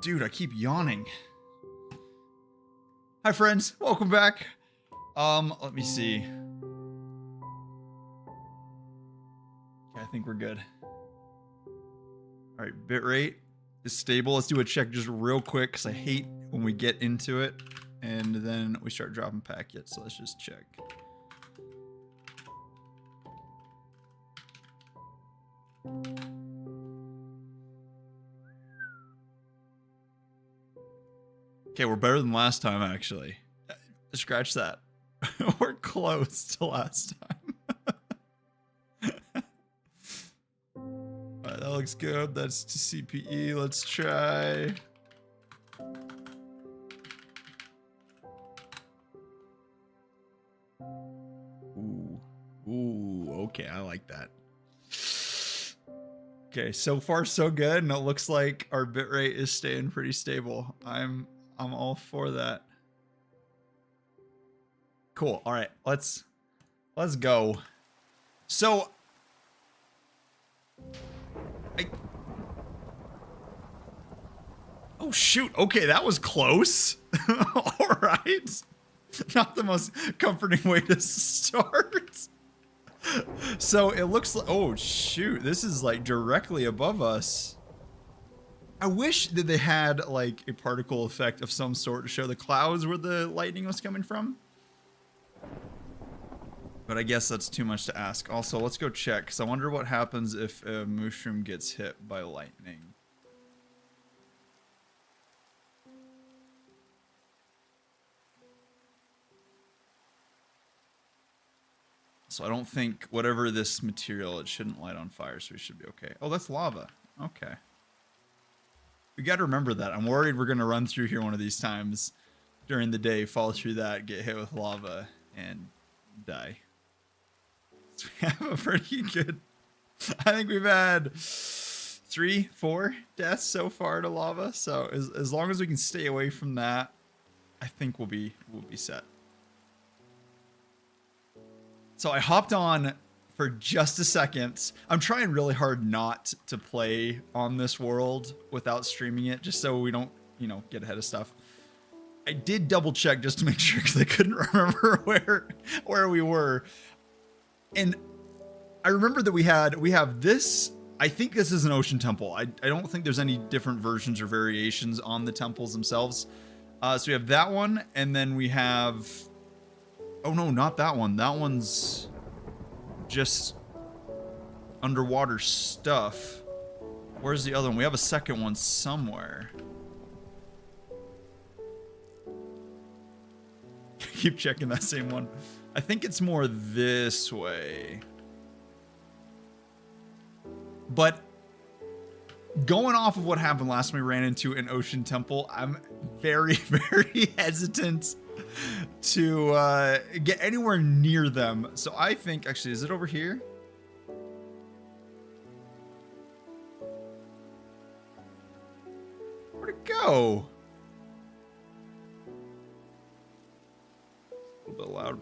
Dude, I keep yawning. Hi friends, welcome back. Let me see. Okay, I think we're good. All right, bitrate is stable. Let's do a check just real quick because I hate when we get into it and then we start dropping packets. So let's just check. Okay, we're better than last time, actually. Scratch that. We're close to last time. Alright, that looks good. That's to CPE. Let's try. Ooh. Ooh, okay, I like that. Okay, so far so good, and it looks like our bitrate is staying pretty stable. I'm all for that. Cool. All right, let's go. So oh shoot. Okay, that was close. All right. Not the most comforting way to start. So it looks like, oh shoot, this is like directly above us. I wish that they had like a particle effect of some sort to show the clouds where the lightning was coming from. But I guess that's too much to ask. Also, let's go check, because I wonder what happens if a mushroom gets hit by lightning. So I don't think whatever this material, it shouldn't light on fire, so we should be okay. Oh, that's lava. Okay. We got to remember that. I'm worried we're going to run through here one of these times during the day, fall through that, get hit with lava, and die. So we have a pretty good... I think we've had 3, 4 deaths so far to lava. So as long as we can stay away from that, I think we'll be set. So I hopped on for just a second. I'm trying really hard not to play on this world without streaming it, just so we don't, you know, get ahead of stuff. I did double check just to make sure because I couldn't remember where we were. And I remember that we have this. I think this is an ocean temple. I don't think there's any different versions or variations on the temples themselves. So we have that one, and then we have... Oh no, not that one. That one's just underwater stuff. Where's the other one? We have a second one somewhere. Keep checking that same one. I think it's more this way. But going off of what happened last time we ran into an ocean temple, I'm very, very hesitant to get anywhere near them. So I think, actually, is it over here? Where'd it go? A little bit loud.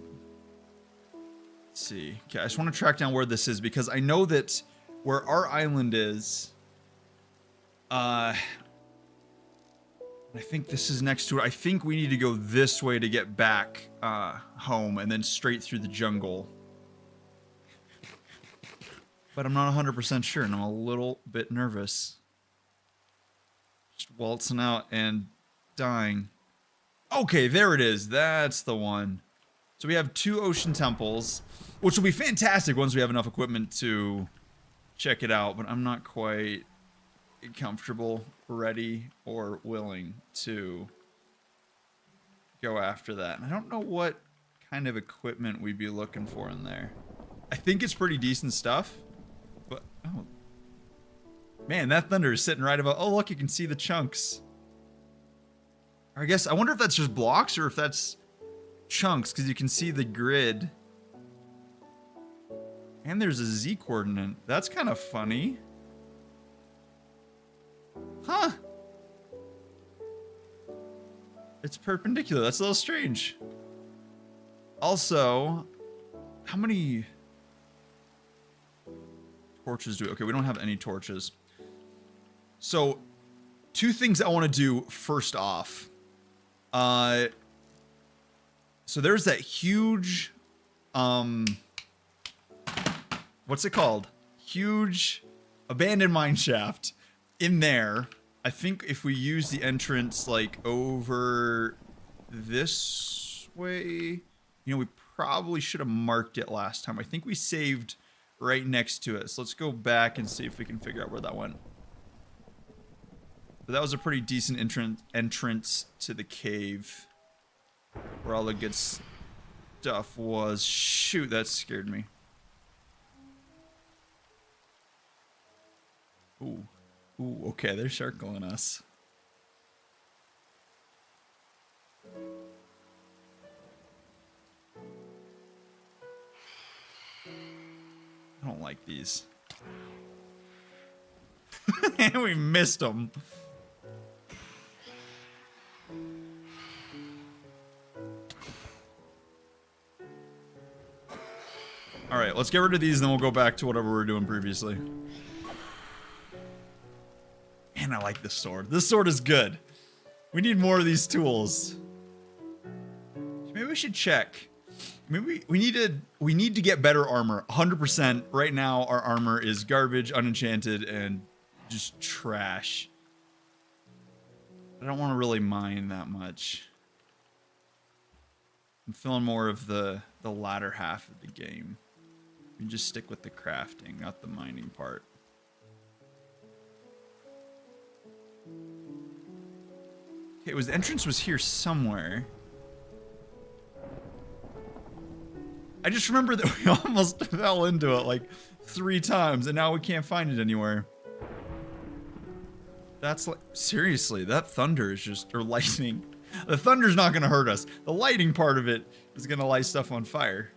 Let's see. Okay, I just want to track down where this is because I know that where our island is, I think this is next to it. I think we need to go this way to get back home and then straight through the jungle. But I'm not 100% sure and I'm a little bit nervous. Just waltzing out and dying. Okay, there it is. That's the one. So we have 2 ocean temples, which will be fantastic once we have enough equipment to check it out, but I'm not quite comfortable, ready, or willing to go after that. And I don't know what kind of equipment we'd be looking for in there. I think it's pretty decent stuff, but oh man, that thunder is sitting right above. Oh look, you can see the chunks. I guess I wonder if that's just blocks or if that's chunks, because you can see the grid. And there's a Z coordinate. That's kind of funny. Huh. It's perpendicular. That's a little strange. Also, how many torches do we... Okay, we don't have any torches. So, two things I want to do first off. So there's that huge, what's it called? Huge abandoned mine shaft in there. I think if we use the entrance like over this way, you know, we probably should have marked it last time. I think we saved right next to it. So let's go back and see if we can figure out where that went. But that was a pretty decent entrance to the cave where all the good stuff was. Shoot, that scared me. Ooh. Ooh, okay, they're circling us. I don't like these. And we missed them. Alright, let's get rid of these and then we'll go back to whatever we were doing previously. Man, I like this sword. This sword is good. We need more of these tools. Maybe we should check. Maybe we need to get better armor. 100%. Right now, our armor is garbage, unenchanted, and just trash. I don't want to really mine that much. I'm feeling more of the latter half of the game. We just stick with the crafting, not the mining part. Okay, the entrance was here somewhere. I just remember that we almost fell into it like 3 times and now we can't find it anywhere. That's like, seriously, that thunder is just, or lightning. The thunder's not gonna hurt us. The lighting part of it is gonna light stuff on fire.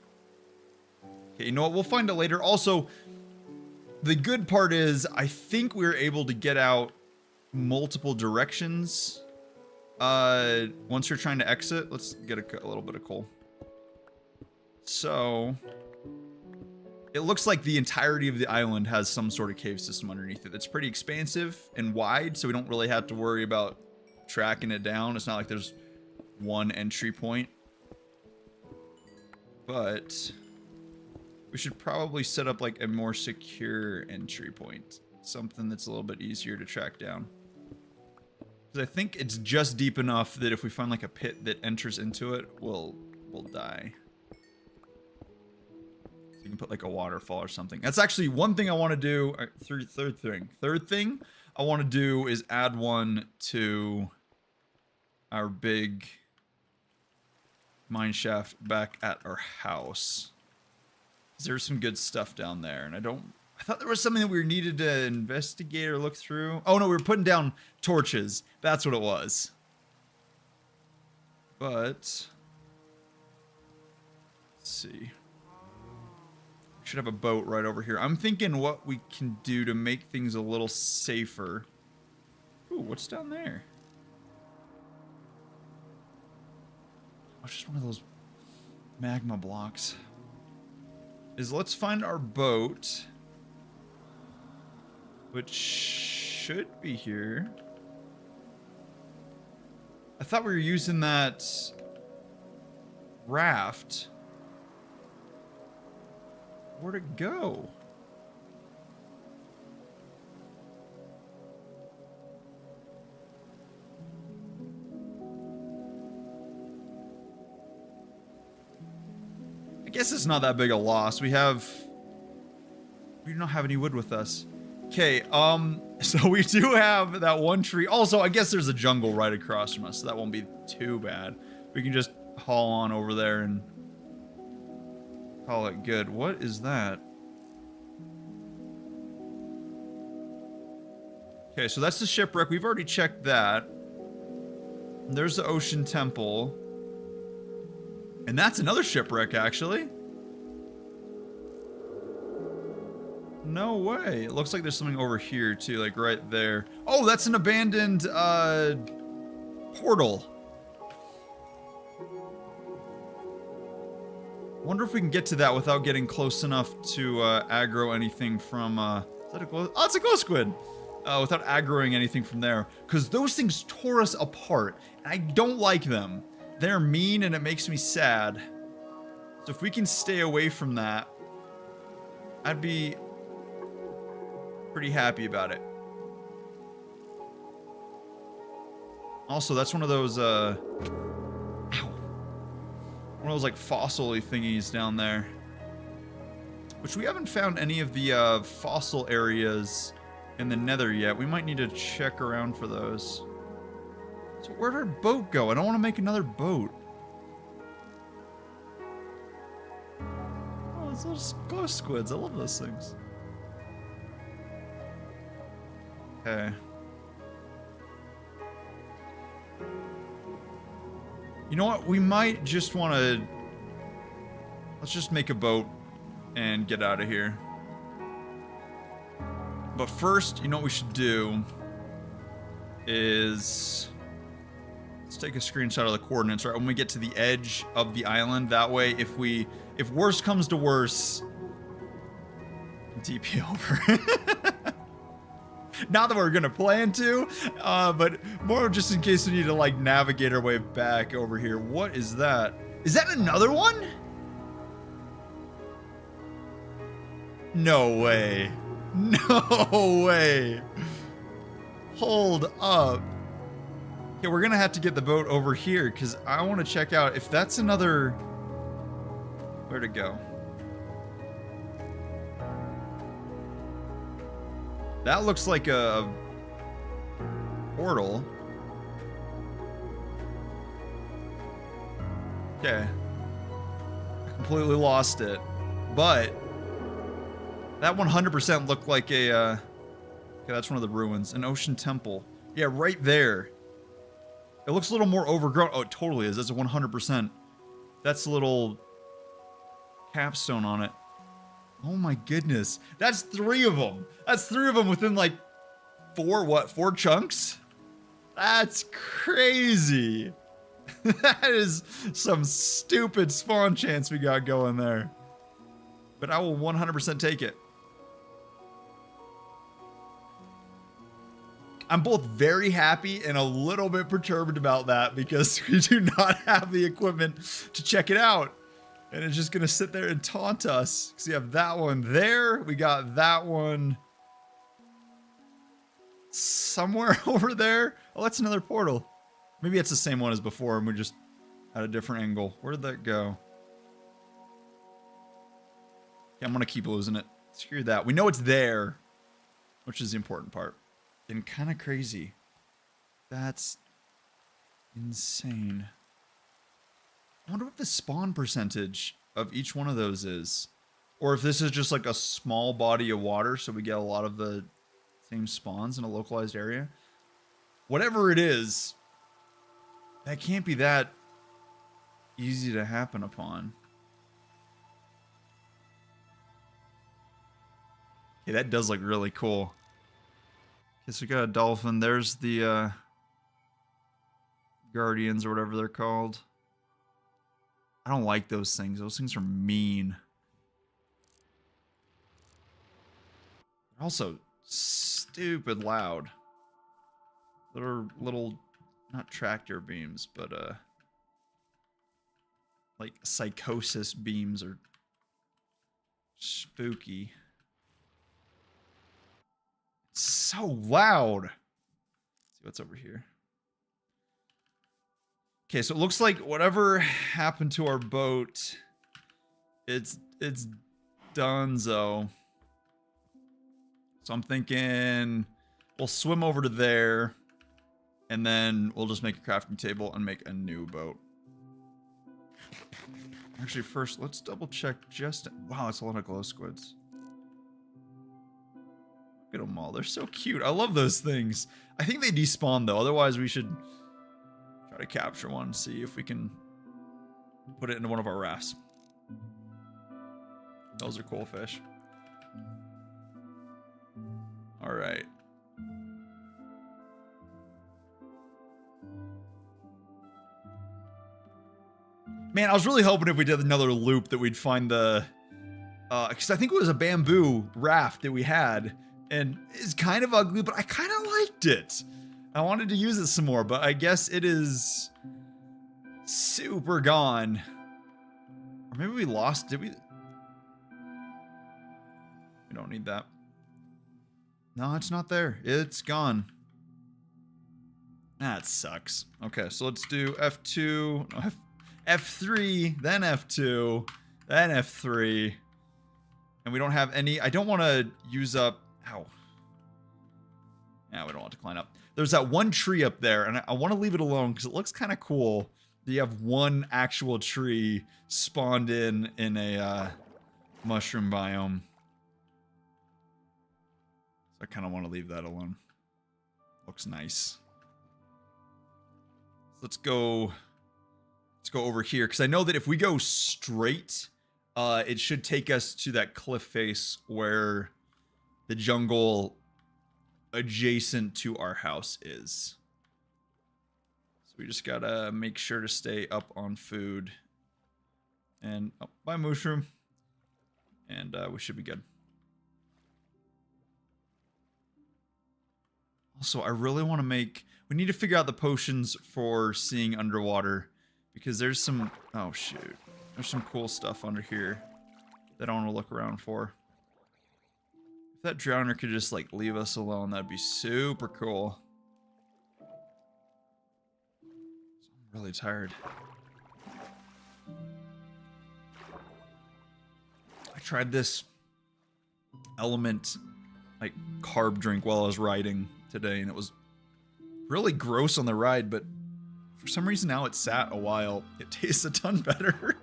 Okay, you know what, we'll find it later. Also, the good part is, I think we're able to get out multiple directions. Once you're trying to exit, let's get a little bit of coal. So, it looks like the entirety of the island has some sort of cave system underneath it. It's pretty expansive and wide, so we don't really have to worry about tracking it down. It's not like there's one entry point. But we should probably set up like a more secure entry point. Something that's a little bit easier to track down. Because I think it's just deep enough that if we find like a pit that enters into it, we'll die. So you can put like a waterfall or something. That's actually one thing I want to do. Third thing I want to do is add one to our big mine shaft back at our house. There's some good stuff down there, and I thought there was something that we needed to investigate or look through. Oh no, we were putting down torches. That's what it was. But let's see. We should have a boat right over here. I'm thinking what we can do to make things a little safer. Ooh, what's down there? Oh, it's just one of those magma blocks. Let's find our boat, which should be here. I thought we were using that raft. Where'd it go? I guess it's not that big a loss. We don't have any wood with us. Okay, so we do have that one tree. Also, I guess there's a jungle right across from us, so that won't be too bad. We can just haul on over there and call it good. What is that? Okay, so that's the shipwreck. We've already checked that. There's the ocean temple. And that's another shipwreck, actually. No way. It looks like there's something over here, too, like right there. Oh, that's an abandoned, portal. Wonder if we can get to that without getting close enough to, aggro anything from, is that a glow? Oh, it's a glow squid. without aggroing anything from there, because those things tore us apart, and I don't like them. They're mean, and it makes me sad. So if we can stay away from that, I'd be pretty happy about it. Also, that's one of those, ow. One of those, like, fossil-y thingies down there. Which we haven't found any of the, fossil areas in the nether yet. We might need to check around for those. So where'd our boat go? I don't want to make another boat. Oh, those little glow squids. I love those things. Okay. You know what? We might just want to... Let's just make a boat and get out of here. But first, you know what we should do is... Let's take a screenshot of the coordinates, right? When we get to the edge of the island, that way, if worse comes to worse, TP over. Not that we're gonna plan to, but more just in case we need to like navigate our way back over here. What is that? Is that another one? No way. No way. Hold up. Okay, we're gonna have to get the boat over here because I want to check out if that's another... Where'd it go? That looks like a portal. Okay. I completely lost it. But that 100% looked like a okay, that's one of the ruins. An ocean temple. Yeah, right there. It looks a little more overgrown. Oh, it totally is. That's a 100%. That's a little capstone on it. Oh my goodness. That's 3 of them. That's 3 of them within like 4 chunks? That's crazy. That is some stupid spawn chance we got going there. But I will 100% take it. I'm both very happy and a little bit perturbed about that because we do not have the equipment to check it out. And it's just gonna sit there and taunt us. Because we have that one there. We got that one somewhere over there. Oh, that's another portal. Maybe it's the same one as before and we just at a different angle. Where did that go? Yeah, I'm gonna keep losing it. Screw that. We know it's there, which is the important part. And kind of crazy. That's insane. I wonder what the spawn percentage of each one of those is. Or if this is just like a small body of water, so we get a lot of the same spawns in a localized area. Whatever it is, that can't be that easy to happen upon. Okay, that does look really cool. Okay, so we got a dolphin. There's the guardians or whatever they're called. I don't like those things. Those things are mean. They're also stupid loud. Little, not tractor beams, but like psychosis beams are spooky. It's so loud. Let's see what's over here. Okay, so it looks like whatever happened to our boat, it's donezo. So I'm thinking we'll swim over to there, and then we'll just make a crafting table and make a new boat. Actually, first, let's double check just... Wow, that's a lot of glow squids. Look at them all. They're so cute. I love those things. I think they despawn, though. Otherwise, we should... try to capture one, see if we can put it into one of our rafts. Those are cool fish. All right. Man, I was really hoping if we did another loop that we'd find the... because I think it was a bamboo raft that we had And it's kind of ugly, but I kind of liked it. I wanted to use it some more, but I guess it is super gone. Or maybe we lost, did we? We don't need that. No, it's not there. It's gone. That sucks. Okay, so let's do F2, no, F3, then F2, then F3. And we don't have any, I don't want to use up, ow. Yeah, we don't want to climb up. There's that one tree up there, and I want to leave it alone because it looks kind of cool. You have one actual tree spawned in a mushroom biome. So I kind of want to leave that alone. Looks nice. So let's go over here because I know that if we go straight, it should take us to that cliff face where the jungle adjacent to our house is. So we just gotta make sure to stay up on food. And oh, bye mushroom. And we should be good. Also, I really want to make, we need to figure out the potions for seeing underwater because there's some, oh shoot, there's some cool stuff under here that I want to look around for. If that drowner could just like leave us alone, that'd be super cool. I'm really tired. I tried this element like carb drink while I was riding today, and it was really gross on the ride, but for some reason now it sat a while. It tastes a ton better.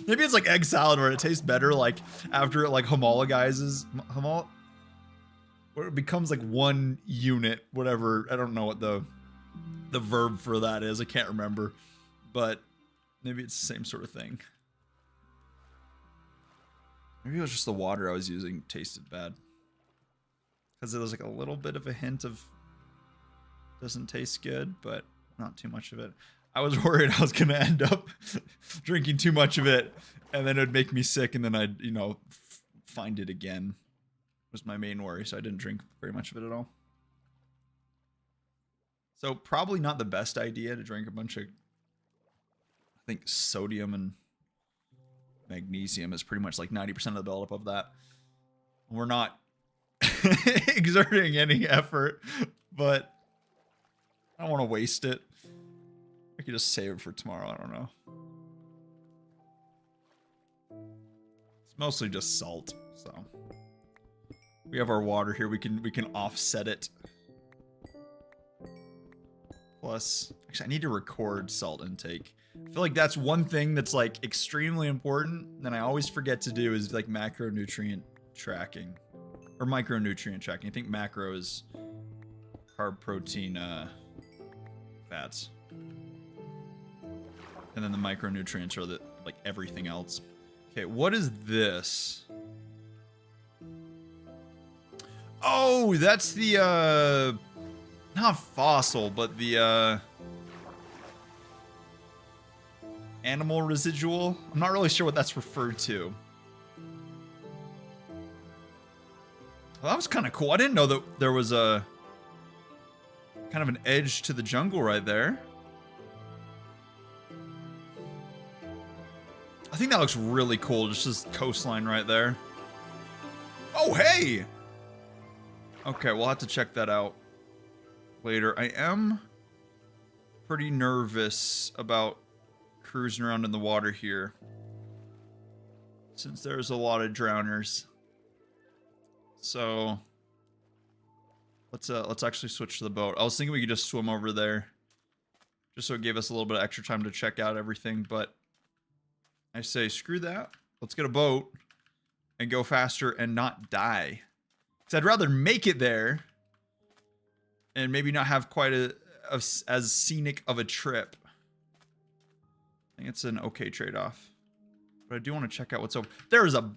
Maybe it's like egg salad where it tastes better like after it like homologizes. Where it becomes like one unit, whatever. I don't know what the verb for that is. I can't remember. But maybe it's the same sort of thing. Maybe it was just the water I was using tasted bad. Because there was like a little bit of a hint of doesn't taste good, but not too much of it. I was worried I was going to end up drinking too much of it, and then it would make me sick, and then I'd, you know, find it again. Was my main worry, so I didn't drink very much of it at all. So probably not the best idea to drink a bunch of, I think sodium and magnesium is pretty much like 90% of the buildup of that. We're not exerting any effort, but I don't want to waste it. I could just save it for tomorrow. I don't know. It's mostly just salt, so we have our water here. We can offset it. Plus, actually, I need to record salt intake. I feel like that's one thing that's like extremely important, and I always forget to do is like macronutrient tracking or micronutrient tracking. I think macro is carb, protein, fats. And then the micronutrients are the, like everything else. Okay, what is this? Oh, that's the, not fossil, but the, animal residual. I'm not really sure what that's referred to. Well, that was kind of cool. I didn't know that there was a kind of an edge to the jungle right there. I think that looks really cool, just this coastline right there. Oh, hey! Okay, we'll have to check that out later. I am pretty nervous about cruising around in the water here, since there's a lot of drowners. So let's actually switch to the boat. I was thinking we could just swim over there, just so it gave us a little bit of extra time to check out everything, but I say screw that. Let's get a boat and go faster and not die. Because I'd rather make it there and maybe not have quite as scenic of a trip. I think it's an okay trade-off. But I do want to check out what's over. There is a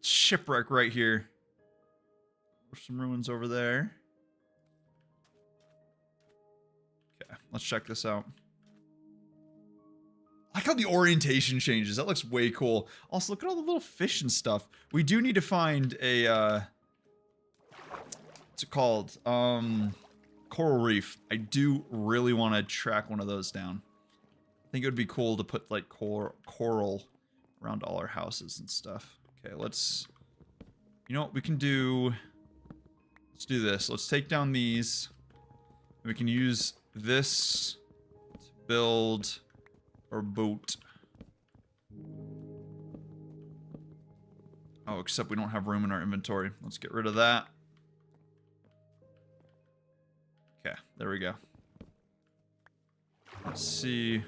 shipwreck right here. There's some ruins over there. Okay, let's check this out. I like how the orientation changes. That looks way cool. Also, look at all the little fish and stuff. We do need to find a what's it called? Coral reef. I do really want to track one of those down. I think it would be cool to put like coral around all our houses and stuff. Okay, let's, you know what we can do? Let's do this. Let's take down these. We can use this to build our boat. Oh, except we don't have room in our inventory. Let's get rid of that. Okay, there we go. Let's see.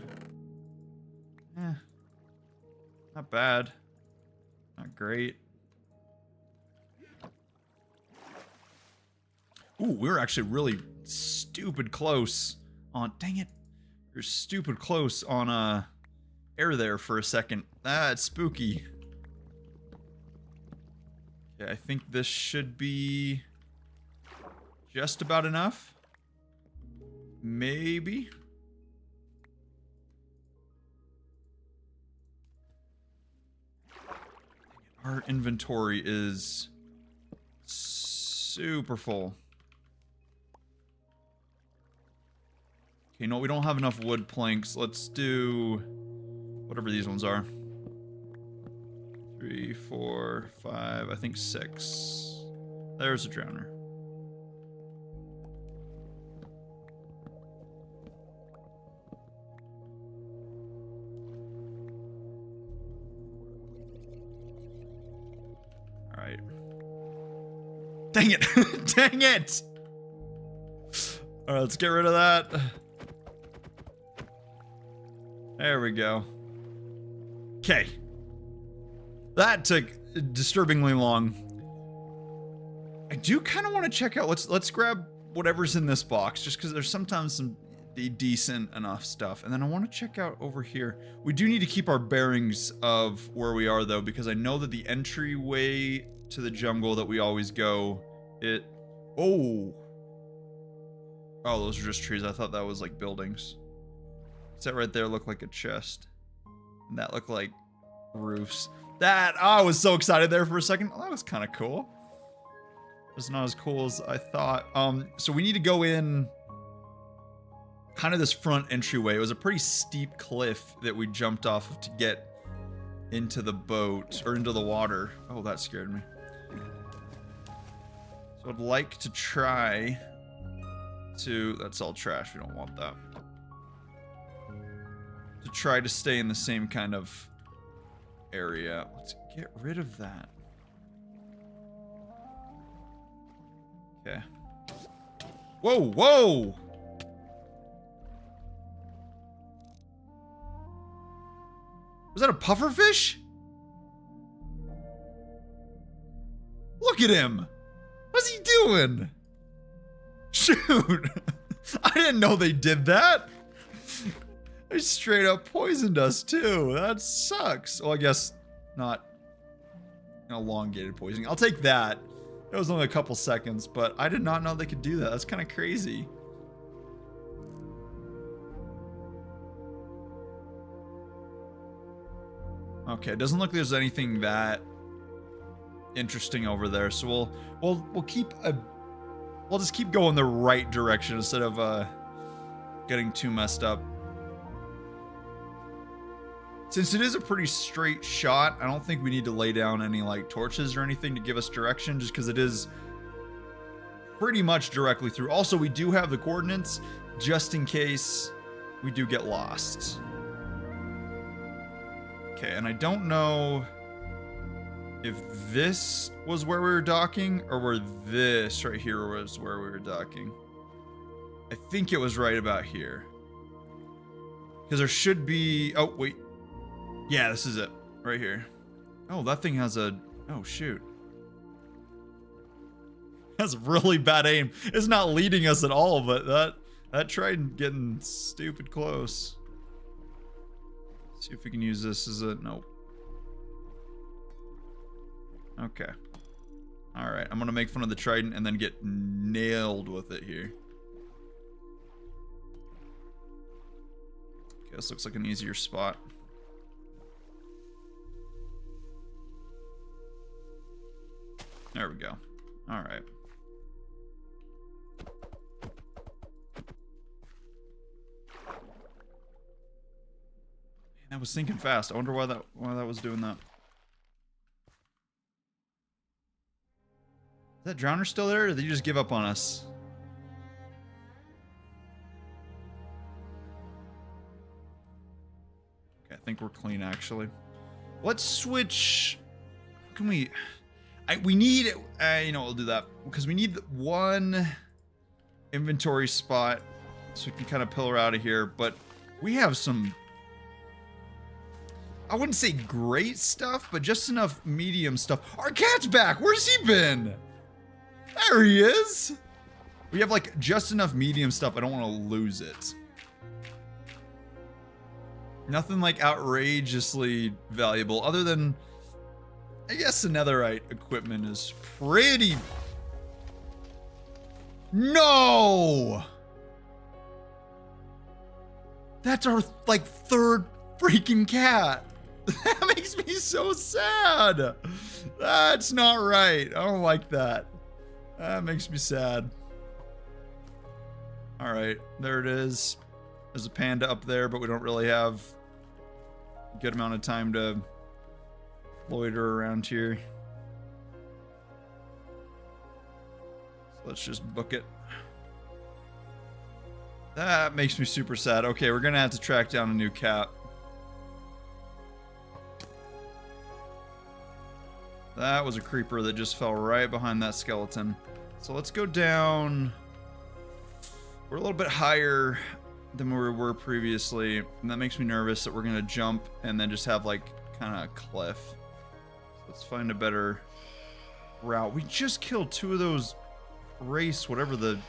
Not bad. Not great. Ooh, we were actually really stupid close on... Dang it. You're stupid close on air there for a second. That's spooky. Okay, I think this should be just about enough. Maybe. Our inventory is super full. Okay, no, we don't have enough wood planks. Let's do whatever these ones are. 3, 4, 5, I think 6. There's a drowner. Alright. Dang it! Dang it! Alright, let's get rid of that. There we go. Okay. That took disturbingly long. I do kind of want to check out. Let's grab whatever's in this box, just because there's sometimes some decent enough stuff. And then I want to check out over here. We do need to keep our bearings of where we are, though, because I know that the entryway to the jungle that we always go, oh, those are just trees. I thought that was like buildings. That right there looked like a chest. And that looked like roofs. I was so excited there for a second. Oh, that was kind of cool. It was not as cool as I thought. So we need to go in kind of this front entryway. It was a pretty steep cliff that we jumped off of to get into the boat, or into the water. Oh, that scared me. So I'd like to try to, that's all trash, we don't want that. To try to stay in the same kind of area. Let's get rid of that. Okay. Whoa, whoa! Was that a pufferfish? Look at him! What's he doing? Shoot! I didn't know they did that! They straight up poisoned us too. That sucks. Well, I guess not elongated poisoning. I'll take that. It was only a couple seconds, but I did not know they could do that. That's kind of crazy. Okay, it doesn't look like there's anything that interesting over there, so we'll just keep going the right direction instead of getting too messed up. Since it is a pretty straight shot, I don't think we need to lay down any like torches or anything to give us direction, just because it is pretty much directly through. Also, we do have the coordinates just in case we do get lost. Okay, and I don't know if this was where we were docking or where this right here was where we were docking. I think it was right about here. Because there should be... Oh, wait. Yeah, this is it. Right here. Oh, that thing has a... Oh, shoot. That's really bad aim. It's not leading us at all, but that tried getting stupid close. Let's see if we can use this as a... Nope. Okay. Alright, I'm gonna make fun of the trident and then get nailed with it here. Okay, this looks like an easier spot. There we go. Alright. That was sinking fast. I wonder why that was doing that. Is that drowner still there, or did you just give up on us? Okay, I think we're clean, actually. Let's switch. Can we? We need. You know, we'll do that because we need one inventory spot so we can kind of pillar out of here. But we have some. I wouldn't say great stuff, but just enough medium stuff. Our cat's back. Where's he been? There he is. We have like just enough medium stuff. I don't want to lose it. Nothing like outrageously valuable other than, I guess, the netherite equipment is pretty. No! That's our like third freaking cat. That makes me so sad. That's not right. I don't like that. That makes me sad. All right, there it is. There's a panda up there, but we don't really have a good amount of time to loiter around here. So let's just book it. That makes me super sad. Okay, we're gonna have to track down a new cat. That was a creeper that just fell right behind that skeleton. So let's go down. We're a little bit higher than we were previously, and that makes me nervous that we're gonna jump and then just have like kind of a cliff. So let's find a better route. We just killed two of those race, whatever the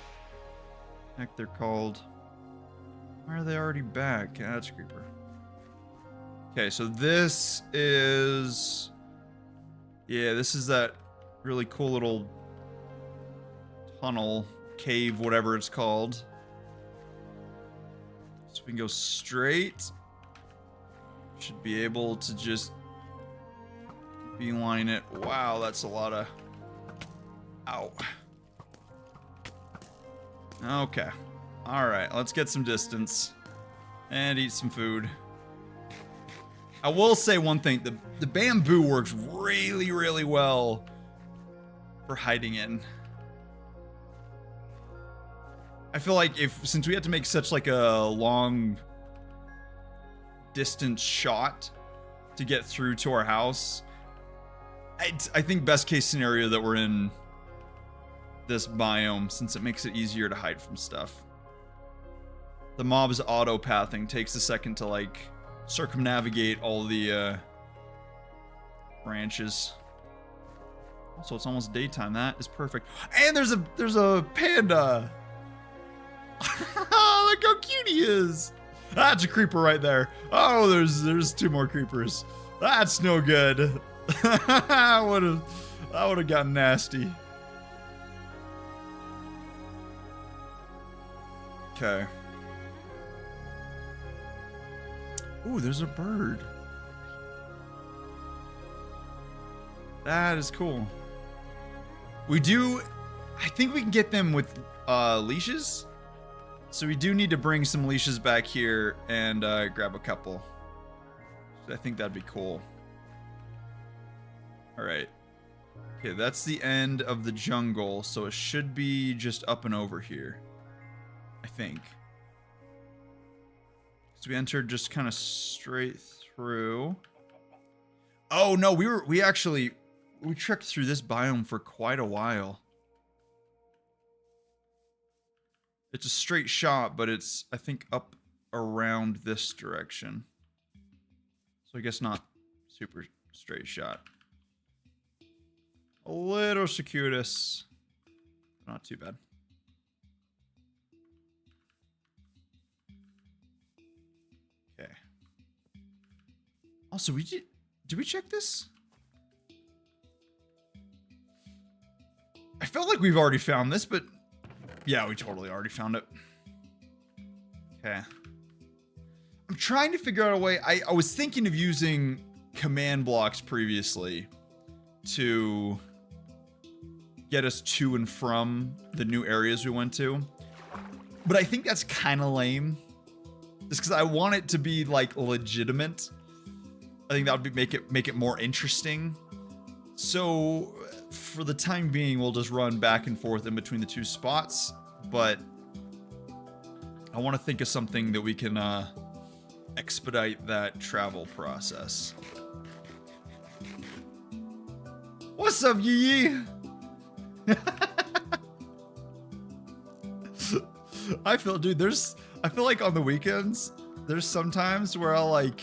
heck they're called. Why are they already back? Yeah, that's a creeper. Okay, so this is... Yeah, this is that really cool little tunnel, cave, whatever it's called. So we can go straight. Should be able to just beeline it. Wow, that's a lot of... Ow. Okay. Alright, let's get some distance. And eat some food. I will say one thing. The bamboo works really, really well for hiding in. I feel like since we had to make such like a long distance shot to get through to our house, I think best case scenario that we're in this biome, since it makes it easier to hide from stuff. The mob's auto pathing takes a second to like circumnavigate all the branches. Also, it's almost daytime. That is perfect. And there's a panda. Look how cute he is. That's a creeper right there. Oh, there's two more creepers. That's no good. I would have gotten nasty. Okay. Ooh, there's a bird. That is cool. I think we can get them with leashes. So we do need to bring some leashes back here and grab a couple. I think that'd be cool. All right. Okay, that's the end of the jungle. So it should be just up and over here, I think. So we entered just kind of straight through. Oh no, we trekked through this biome for quite a while. It's a straight shot, but it's, I think, up around this direction. So I guess not super straight shot. A little circuitous. Not too bad. Okay. Also, did we check this? I felt like we've already found this, but yeah, we totally already found it. Okay. I'm trying to figure out a way. I was thinking of using command blocks previously to get us to and from the new areas we went to. But I think that's kind of lame. Just because I want it to be like legitimate. I think that would make it more interesting. So for the time being, we'll just run back and forth in between the two spots. But I want to think of something that we can expedite that travel process. What's up, Yee? I feel like on the weekends, there's sometimes where I'll like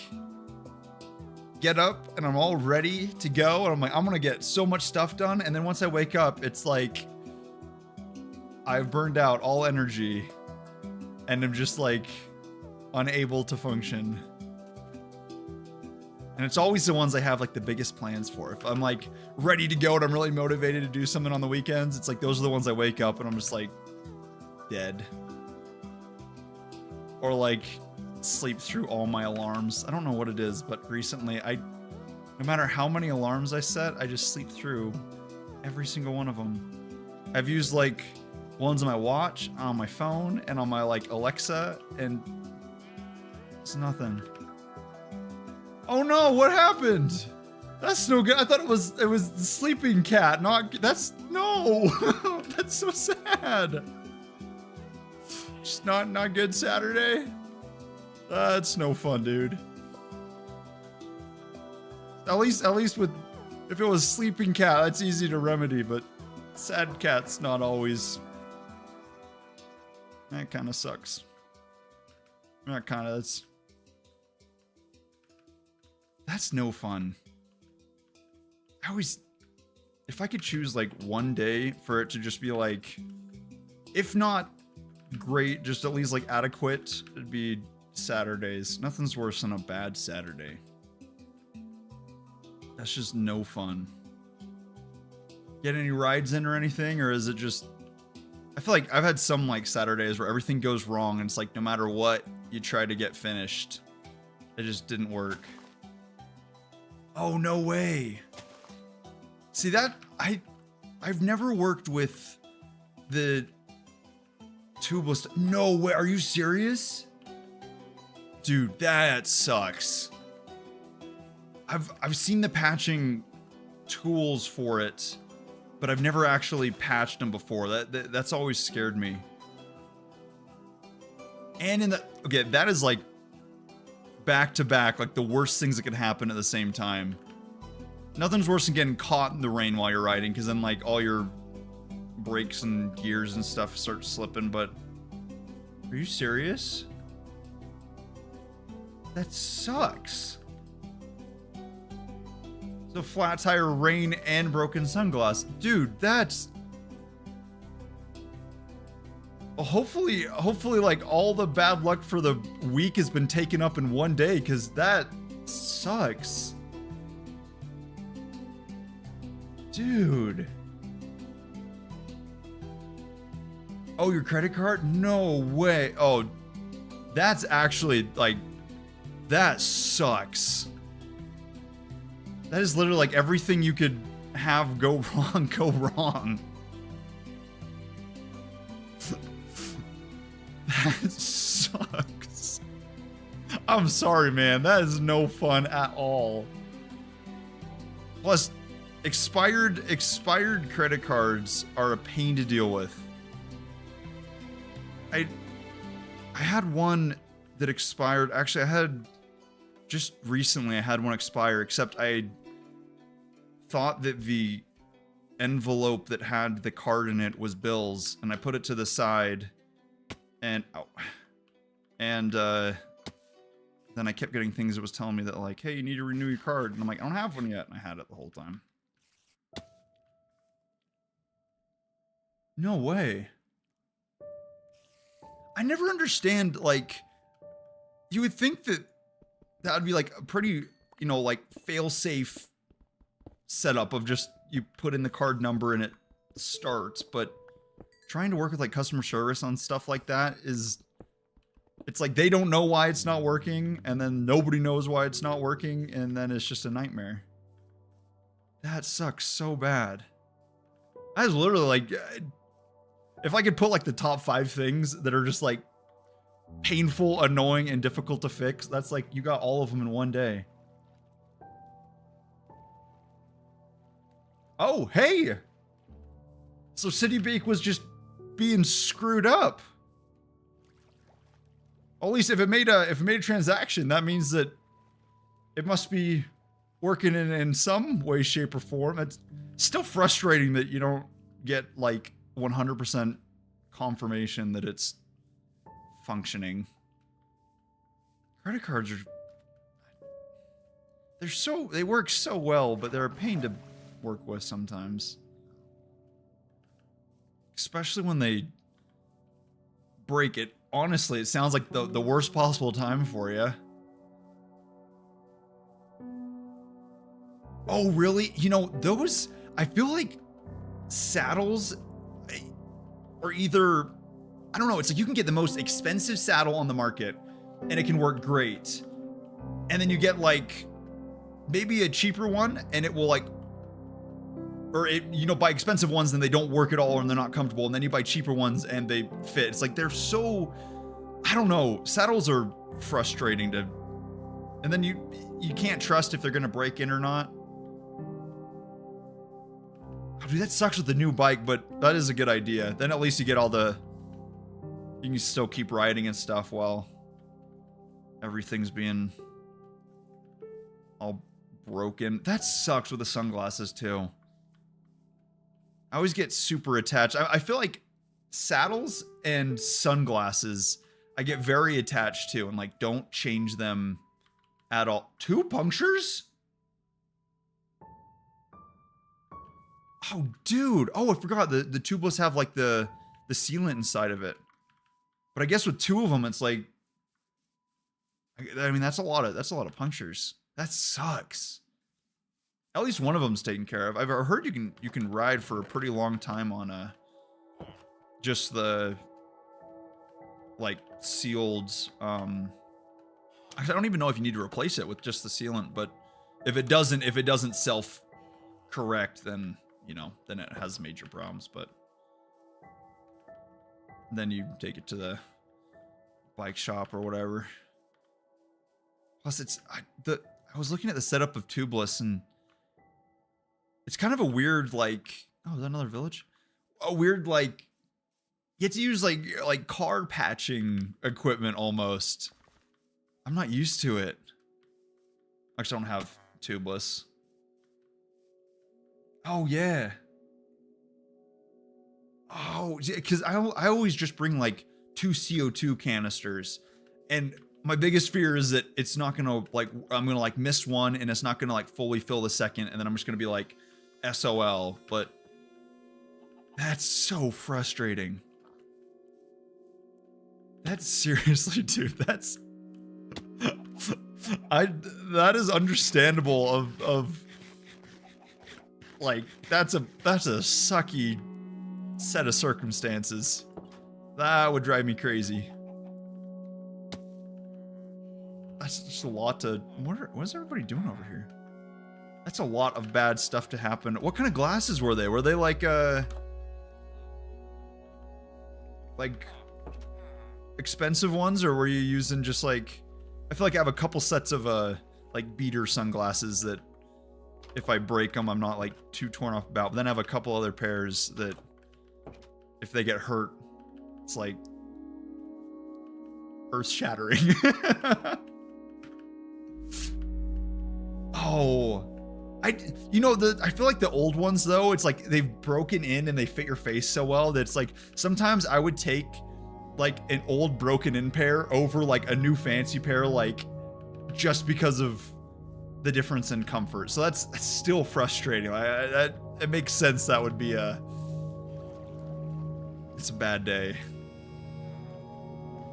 get up and I'm all ready to go and I'm like, I'm gonna get so much stuff done, and then once I wake up, it's like I've burned out all energy and I'm just like unable to function. And it's always the ones I have like the biggest plans for. If I'm like ready to go and I'm really motivated to do something on the weekends, it's like those are the ones I wake up and I'm just like dead. Or like sleep through all my alarms. I don't know what it is, but recently no matter how many alarms I set, I just sleep through every single one of them. I've used like ones on my watch, on my phone, and on my like Alexa, and it's nothing. Oh no, what happened? That's no good. I thought it was the sleeping cat, that's so sad. Just not good Saturday. That's no fun, dude. At least with, if it was sleeping cat, that's easy to remedy, but sad cat's not always. That kind of sucks. That's no fun. If I could choose like one day for it to just be like, if not great, just at least like adequate, it'd be Saturdays. Nothing's worse than a bad Saturday. That's just no fun. Get any rides in or anything, or is it just, I feel like I've had some like Saturdays where everything goes wrong and it's like no matter what you try to get finished, it just didn't work. Oh, no way. See that, I've never worked with the tubeless. No way, are you serious? Dude, that sucks. I've seen the patching tools for it, but I've never actually patched them before. That's always scared me. And okay, that is like back to back, like the worst things that could happen at the same time. Nothing's worse than getting caught in the rain while you're riding, because then like all your brakes and gears and stuff start slipping. But are you serious? That sucks. So flat tire, rain, and broken sunglass. Dude, that's... Well, hopefully like all the bad luck for the week has been taken up in one day, because that sucks. Dude. Oh, your credit card? No way. Oh, that's actually like, that sucks. That is literally like everything you could have go wrong. That sucks. I'm sorry, man. That is no fun at all. Plus, expired credit cards are a pain to deal with. I had one that expired. Actually, just recently I had one expire, except I thought that the envelope that had the card in it was bills, and I put it to the side, and then I kept getting things that was telling me that like, hey, you need to renew your card, and I'm like, I don't have one yet, and I had it the whole time. No way. I never understand, like, you would think that would be like a pretty, like fail-safe setup of just you put in the card number and it starts, but trying to work with like customer service on stuff like that it's like they don't know why it's not working, and then nobody knows why it's not working, and then it's just a nightmare. That sucks so bad. I was literally like, if I could put like the top 5 things that are just like painful, annoying, and difficult to fix, that's like, you got all of them in one day. Oh, hey! So City Bake was just being screwed up. Or at least if it made a transaction, that means that it must be working in some way, shape, or form. It's still frustrating that you don't get like 100% confirmation that it's functioning. Credit cards are... they work so well, but they're a pain to work with sometimes. Especially when they break it. Honestly, it sounds like the worst possible time for you. Oh, really? You know, those... I feel like saddles are either... I don't know, it's like you can get the most expensive saddle on the market, and it can work great. And then you get, like, maybe a cheaper one, and it will, like... Or, you know, buy expensive ones, and they don't work at all, and they're not comfortable. And then you buy cheaper ones, and they fit. It's like, they're so... I don't know. Saddles are frustrating to... And then you can't trust if they're going to break in or not. Oh, dude, that sucks with the new bike, but that is a good idea. Then at least you get all the... You can still keep riding and stuff while everything's being all broken. That sucks with the sunglasses, too. I always get super attached. I feel like saddles and sunglasses, I get very attached to and like don't change them at all. 2 punctures? Oh, dude. Oh, I forgot. The tubeless have like the sealant inside of it. But I guess with 2 of them, it's like, I mean, that's a lot of punctures. That sucks. At least one of them's taken care of. I've heard you can ride for a pretty long time on just the like sealed. Actually, I don't even know if you need to replace it with just the sealant, but if it doesn't self correct, then you know then it has major problems. But then you take it to the bike shop or whatever. Plus, I was looking at the setup of tubeless and. It's kind of a weird, like... Oh, is that another village? A weird, like... You have to use, like car patching equipment, almost. I'm not used to it. I actually don't have tubeless. Oh, yeah. Oh, because I always just bring, like, 2 CO2 canisters. And my biggest fear is that it's not going to, like... I'm going to, like, miss one, and it's not going to, like, fully fill the second, and then I'm just going to be, like... SOL, but that's so frustrating. That's seriously, dude, that's that is understandable of like that's a sucky set of circumstances. That would drive me crazy. That's just a lot to what is everybody doing over here? That's a lot of bad stuff to happen. What kind of glasses were they? Were they like expensive ones, or were you using just like... I feel like I have a couple sets of like beater sunglasses that if I break them, I'm not like too torn off about. But then I have a couple other pairs that if they get hurt, it's like earth-shattering. Oh. I feel like the old ones though, it's like they've broken in and they fit your face so well that it's like sometimes I would take like an old broken in pair over like a new fancy pair, like just because of the difference in comfort. So that's still frustrating. It makes sense that would be it's a bad day.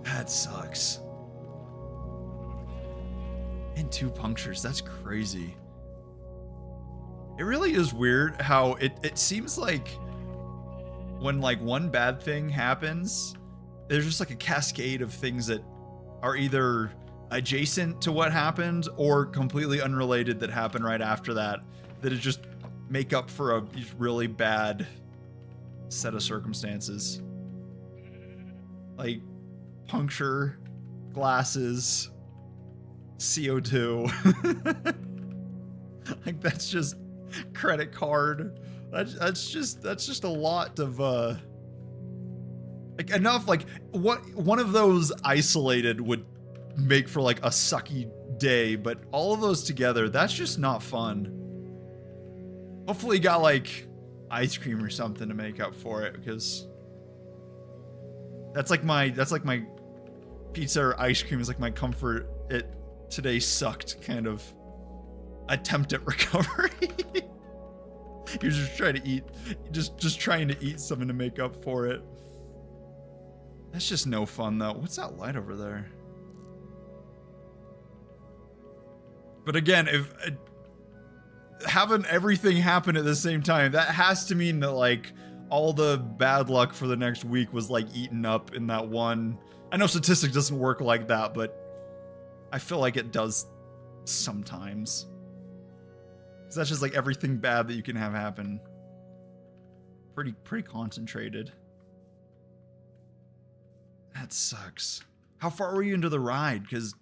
That sucks. And 2 punctures, that's crazy. It really is weird how it seems like when like one bad thing happens, there's just like a cascade of things that are either adjacent to what happened or completely unrelated that happen right after that it just make up for a really bad set of circumstances. Like puncture, glasses, CO2. Like that's just credit card, That's just a lot of like enough. Like one of those isolated would make for like a sucky day, but all of those together, that's just not fun. Hopefully you got like ice cream or something to make up for it, because that's like my pizza or ice cream is like my comfort. It today sucked kind of attempt at recovery. You're just trying to eat, just trying to eat something to make up for it. That's just no fun though. What's that light over there? But again, if having everything happen at the same time, that has to mean that like all the bad luck for the next week was like eaten up in that one. I know statistics doesn't work like that, but I feel like it does sometimes. Because that's just like everything bad that you can have happen. Pretty concentrated. That sucks. How far were you into the ride? Because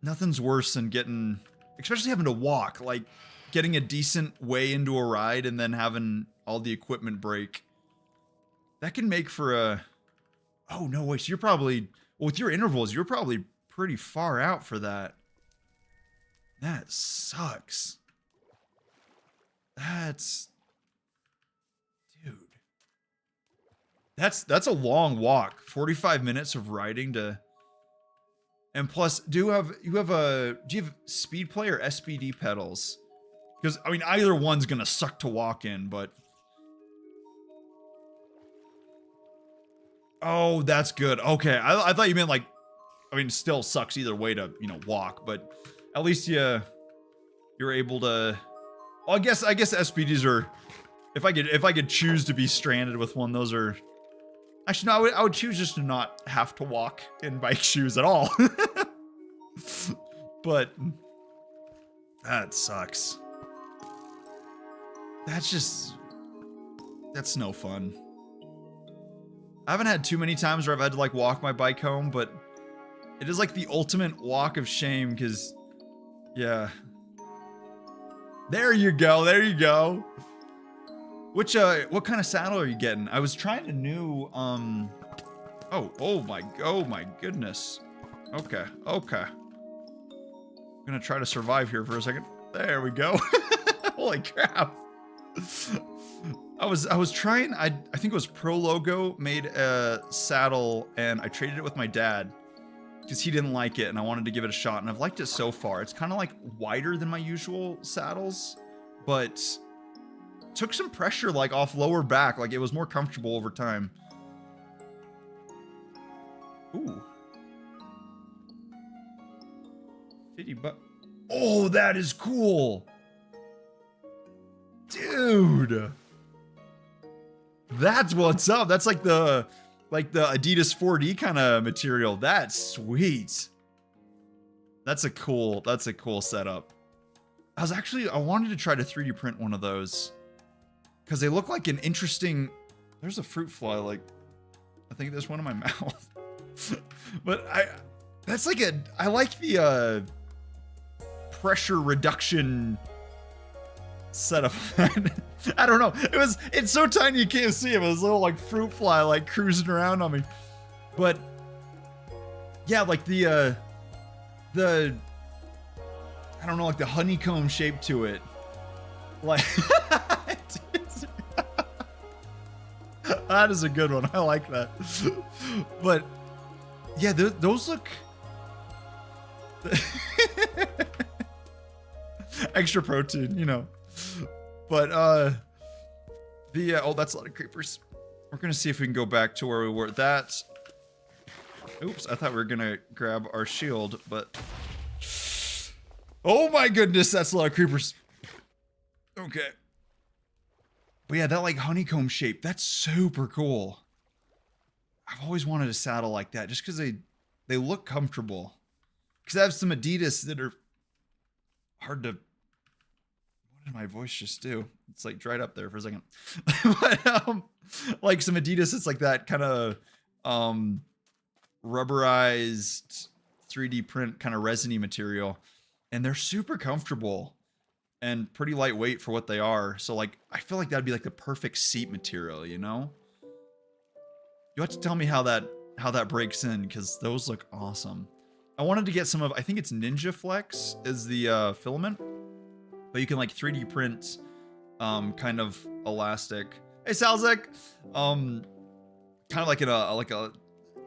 nothing's worse than getting, especially having to walk, like getting a decent way into a ride and then having all the equipment break. That can make for a, oh no, wait, so you're probably, well, with your intervals, you're probably pretty far out for that. That sucks. That's, dude. That's a long walk. 45 minutes of riding to, and plus, do you have speed play or SPD pedals? Because I mean, either one's gonna suck to walk in, but oh, that's good. Okay, I thought you meant like, I mean, it still sucks either way to, you know, walk, but at least you're able to. Well, I guess SPDs are. If I could choose to be stranded with one, those are. Actually, no, I would choose just to not have to walk in bike shoes at all. But that sucks. That's no fun. I haven't had too many times where I've had to like walk my bike home, but it is like the ultimate walk of shame because, yeah. There you go. There you go. Which, what kind of saddle are you getting? I was trying a new, oh my goodness. Okay. I'm gonna try to survive here for a second. There we go. Holy crap. I was trying, I think it was Pro Logo made a saddle and I traded it with my dad because he didn't like it and I wanted to give it a shot and I've liked it so far. It's kind of like wider than my usual saddles, but took some pressure like off lower back. Like it was more comfortable over time. Ooh. 50 bucks. Oh, that is cool. Dude. That's what's up. That's like the Adidas 4D kind of material. That's sweet. That's a cool setup. I wanted to try to 3D print one of those because they look like an interesting, there's a fruit fly, like, I think there's one in my mouth. But I like the pressure reduction setup. I don't know. It's so tiny you can't see it. It was a little like fruit fly like cruising around on me. But yeah, like the I don't know, like the honeycomb shape to it. Like that is a good one. I like that. But yeah, those look extra protein, you know. But oh, that's a lot of creepers. We're gonna see if we can go back to where we were. Oops, I thought we were gonna grab our shield, but oh my goodness, that's a lot of creepers. Okay. But yeah, that like honeycomb shape, that's super cool. I've always wanted a saddle like that just because they look comfortable. Because I have some Adidas that are hard to. What did my voice just do? It's like dried up there for a second. But like some Adidas, it's like that kind of rubberized 3D print kind of resiny material, and they're super comfortable. and pretty lightweight for what they are. So like, I feel like that'd be like the perfect seat material, you know? You have to tell me how that breaks in, because those look awesome. I wanted to get some of, I think it's Ninja Flex is the filament, but you can like 3D print kind of elastic. Hey Salzek, kind of like a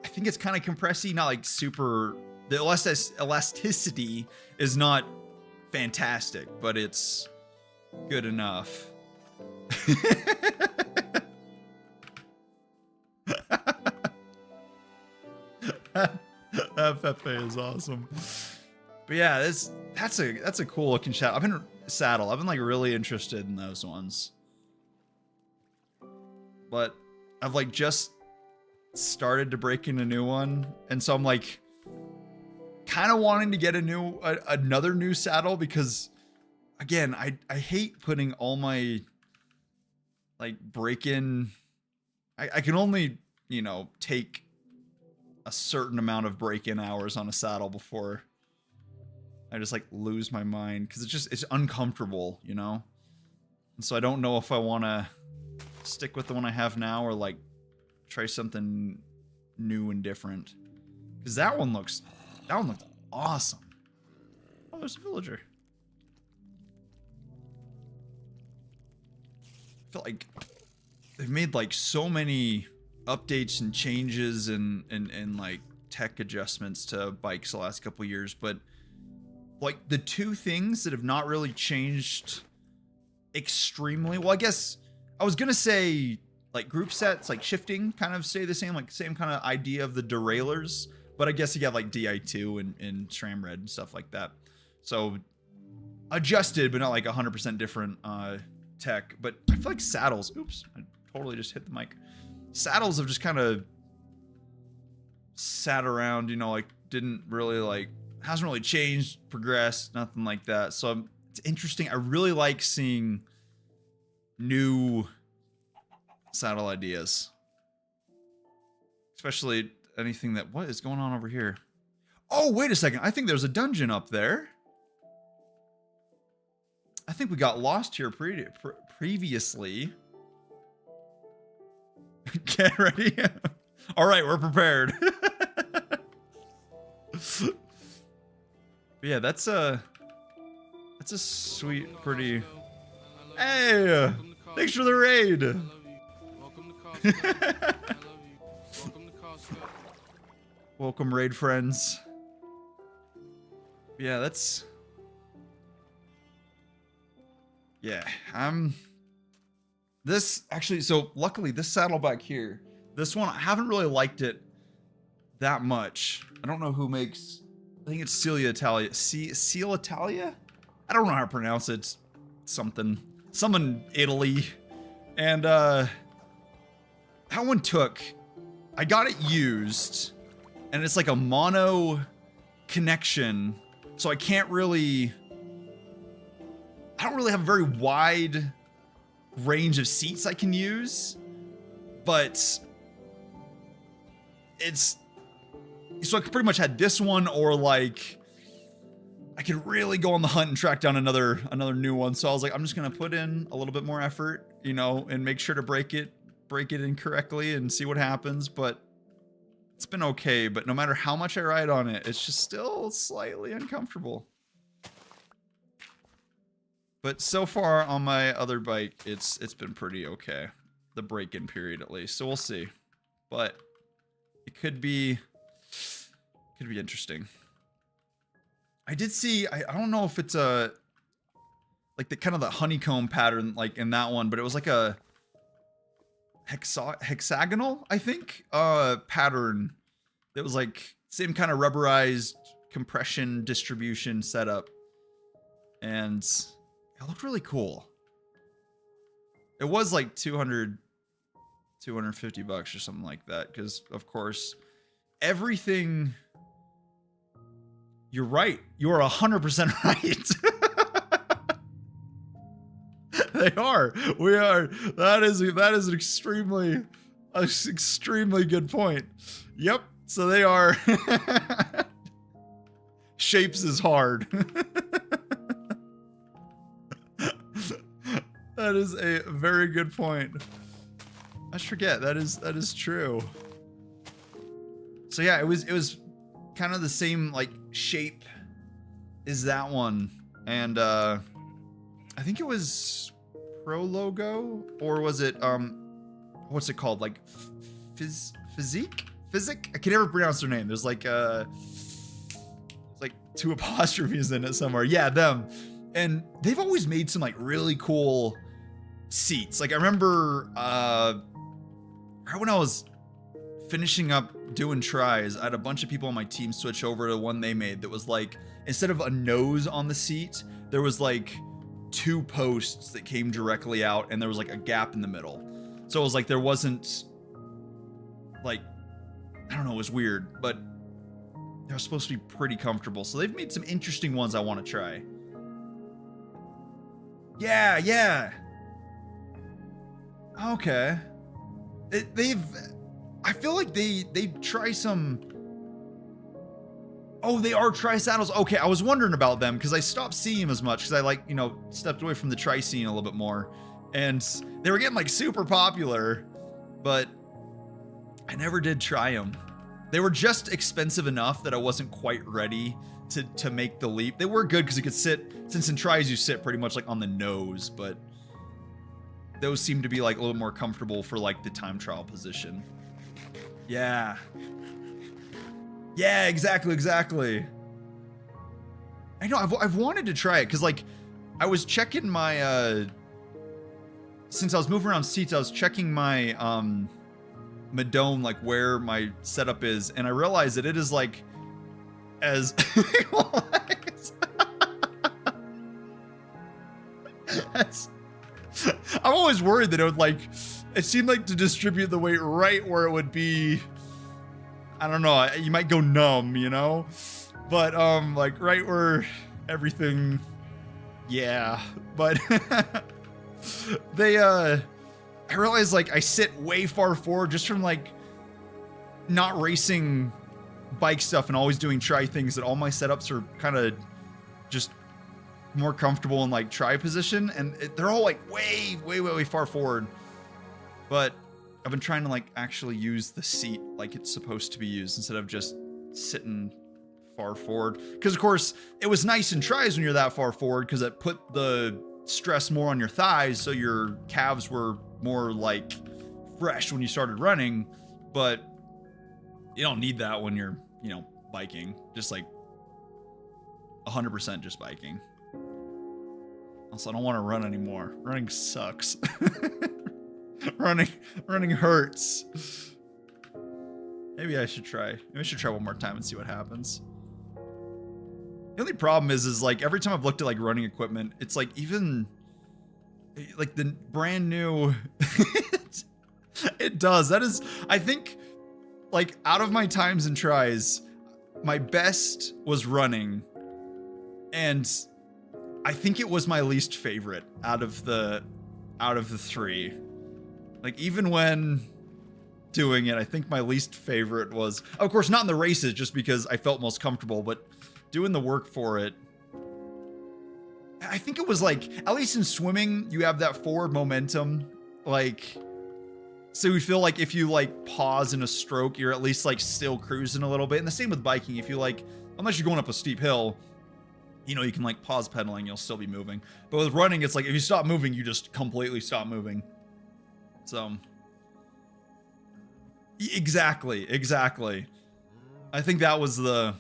I think it's kind of compressy, not like super. The elasticity is not fantastic, but it's good enough. That Pepe is awesome. But yeah, that's a cool looking saddle. I've been like really interested in those ones. But I've like just started to break in a new one, and so I'm like kind of wanting to get another new saddle, because again, I hate putting all my like break-in. I can only, you know, take a certain amount of break-in hours on a saddle before I just like lose my mind, because it's uncomfortable, you know? And so I don't know if I want to stick with the one I have now or like try something new and different, because that one looks awesome. Oh, there's a villager. I feel like they've made like so many updates and changes and like tech adjustments to bikes the last couple years, but like the two things that have not really changed extremely well, I guess I was gonna say like group sets, like shifting kind of stay the same, like same kind of idea of the derailleurs, but I guess you got like Di2 and SRAM Red and stuff like that, so adjusted but not like 100% different tech. But I feel like saddles, oops, I totally just hit the mic. Saddles have just kind of sat around, you know, like didn't really like, hasn't really changed, progressed, nothing like that. So it's interesting. I really like seeing new saddle ideas, especially anything that, what is going on over here? Oh, wait a second. I think there's a dungeon up there. I think we got lost here previously. Get ready. All right, we're prepared. But yeah, that's a sweet, pretty. Hey, thanks for the raid. Welcome, raid friends. Yeah, that's. Yeah, this actually, so luckily this saddle back here, this one, I haven't really liked it that much. I don't know who makes, I think it's Celia Italia. Seal Italia? I don't know how to pronounce it. It's something Italy. And that one took, I got it used, and it's like a mono connection, so I don't really have a very wide range of seats I can use, but it's, so I pretty much had this one, or like I could really go on the hunt and track down another new one. So I was like, I'm just gonna put in a little bit more effort, you know, and make sure to break it in correctly and see what happens. But it's been okay. But no matter how much I ride on it, it's just still slightly uncomfortable. But so far on my other bike, it's been pretty okay. The break-in period at least. So we'll see. But it could be interesting. I did see, I don't know if it's a like the kind of the honeycomb pattern like in that one, but it was like a hexagonal, I think, pattern that was like same kind of rubberized compression distribution setup, and it looked really cool. It was like 250 bucks or something like that, because of course everything. You're right. You are 100% right. They are. We are. That is an extremely good point. Yep. So they are. Shapes is hard. That is a very good point. I forget that is true. So yeah, it was kind of the same like shape as that one, and I think it was Pro logo, or was it what's it called, like physique? I can never pronounce their name. There's like two apostrophes in it somewhere. Yeah, them. And they've always made some like really cool seats. Like I remember right when I was finishing up doing tries, I had a bunch of people on my team switch over to one they made that was like, instead of a nose on the seat, there was like 2 posts that came directly out, and there was like a gap in the middle. So it was like there wasn't like, I don't know, it was weird, but they're supposed to be pretty comfortable. So they've made some interesting ones I want to try. Yeah. Okay. I feel like they try some. Oh, they are tri saddles. Okay, I was wondering about them because I stopped seeing them as much because I stepped away from the tri scene a little bit more, and they were getting like super popular, but I never did try them. They were just expensive enough that I wasn't quite ready to make the leap. They were good because you could sit, since in tries you sit pretty much like on the nose, but those seem to be like a little more comfortable for like the time trial position. Yeah, exactly. I know, I've wanted to try it because like I was checking my since I was moving around seats, I was checking my Madone, like where my setup is, and I realized that it is like as I'm always worried that it would like, it seemed like to distribute the weight right where it would be, I don't know, you might go numb, you know, but like right where everything, yeah, but I realized like I sit way far forward just from like not racing bike stuff and always doing tri things, that all my setups are kind of just more comfortable in like tri position, and they're all like way far forward. But I've been trying to like actually use the seat like it's supposed to be used instead of just sitting far forward, because of course it was nice in tries when you're that far forward because it put the stress more on your thighs, so your calves were more like fresh when you started running, but you don't need that when you're, you know, biking, just like 100% just biking. Also, I don't want to run anymore. Running sucks. running hurts. Maybe I should try. Maybe I should try one more time and see what happens. The only problem is like every time I've looked at like running equipment, it's like even like the brand new it does. That is, I think, like out of my times and tries, my best was running, and I think it was my least favorite out of the 3. Like even when doing it, I think my least favorite was, of course, not in the races just because I felt most comfortable, but doing the work for it. I think it was like, at least in swimming, you have that forward momentum, like, so you feel like if you like pause in a stroke, you're at least like still cruising a little bit. And the same with biking. If you like, unless you're going up a steep hill, you know, you can like pause pedaling, you'll still be moving. But with running, it's like if you stop moving, you just completely stop moving. So exactly. I think that was the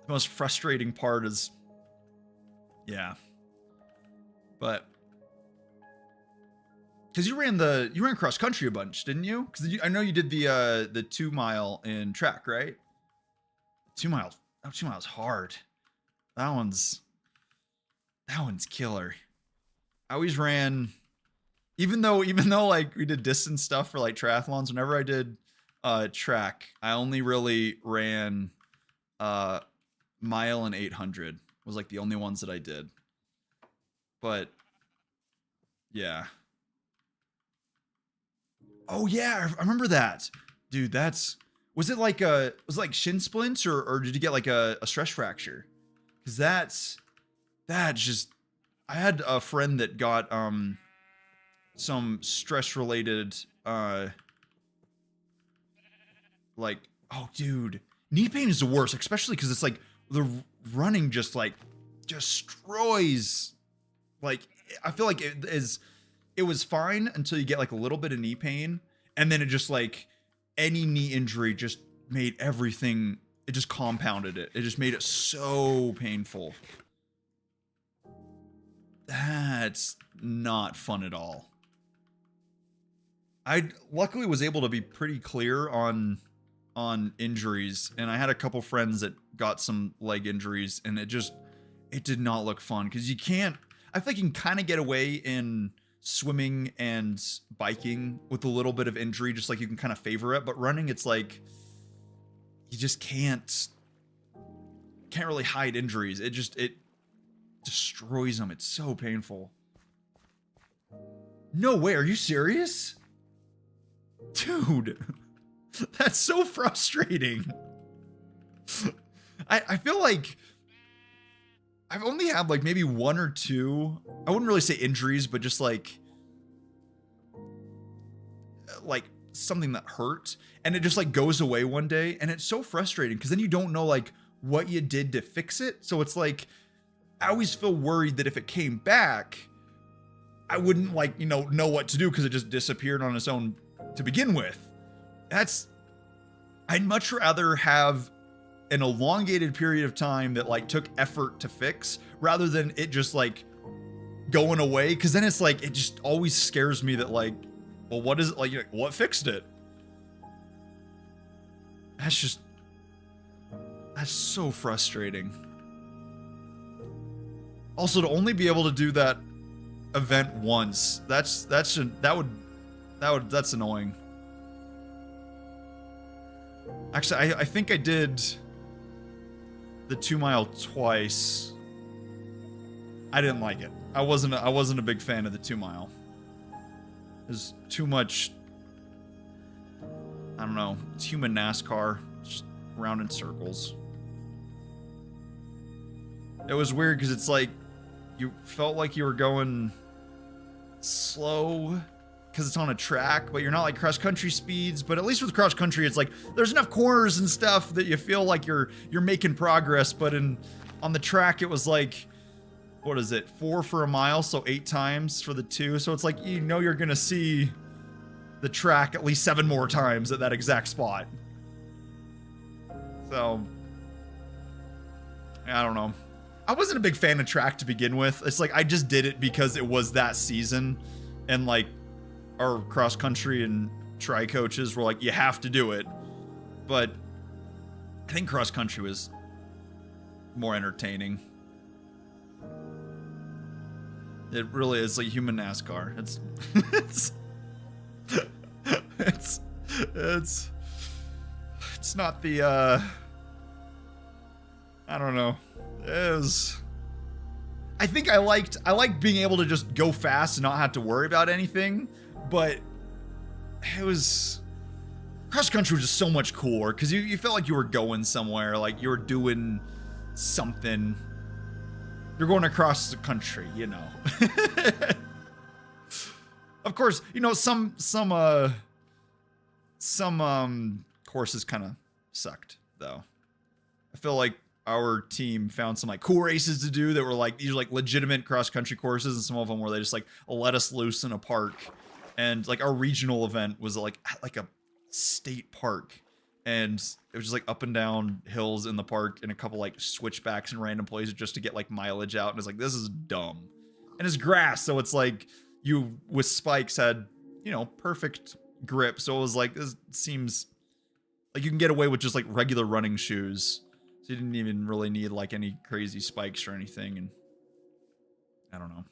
most frustrating part is, yeah. But because you ran cross country a bunch, didn't you? Because I know you did the 2 mile in track, right? 2 miles. Oh, 2 miles hard. That one's killer. I always ran, even though like we did distance stuff for like triathlons. Whenever I did track, I only really ran mile and 800 was like the only ones that I did. But yeah. Oh yeah, I remember that. Dude, was it like shin splints or did you get like a stress fracture? Cause that's just, I had a friend that got some stress related, like, oh dude, knee pain is the worst, especially because it's like the running just like destroys. Like, I feel like it was fine until you get like a little bit of knee pain, and then it just like any knee injury just made everything, it just compounded it. It just made it so painful. That's not fun at all. I luckily was able to be pretty clear on injuries, and I had a couple friends that got some leg injuries, and it did not look fun because you can't. I think you can kind of get away in swimming and biking with a little bit of injury, just like you can kind of favor it, but running, it's like you just can't really hide injuries. It destroys them. It's so painful. No way, are you serious? Dude, that's so frustrating. I feel like I've only had like maybe one or two, I wouldn't really say injuries, but just like something that hurt, and it just like goes away one day, and it's so frustrating because then you don't know like what you did to fix it. So it's like I always feel worried that if it came back, I wouldn't like, you know what to do because it just disappeared on its own to begin with. I'd much rather have an elongated period of time that like took effort to fix rather than it just like going away, because then it's like it just always scares me that like, well, what is it like, what fixed it? That's so frustrating. Also, to only be able to do that event once, that's annoying. Actually, I think I did the 2 mile twice. I didn't like it. I wasn't a big fan of the 2 mile. There's too much, I don't know, it's human NASCAR, just round in circles. It was weird because it's like you felt like you were going slow because it's on a track, but you're not like cross country speeds. But at least with cross country, it's like there's enough corners and stuff that you feel like you're making progress. But on the track, it was like, what is it, 4 for a mile, so 8 times for the 2. So it's like, you know, you're gonna see the track at least 7 more times at that exact spot. So I don't know. I wasn't a big fan of track to begin with. It's like I just did it because it was that season, and like our cross country and tri coaches were like, you have to do it. But I think cross country was more entertaining. It really is like human NASCAR. It's not the I don't know. I think I liked being able to just go fast and not have to worry about anything, but it was, cross country was just so much cooler because you felt like you were going somewhere, like you were doing something. You're going across the country, you know. Of course, you know, some courses kind of sucked though. I feel like our team found some like cool races to do that were like, these are like legitimate cross country courses, and some of them where they just like let us loose in a park. And like our regional event was like a state park, and it was just like up and down hills in the park and a couple like switchbacks in random places just to get like mileage out. And it's like, this is dumb. And it's grass, so it's like you with spikes had, you know, perfect grip. So it was like, this seems like you can get away with just like regular running shoes. So you didn't even really need like any crazy spikes or anything. And I don't know.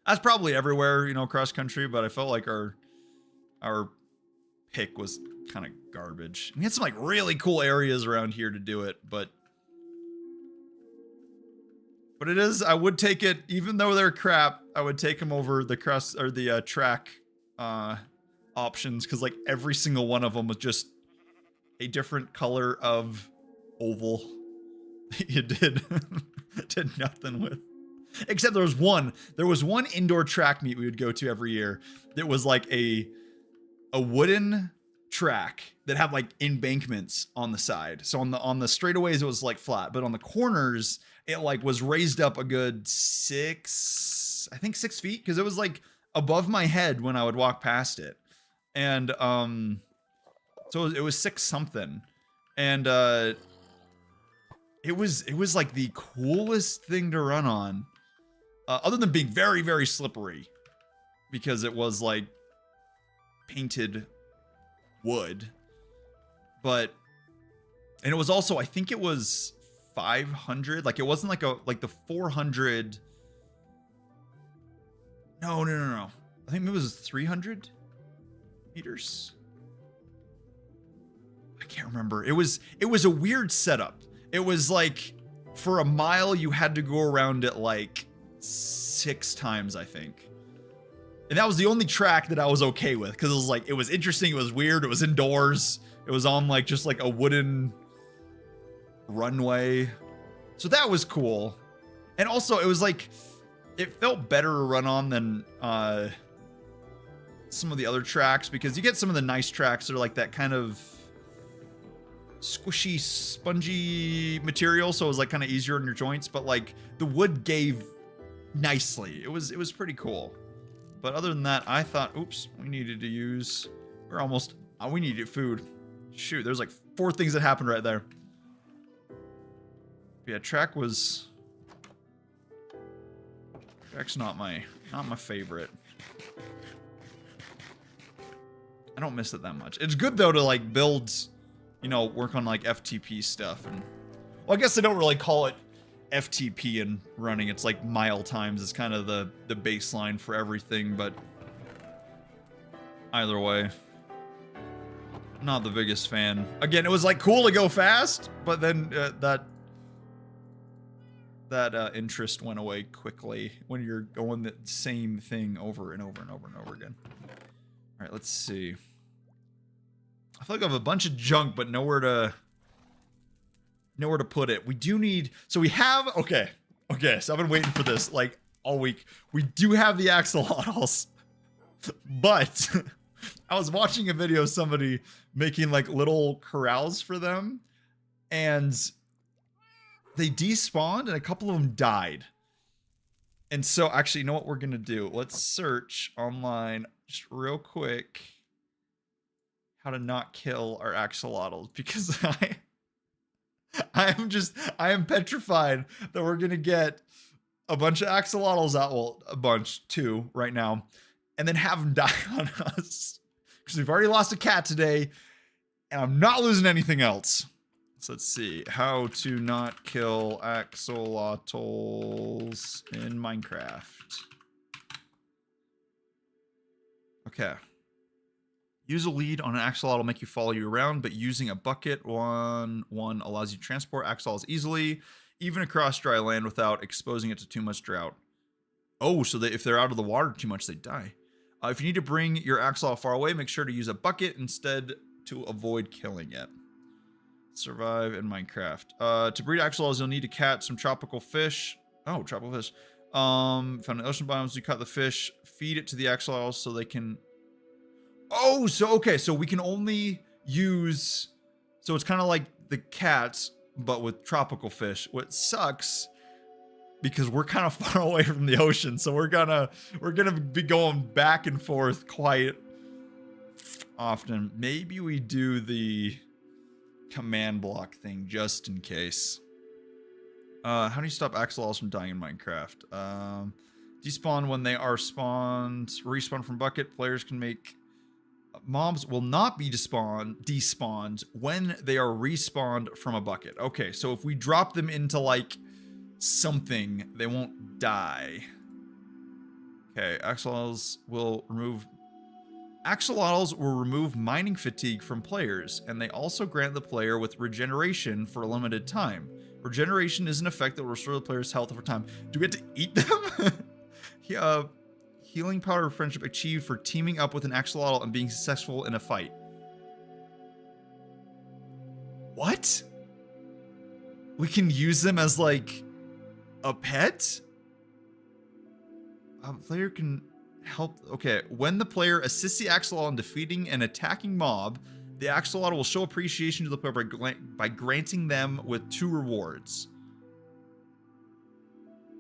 That's probably everywhere, you know, cross country, but I felt like our pick was kind of garbage. We had some like really cool areas around here to do it, but it is, I would take it, even though they're crap, I would take them over the cross or the track options, because like every single one of them was just a different color of oval. You did nothing with. Except there was one indoor track meet we would go to every year that was like a wooden track that had like embankments on the side. So on the straightaways it was like flat, but on the corners it like was raised up a good 6 feet, because it was like above my head when I would walk past it. And so it was 6 something. And it was like the coolest thing to run on. Other than being very, very slippery, because it was like painted wood. And it was also, I think it was 500. Like, it wasn't like the 400. No. I think it was 300 meters. I can't remember. It was a weird setup. It was like, for a mile you had to go around it like 6 times, I think. And that was the only track that I was okay with, because it was like, it was interesting, it was weird, it was indoors, it was on like just like a wooden runway. So that was cool. And also it was like, it felt better to run on than some of the other tracks, because you get some of the nice tracks that are like that kind of squishy, spongy material, so it was like kind of easier on your joints, but like the wood gave nicely. It was pretty cool. But other than that, I thought, oops, we needed food. Shoot, there's like 4 things that happened right there. Yeah, track's not my favorite. I don't miss it that much. It's good though to like build, you know, work on like FTP stuff. And well, I guess they don't really call it FTP in running. It's like mile times is kind of the baseline for everything, but either way, not the biggest fan. Again, it was like cool to go fast, but then that interest went away quickly when you're going the same thing over and over and over and over again. All right, let's see. I feel like I have a bunch of junk, but nowhere to put it. We do need, so we have, okay, so I've been waiting for this like all week. We do have the axolotls, but I was watching a video of somebody making like little corrals for them, and they despawned and a couple of them died. And so actually, you know what we're gonna do? Let's search online just real quick how to not kill our axolotls, because I am petrified that we're gonna get a bunch of axolotls out, well, a bunch, 2 right now, and then have them die on us. Because we've already lost a cat today, and I'm not losing anything else. So let's see, how to not kill axolotls in Minecraft. Okay. Use a lead on an axolotl will make you follow you around, but using a bucket one allows you to transport axolotls easily, even across dry land without exposing it to too much drought. Oh, so that if they're out of the water too much, they die. If you need to bring your axolotl far away, make sure to use a bucket instead to avoid killing it. Survive in Minecraft. To breed axolotls, you'll need to catch some tropical fish. Oh, tropical fish. Found in ocean biomes, you cut the fish, feed it to the axolotls so they can... Oh, so okay, so we can only use, so it's kind of like the cats, but with tropical fish. What sucks, because we're kind of far away from the ocean, so we're gonna be going back and forth quite often. Maybe we do the command block thing just in case. How do you stop axolotls from dying in Minecraft? Despawn when they are spawned, respawn from bucket. Players can make... Mobs will not be despawned when they are respawned from a bucket. Okay, so if we drop them into like something, they won't die. Okay, axolotls will remove mining fatigue from players, and they also grant the player with regeneration for a limited time. Regeneration is an effect that will restore the player's health over time. Do we have to eat them? Healing power of friendship achieved for teaming up with an axolotl and being successful in a fight. What? We can use them as like a pet? Player can help. Okay, when the player assists the axolotl in defeating an attacking mob, the axolotl will show appreciation to the player by granting them with 2 rewards.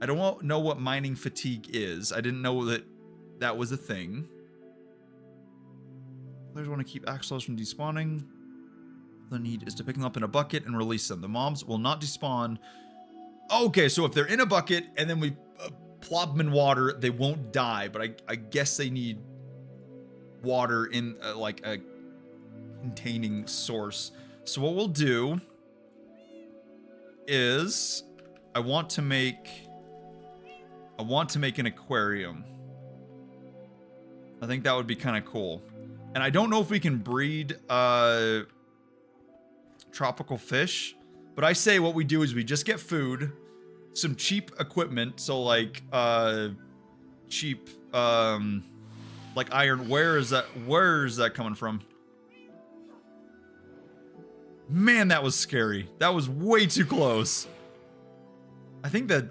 I don't know what mining fatigue is. I didn't know that was a thing. Players want to keep axolotls from despawning. The need is to pick them up in a bucket and release them. The mobs will not despawn. Okay, so if they're in a bucket and then we plop them in water, they won't die. But I guess they need water in like a containing source. So what we'll do is I want to make an aquarium. I think that would be kind of cool. And I don't know if we can breed tropical fish, but I say what we do is we just get food, some cheap equipment, so like cheap like iron. Where is that coming from? Man, that was scary. That was way too close. I think the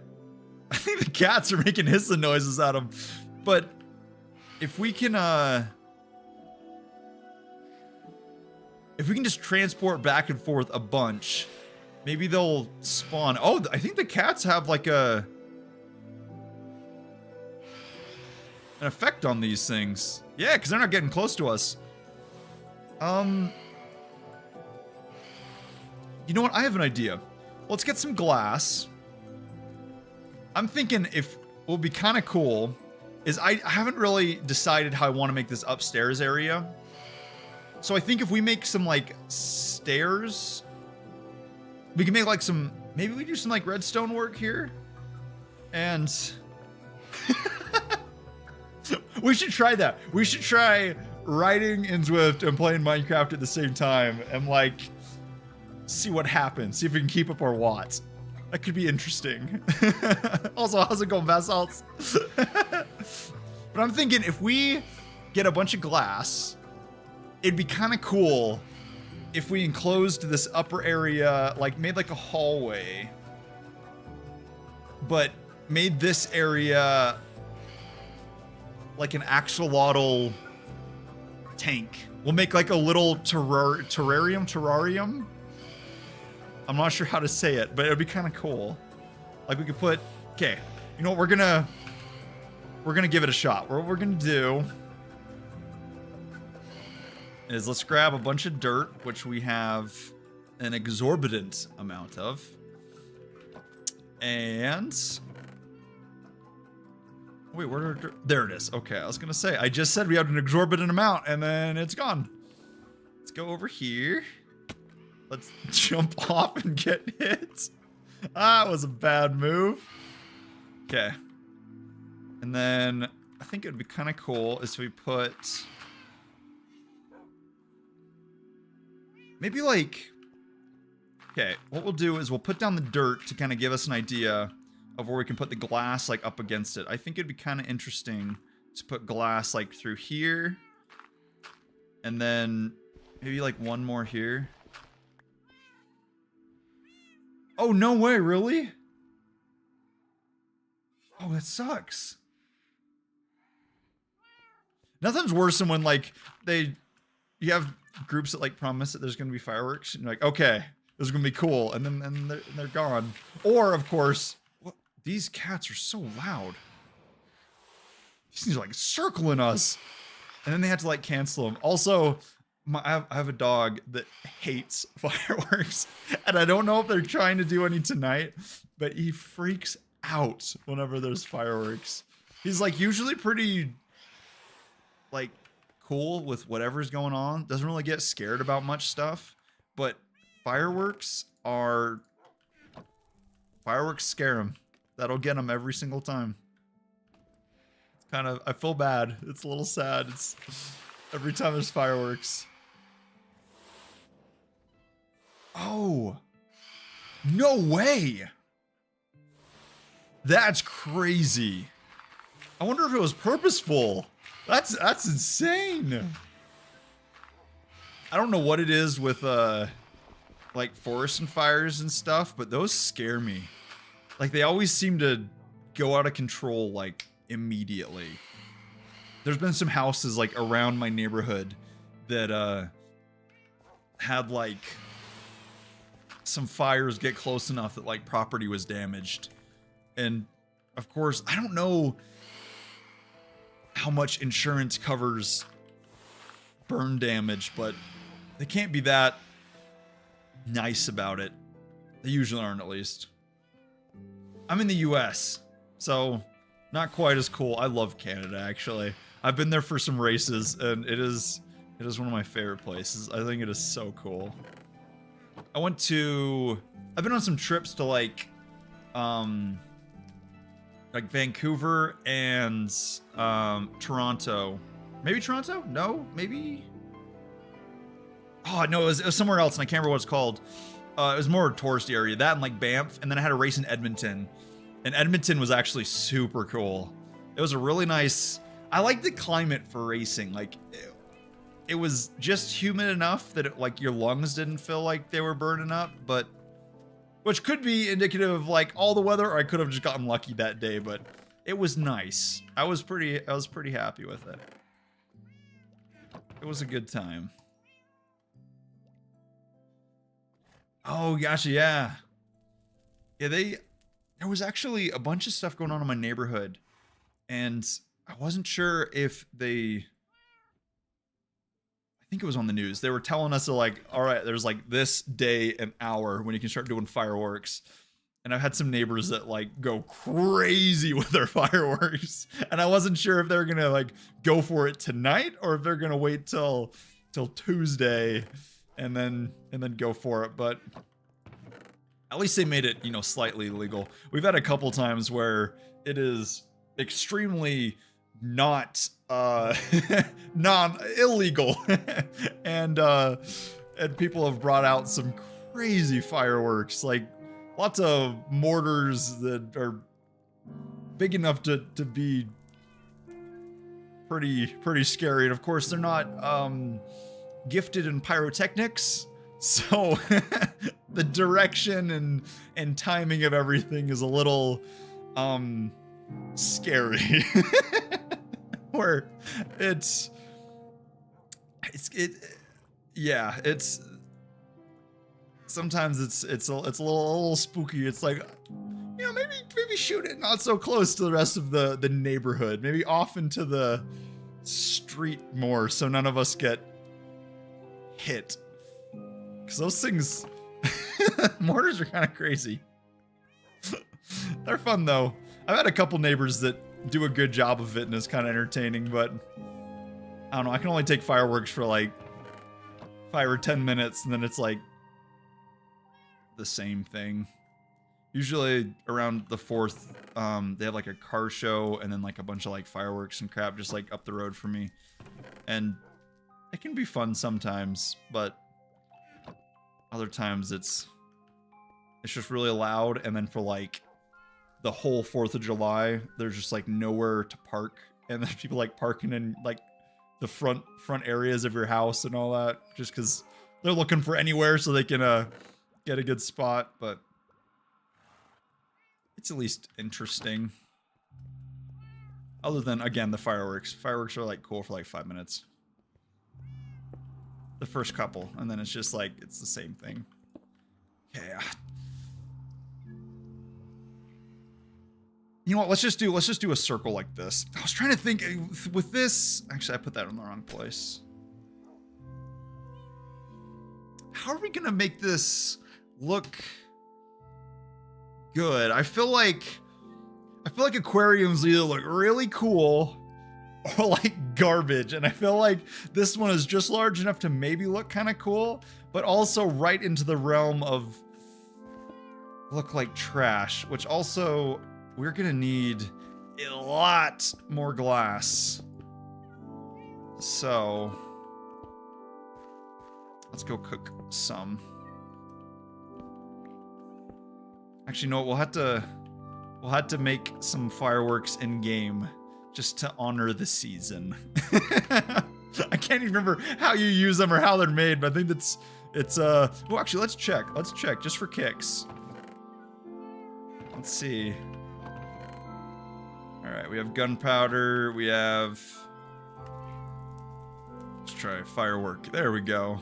cats are making hissing noises at them. But if we can just transport back and forth a bunch, maybe they'll spawn. Oh, I think the cats have like an effect on these things. Yeah, because they're not getting close to us. You know what? I have an idea. Let's get some glass. I'm thinking if what would be kind of cool is I haven't really decided how I want to make this upstairs area. So I think if we make some like stairs, we can make like some, maybe we do some like redstone work here. And we should try that. We should try riding in Zwift and playing Minecraft at the same time and like see what happens. See if we can keep up our watts. That could be interesting. Also, how's it going, basalts? But I'm thinking if we get a bunch of glass, it'd be kind of cool if we enclosed this upper area, like made like a hallway, but made this area like an axolotl tank. We'll make like a little terrarium. I'm not sure how to say it, but it'd be kind of cool. Like we could put, okay, you know what, we're gonna give it a shot. What we're gonna do is let's grab a bunch of dirt, which we have an exorbitant amount of. And wait, there it is. Okay, I was gonna say, I just said we had an exorbitant amount and then it's gone. Let's go over here. Let's jump off and get hit. That was a bad move. Okay. And then I think it would be kind of cool is we put maybe like, okay, what we'll do is we'll put down the dirt to kind of give us an idea of where we can put the glass like up against it. I think it'd be kind of interesting to put glass like through here and then maybe like one more here. Oh, no way, really? Oh, that sucks. Nothing's worse than when like you have groups that like promise that there's gonna be fireworks and you're like, okay, this is gonna be cool, and then they're gone. Or of course, these cats are so loud. These things are like circling us, and then they have to like cancel them. Also, I have a dog that hates fireworks, and I don't know if they're trying to do any tonight, but he freaks out whenever there's fireworks. He's like usually pretty like cool with whatever's going on. Doesn't really get scared about much stuff, but fireworks scare him. That'll get him every single time. It's kind of, I feel bad. It's a little sad. It's every time there's fireworks. Oh, no way. That's crazy. I wonder if it was purposeful. That's insane. I don't know what it is with like forest and fires and stuff, but those scare me. Like they always seem to go out of control like immediately. There's been some houses like around my neighborhood that had like some fires get close enough that like property was damaged. And of course, I don't know how much insurance covers burn damage, but they can't be that nice about it. They usually aren't, at least. I'm in the US, so not quite as cool. I love Canada, actually. I've been there for some races, and it is one of my favorite places. I think it is so cool. I've been on some trips to like Vancouver and Toronto. Maybe Toronto? No, maybe. Oh no, it was somewhere else, and I can't remember what it's called. It was more a touristy area. That and like Banff, and then I had a race in Edmonton, and Edmonton was actually super cool. It was a really nice. I like the climate for racing. Like, it was just humid enough that it, like your lungs didn't feel like they were burning up, but which could be indicative of like all the weather, or I could have just gotten lucky that day. But it was nice. I was pretty happy with it. It was a good time. Oh gosh, yeah. Yeah, there was actually a bunch of stuff going on in my neighborhood, and I wasn't sure if I think it was on the news. They were telling us, like, all right, there's like this day and hour when you can start doing fireworks. And I've had some neighbors that like go crazy with their fireworks. And I wasn't sure if they were going to like go for it tonight or if they're going to wait till Tuesday and then go for it. But at least they made it, you know, slightly legal. We've had a couple times where it is extremely not illegal and people have brought out some crazy fireworks, like lots of mortars that are big enough to be pretty scary. And of course they're not gifted in pyrotechnics, so the direction and timing of everything is a little scary. Where it's sometimes it's a little spooky. It's like, you know, maybe shoot it not so close to the rest of the neighborhood, maybe off into the street more, so none of us get hit, because those things mortars are kind of crazy. They're fun though. I've had a couple neighbors that do a good job of it and it's kind of entertaining, but I don't know, I can only take fireworks for like 5 or 10 minutes and then it's like the same thing. Usually around the 4th, they have like a car show and then like a bunch of like fireworks and crap just like up the road from me, and it can be fun sometimes, but other times it's just really loud. And then for like the whole 4th of July, there's just like nowhere to park, and there's people like parking in like the front areas of your house and all that, just because they're looking for anywhere so they can get a good spot. But it's at least interesting. Other than, again, the fireworks are like cool for like 5 minutes, the first couple, and then it's just like it's the same thing. Yeah. You know what, let's just do a circle like this. I was trying to think with this. Actually, I put that in the wrong place. How are we gonna make this look good? I feel like aquariums either look really cool or like garbage, and I feel like this one is just large enough to maybe look kind of cool, but also right into the realm of look like trash, which also we're gonna need a lot more glass. So let's go cook some. Actually, no, we'll have to make some fireworks in game just to honor the season. I can't even remember how you use them or how they're made, but I think it's well, actually, let's check just for kicks. Let's see. All right, we have gunpowder. We have... Let's try firework. There we go.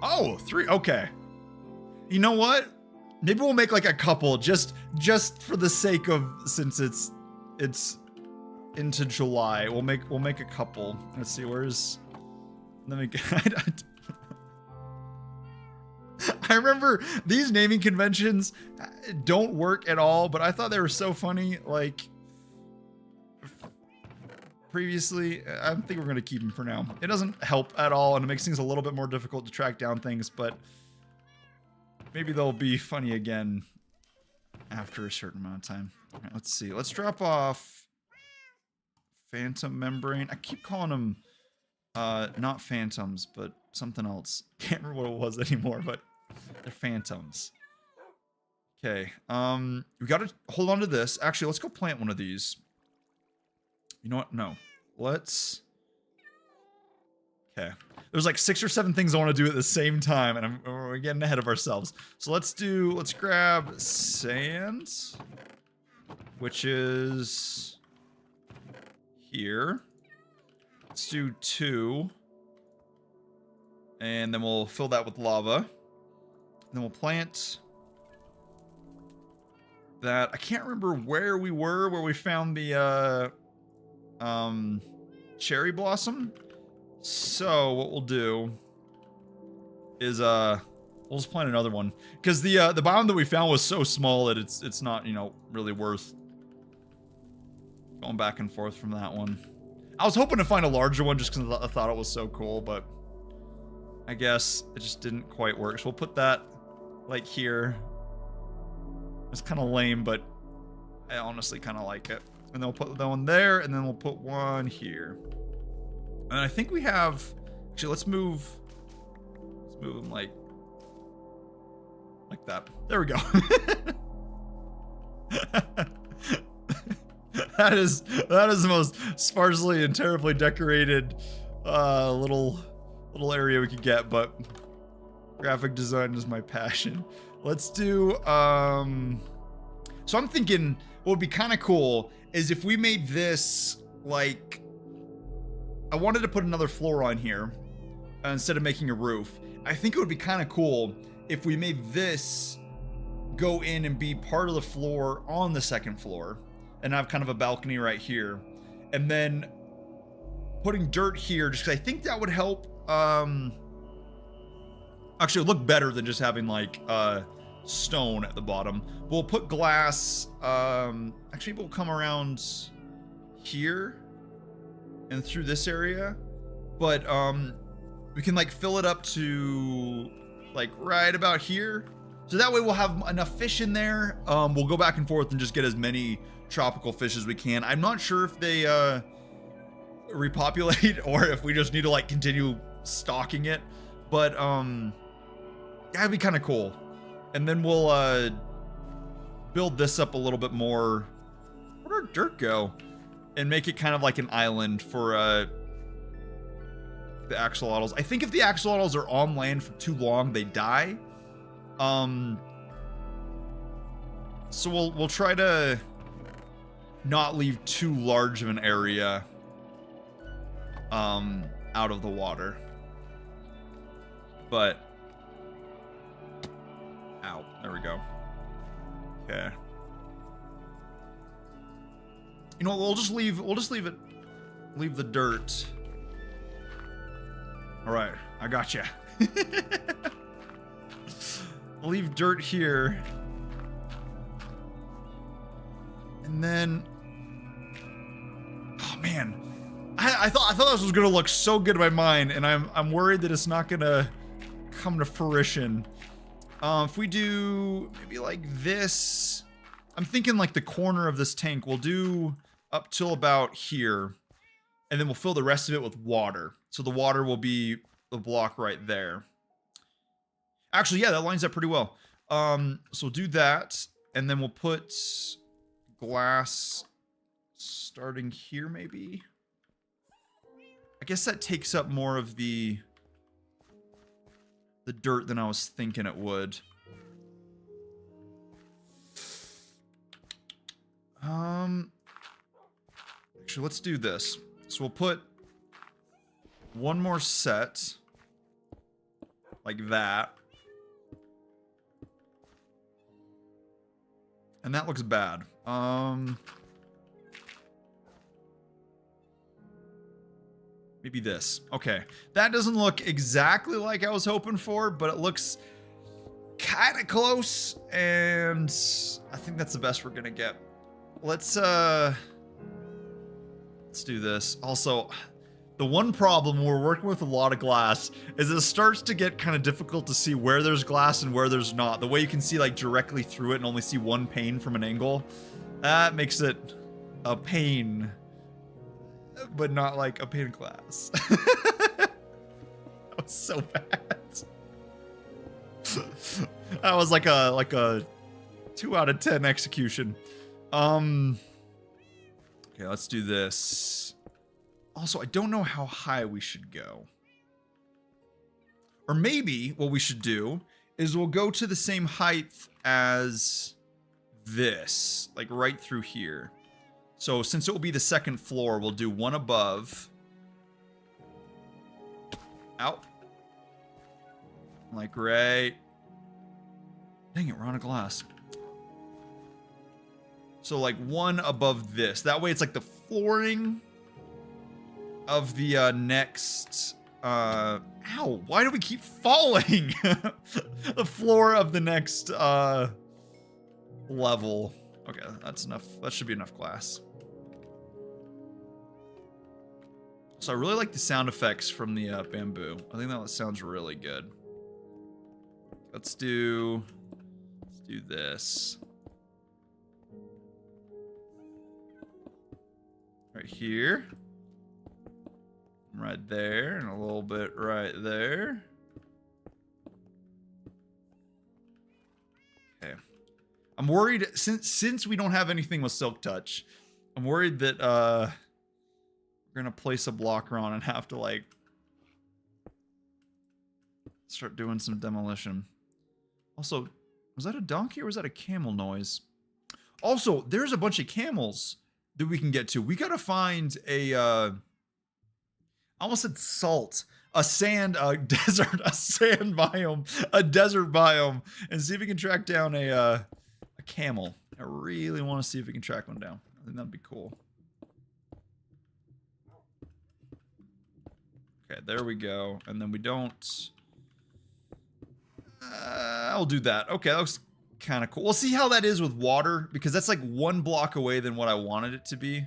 Oh, 3. Okay. You know what? Maybe we'll make like a couple just for the sake of, since it's into July. We'll make a couple. Let's see, where's... Let me get... I remember these naming conventions don't work at all, but I thought they were so funny. Like, previously, I think we're going to keep them for now. It doesn't help at all, and it makes things a little bit more difficult to track down things, but maybe they'll be funny again after a certain amount of time. All right, let's see. Let's drop off Phantom Membrane. I keep calling them not Phantoms, but something else. Can't remember what it was anymore, but they're Phantoms. Okay, we gotta hold on to this. Actually, let's go plant one of these. You know what? No. Let's... Okay. There's like 6 or 7 things I want to do at the same time, and we're getting ahead of ourselves. So let's grab sand, which is here. Let's do 2. And then we'll fill that with lava. And then we'll plant that. I can't remember where we found the cherry blossom. So what we'll do is we'll just plant another one, because the biome that we found was so small that it's not, you know, really worth going back and forth from that one. I was hoping to find a larger one just because I thought it was so cool, but I guess it just didn't quite work. So we'll put that like here. It's kind of lame, but I honestly kind of like it. And then we'll put that one there, and then we'll put one here. And I think we have... Actually, let's move them like that. There we go. That is the most sparsely and terribly decorated little area we could get, but graphic design is my passion. Let's do so I'm thinking what would be kind of cool is if we made this like, I wanted to put another floor on here instead of making a roof. I think it would be kind of cool if we made this go in and be part of the floor on the second floor and have kind of a balcony right here, and then putting dirt here just because I think that would help actually look better than just having like stone at the bottom. We'll put glass, actually we'll come around here and through this area, but we can like fill it up to like right about here, so that way we'll have enough fish in there. We'll go back and forth and just get as many tropical fish as we can. I'm not sure if they repopulate or if we just need to like continue stocking it, but that'd be kind of cool. And then we'll build this up a little bit more. Where'd our dirt go? And make it kind of like an island for the axolotls. I think if the axolotls are on land for too long, they die. So we'll try to not leave too large of an area out of the water. But ow, there we go. Okay. You know what, we'll just leave the dirt. All right, I gotcha. Leave dirt here. And then, oh man, I thought this was gonna look so good in my mind, and I'm worried that it's not gonna come to fruition. If we do maybe like this, I'm thinking like the corner of this tank we'll do up till about here, and then we'll fill the rest of it with water. So the water will be the block right there. Actually, yeah, that lines up pretty well. So we'll do that, and then we'll put glass starting here maybe. I guess that takes up more of the dirt than I was thinking it would. Actually, let's do this. So we'll put one more set like that. And that looks bad. Maybe this. Okay. That doesn't look exactly like I was hoping for, but it looks kind of close, and I think that's the best we're gonna get. Let's do this. Also, the one problem when we're working with a lot of glass is it starts to get kind of difficult to see where there's glass and where there's not. The way you can see like directly through it and only see one pane from an angle, that makes it a pain, but not like a pane of glass. That was so bad. That was like a 2 out of 10 execution. Okay, let's do this. Also, I don't know how high we should go. Or maybe what we should do is we'll go to the same height as this, like right through here. So since it will be the second floor, we'll do one above. Out. Like right. Dang it, we're on a glass. So like one above this. That way it's like the flooring of the next ow, why do we keep falling? The floor of the next level. Okay, that's enough. That should be enough glass. So I really like the sound effects from the bamboo. I think that sounds really good. Let's do this. Right here. Right there, and a little bit right there. Okay. I'm worried, since we don't have anything with Silk Touch, I'm worried that we're gonna place a blocker on and have to like start doing some demolition. Also, was that a donkey or was that a camel noise? Also, there's a bunch of camels that we can get to. We gotta find a I almost said salt, a sand, desert, a sand biome, a desert biome, and see if we can track down a camel. I really want to see if we can track one down. I think that'd be cool. Okay, there we go. And then we don't. I'll do that. Okay, that looks kind of cool. We'll see how that is with water, because that's like one block away than what I wanted it to be.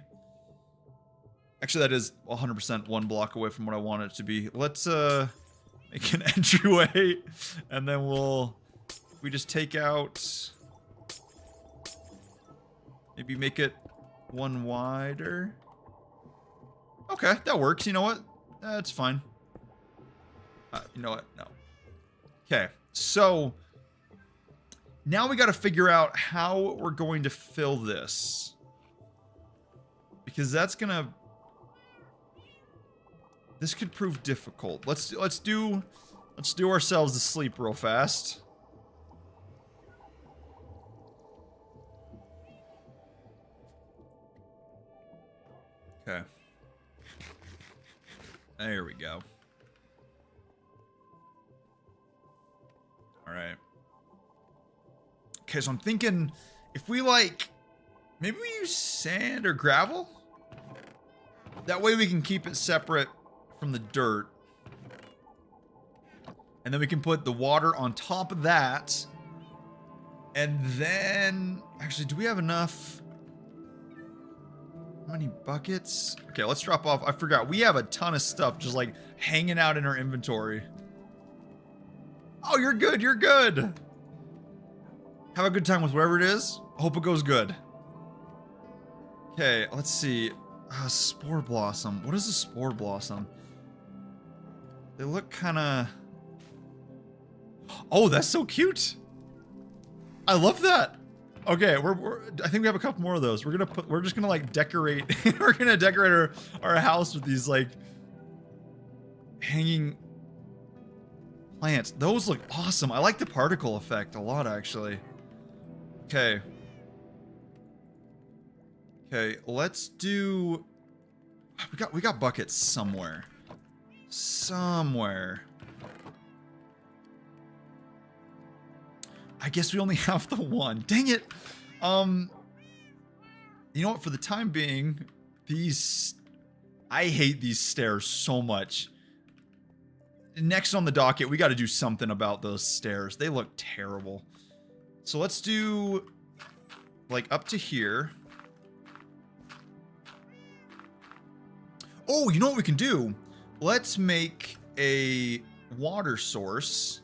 Actually, that is 100% one block away from what I want it to be. Let's make an entryway, and then we just take out, maybe make it one wider. Okay, that works. You know what? That's fine. You know what? No. Okay, so now we got to figure out how we're going to fill this, because that's gonna. This could prove difficult. Let's do ourselves to sleep real fast. Okay. There we go. All right. Okay, so I'm thinking if we like, maybe we use sand or gravel. That way we can keep it separate from the dirt, and then we can put the water on top of that, and then actually, do we have enough? How many buckets? Okay, let's drop off. I forgot, we have a ton of stuff just like hanging out in our inventory. Oh, you're good, you're good. Have a good time with whatever it is. Hope it goes good. Okay, let's see. Spore blossom. What is a spore blossom? They look kind of. Oh, that's so cute. I love that. Okay, I think we have a couple more of those. We're just gonna like decorate. We're gonna decorate our house with these like hanging plants. Those look awesome. I like the particle effect a lot, actually. Okay. Okay, let's do... We got buckets somewhere. Somewhere. I guess we only have the one. Dang it. You know what? For the time being, these... I hate these stairs so much. Next on the docket, we got to do something about those stairs. They look terrible. So let's do... like, up to here. Oh, you know what we can do? Let's make a water source.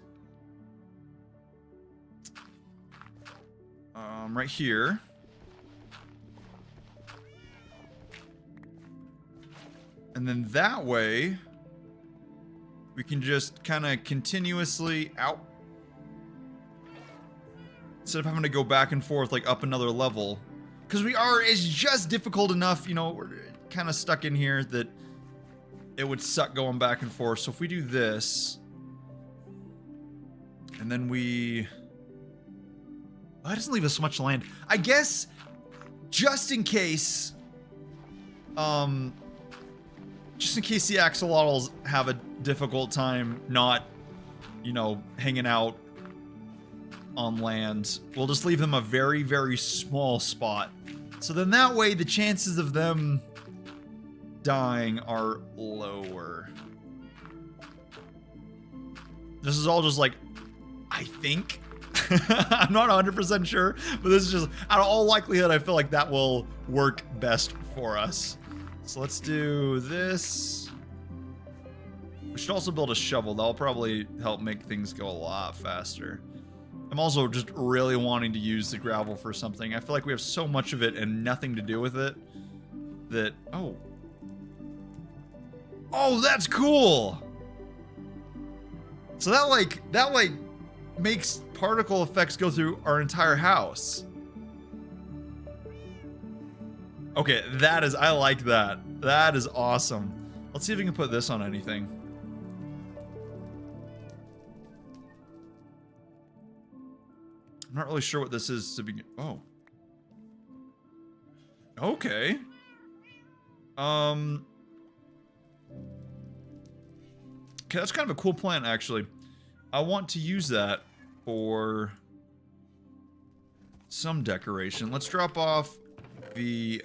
Right here. And then that way, we can just kind of continuously out. Instead of having to go back and forth, like up another level. Because it's just difficult enough, you know, we're kind of stuck in here that it would suck going back and forth. So if we do this, and then we... oh, that doesn't leave us much land. I guess, just in case, just in case the axolotls have a difficult time not, you know, hanging out on land, we'll just leave them a very, very small spot. So then that way, the chances of them dying are lower. This is all just like, I think. I'm not 100% sure, but this is just, out of all likelihood, I feel like that will work best for us. So let's do this. We should also build a shovel. That'll probably help make things go a lot faster. I'm also just really wanting to use the gravel for something. I feel like we have so much of it and nothing to do with it that... oh. Oh, that's cool! So that like makes particle effects go through our entire house. Okay, I like that. That is awesome. Let's see if we can put this on anything. I'm not really sure what this is to begin. Oh. Okay. Okay, that's kind of a cool plant, actually. I want to use that for some decoration. Let's drop off the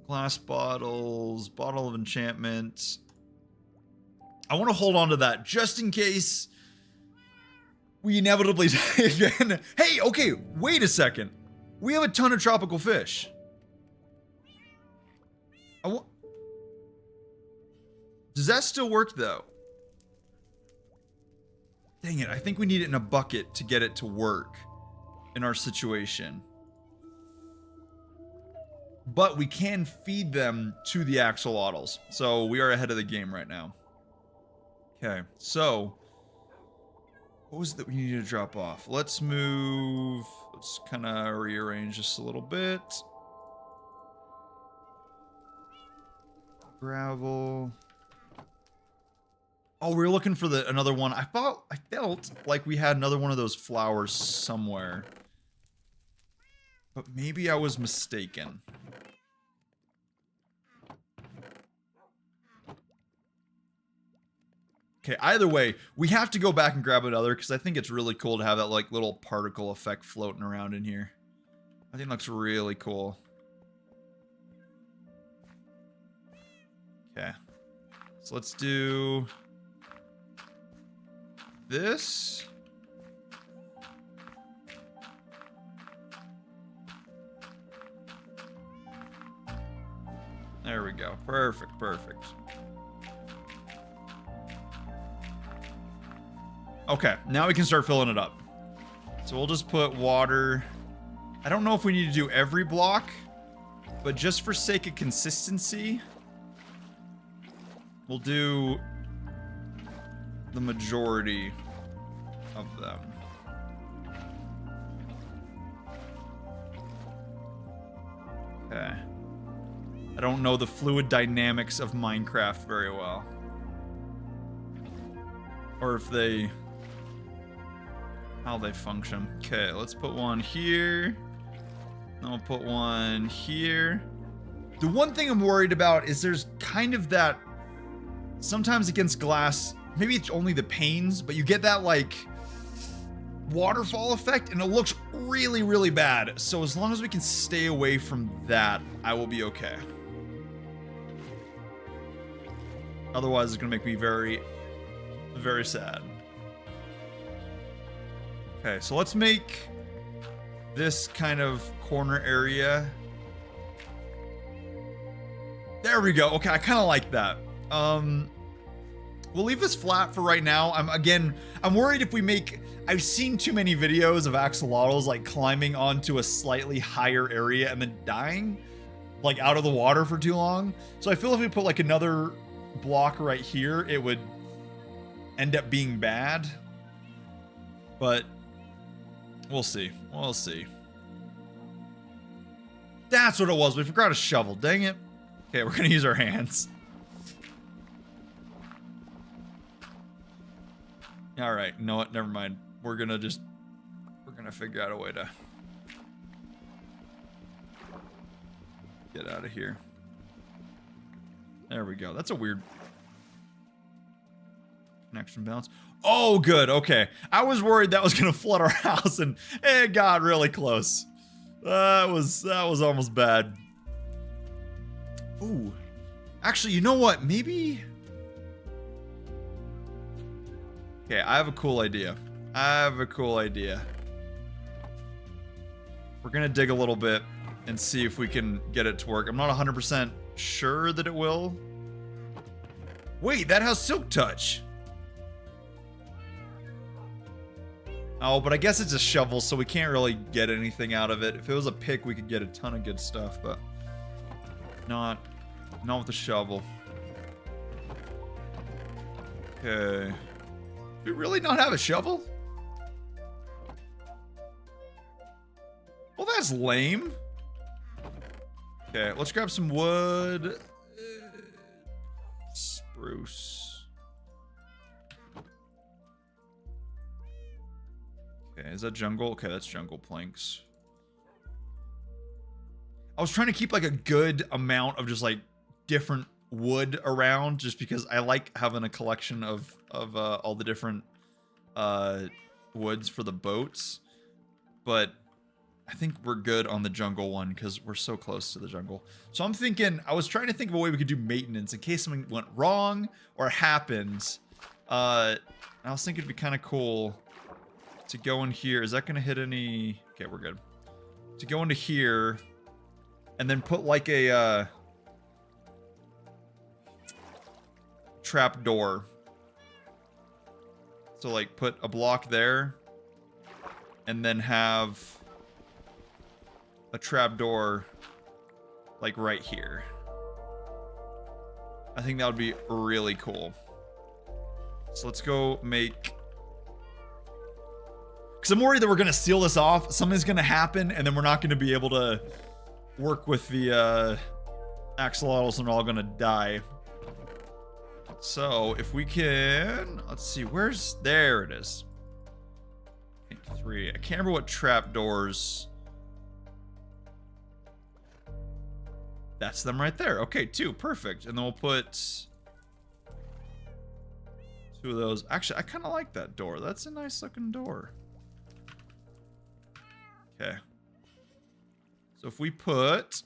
glass bottles, bottle of enchantment. I want to hold on to that just in case we inevitably die again. Hey, okay, wait a second. We have a ton of tropical fish. Does that still work, though? Dang it, I think we need it in a bucket to get it to work in our situation. But we can feed them to the axolotls. So we are ahead of the game right now. Okay, so... what was it that we needed to drop off? Let's move... let's kind of rearrange this a little bit. Gravel... oh, we were looking for another one. I felt like we had another one of those flowers somewhere. But maybe I was mistaken. Okay, either way, we have to go back and grab another because I think it's really cool to have that like little particle effect floating around in here. I think it looks really cool. Okay. So let's do this. There we go. Perfect, perfect. Okay, now we can start filling it up. So we'll just put water. I don't know if we need to do every block, but just for sake of consistency, we'll do the majority of them. Okay. I don't know the fluid dynamics of Minecraft very well. Or if they... how they function. Okay, let's put one here. Then we'll put one here. The one thing I'm worried about is there's kind of that, sometimes against glass, maybe it's only the panes, but you get that like waterfall effect and it looks really, really bad. So as long as we can stay away from that, I will be okay. Otherwise, it's gonna make me very, very sad. Okay, so let's make this kind of corner area. There we go. Okay, I kind of like that. We'll leave this flat for right now. I'm worried if we make, I've seen too many videos of axolotls like climbing onto a slightly higher area and then dying, like out of the water for too long. So I feel if we put like another block right here, it would end up being bad. But we'll see. We'll see. That's what it was. We forgot a shovel. Dang it. Okay, we're gonna use our hands. All right, you know what? Never mind. We're gonna figure out a way to get out of here. There we go. That's a weird connection balance. Oh, good. Okay. I was worried that was gonna flood our house, and it got really close. That was almost bad. Ooh. Actually, you know what? Maybe. Okay, I have a cool idea. We're gonna dig a little bit and see if we can get it to work. I'm not 100% sure that it will. Wait, that has silk touch. Oh, but I guess it's a shovel, so we can't really get anything out of it. If it was a pick, we could get a ton of good stuff, but not with the shovel. Okay. Do we really not have a shovel? Well, that's lame. Okay, let's grab some wood. Spruce. Okay, is that jungle? Okay, that's jungle planks. I was trying to keep like a good amount of just like different wood around, just because I like having a collection of all the different woods for the boats. But I think we're good on the jungle one because we're so close to the jungle. So I'm thinking, I was trying to think of a way we could do maintenance in case something went wrong or happened. I was thinking it'd be kind of cool to go in here. Is that going to hit any? Okay, we're good. To go into here and then put like a trap door. So like put a block there and then have a trap door like right here. I think that would be really cool. So let's go make, because I'm worried that we're going to seal this off. Something's going to happen and then we're not going to be able to work with the axolotls and we're all going to die. So if we can, let's see, there it is. I think 3. I can't remember what trap doors. That's them right there. Okay, 2, perfect. And then we'll put 2 of those. Actually, I kind of like that door. That's a nice looking door. Okay. So if we put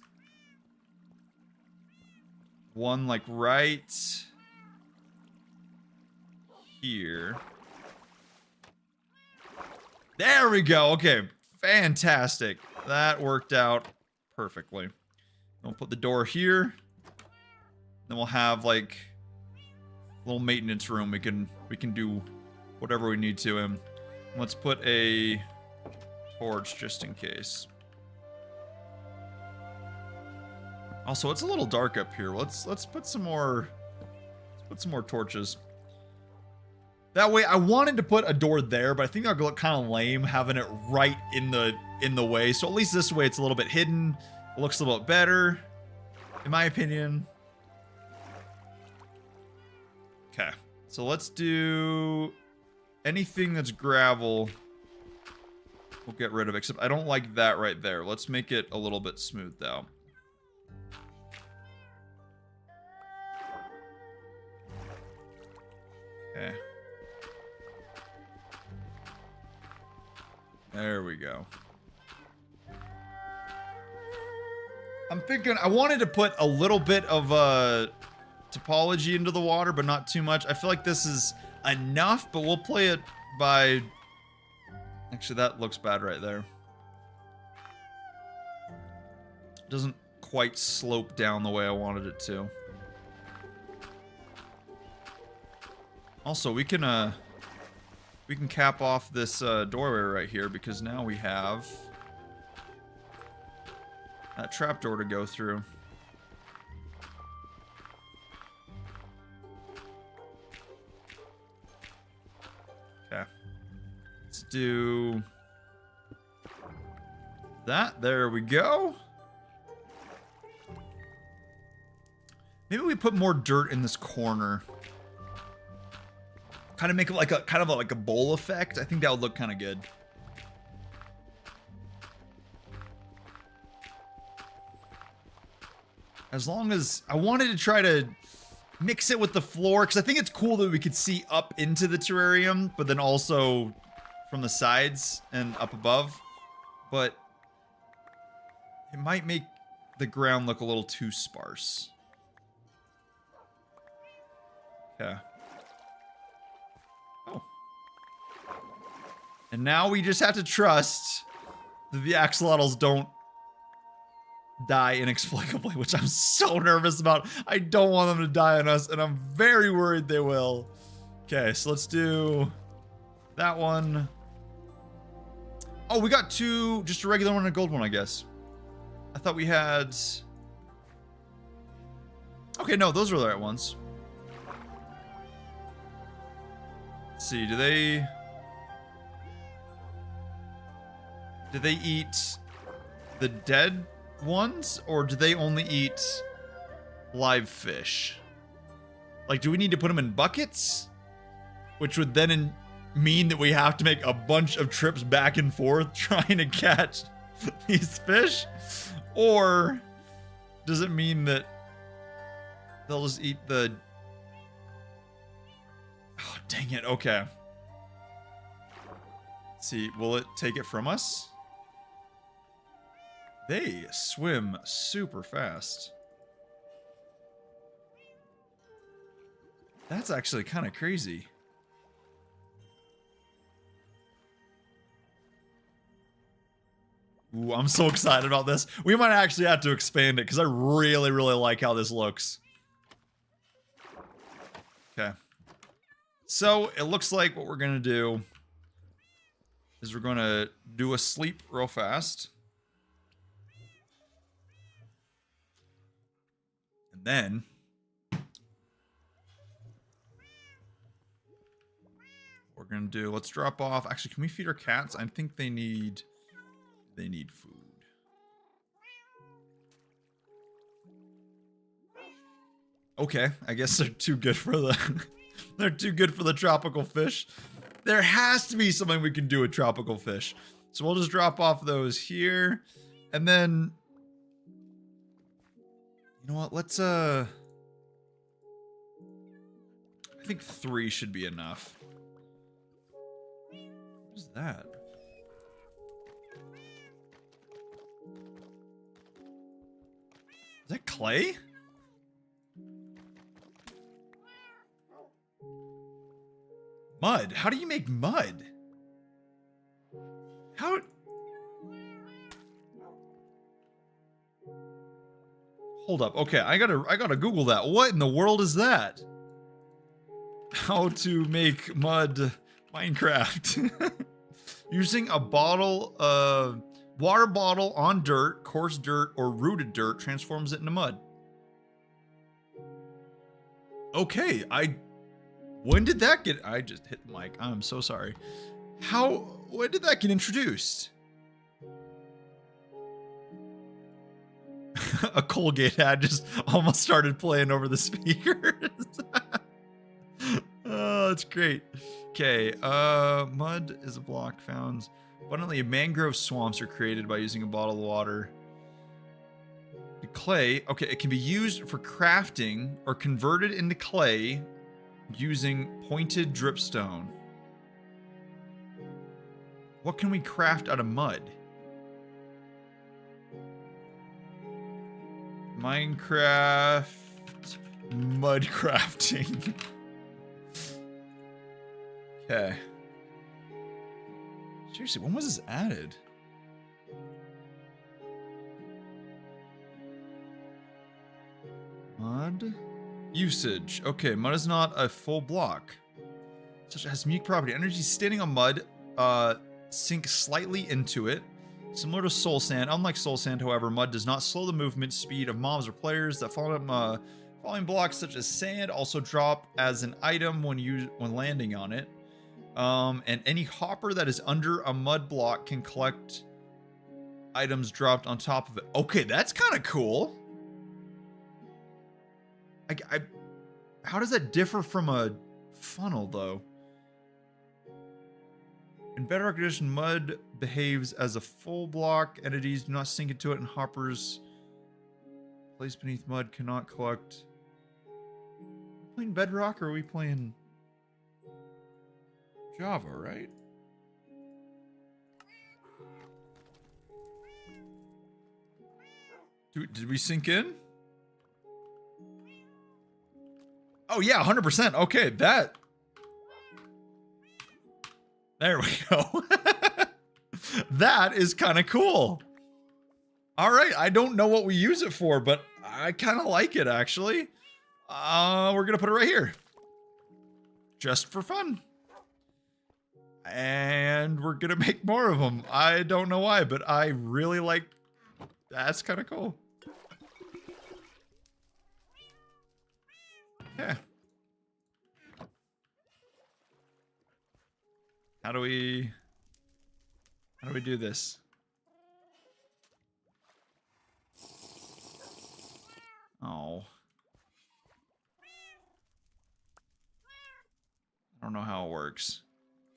one like right here. There we go. Okay, fantastic. That worked out perfectly. We'll put the door here. Then we'll have like a little maintenance room. We can do whatever we need to him. Let's put a torch just in case. Also, it's a little dark up here. Let's put some more. Let's put some more torches. That way, I wanted to put a door there, but I think that would look kind of lame having it right in the way. So at least this way, it's a little bit hidden. It looks a little bit better, in my opinion. Okay, so let's do anything that's gravel. we'll get rid of it. Except I don't like that right there. Let's make it a little bit smoothed out. Okay. There we go. I'm thinking I wanted to put a little bit of topology into the water, but not too much. I feel like this is enough, but we'll play it by... Actually, that looks bad right there. Doesn't quite slope down the way I wanted it to. Also, we can cap off this doorway right here because now we have that trapdoor to go through. Okay. Let's do that. There we go. Maybe we put more dirt in this corner. Kind of make it like a bowl effect. I think that would look kind of good. As long as I wanted to try to mix it with the floor, because I think it's cool that we could see up into the terrarium, but then also from the sides and up above. But it might make the ground look a little too sparse. Okay. Oh. And now we just have to trust that the axolotls don't die inexplicably, which I'm so nervous about. I don't want them to die on us, and I'm very worried they will. Okay, so let's do that one. Oh, we got two, just a regular one and a gold one, I guess. I thought we had... Okay, no, those are the right ones. Let's see, do they eat the dead ones, or do they only eat live fish? Like, do we need to put them in buckets? Which would then mean that we have to make a bunch of trips back and forth trying to catch these fish? Or does it mean that they'll just eat the... Oh, dang it. Okay. Let's see, will it take it from us? They swim super fast. That's actually kind of crazy. Ooh, I'm so excited about this. We might actually have to expand it because I really, really like how this looks. Okay. So it looks like what we're going to do is we're going to do a sleep real fast. And then we're going to do, let's drop off. Actually, can we feed our cats? I think they need food. Okay, I guess they're too good for the they're too good for the tropical fish. There has to be something we can do with tropical fish. So we'll just drop off those here. And then you know what? Let's I think 3 should be enough. What is that? Is that clay? Mud. How do you make mud? How? Hold up. Okay, I gotta Google that. What in the world is that? How to make mud Minecraft. Using a bottle of water bottle on dirt, coarse dirt, or rooted dirt transforms it into mud. Okay, when did that get... I just hit the mic. I'm so sorry. When did that get introduced? A Colgate ad just almost started playing over the speakers. Oh, that's great. Okay, mud is a block found Abundantly, mangrove swamps are created by using a bottle of water. The clay, okay, it can be used for crafting or converted into clay using pointed dripstone. What can we craft out of mud? Minecraft mud crafting. Okay. Seriously, when was this added? Mud usage. Okay, mud is not a full block. Such as unique property. Energy standing on mud sink slightly into it. Similar to soul sand. Unlike soul sand, however, mud does not slow the movement speed of mobs or players. That falling blocks such as sand also drop as an item when landing on it. And any hopper that is under a mud block can collect items dropped on top of it. Okay, that's kind of cool. How does that differ from a funnel, though? In Bedrock Edition, mud behaves as a full block. Entities do not sink into it, and hoppers placed beneath mud cannot collect. Are we playing Bedrock, or are we playing Java, right? Did we sink in? Oh yeah, 100%. Okay, that. There we go. That is kind of cool. All right, I don't know what we use it for, but I kind of like it actually. We're gonna put it right here, just for fun. And we're gonna make more of them. I don't know why, but I really like. That's kind of cool. Yeah. How do we do this? Oh. I don't know how it works.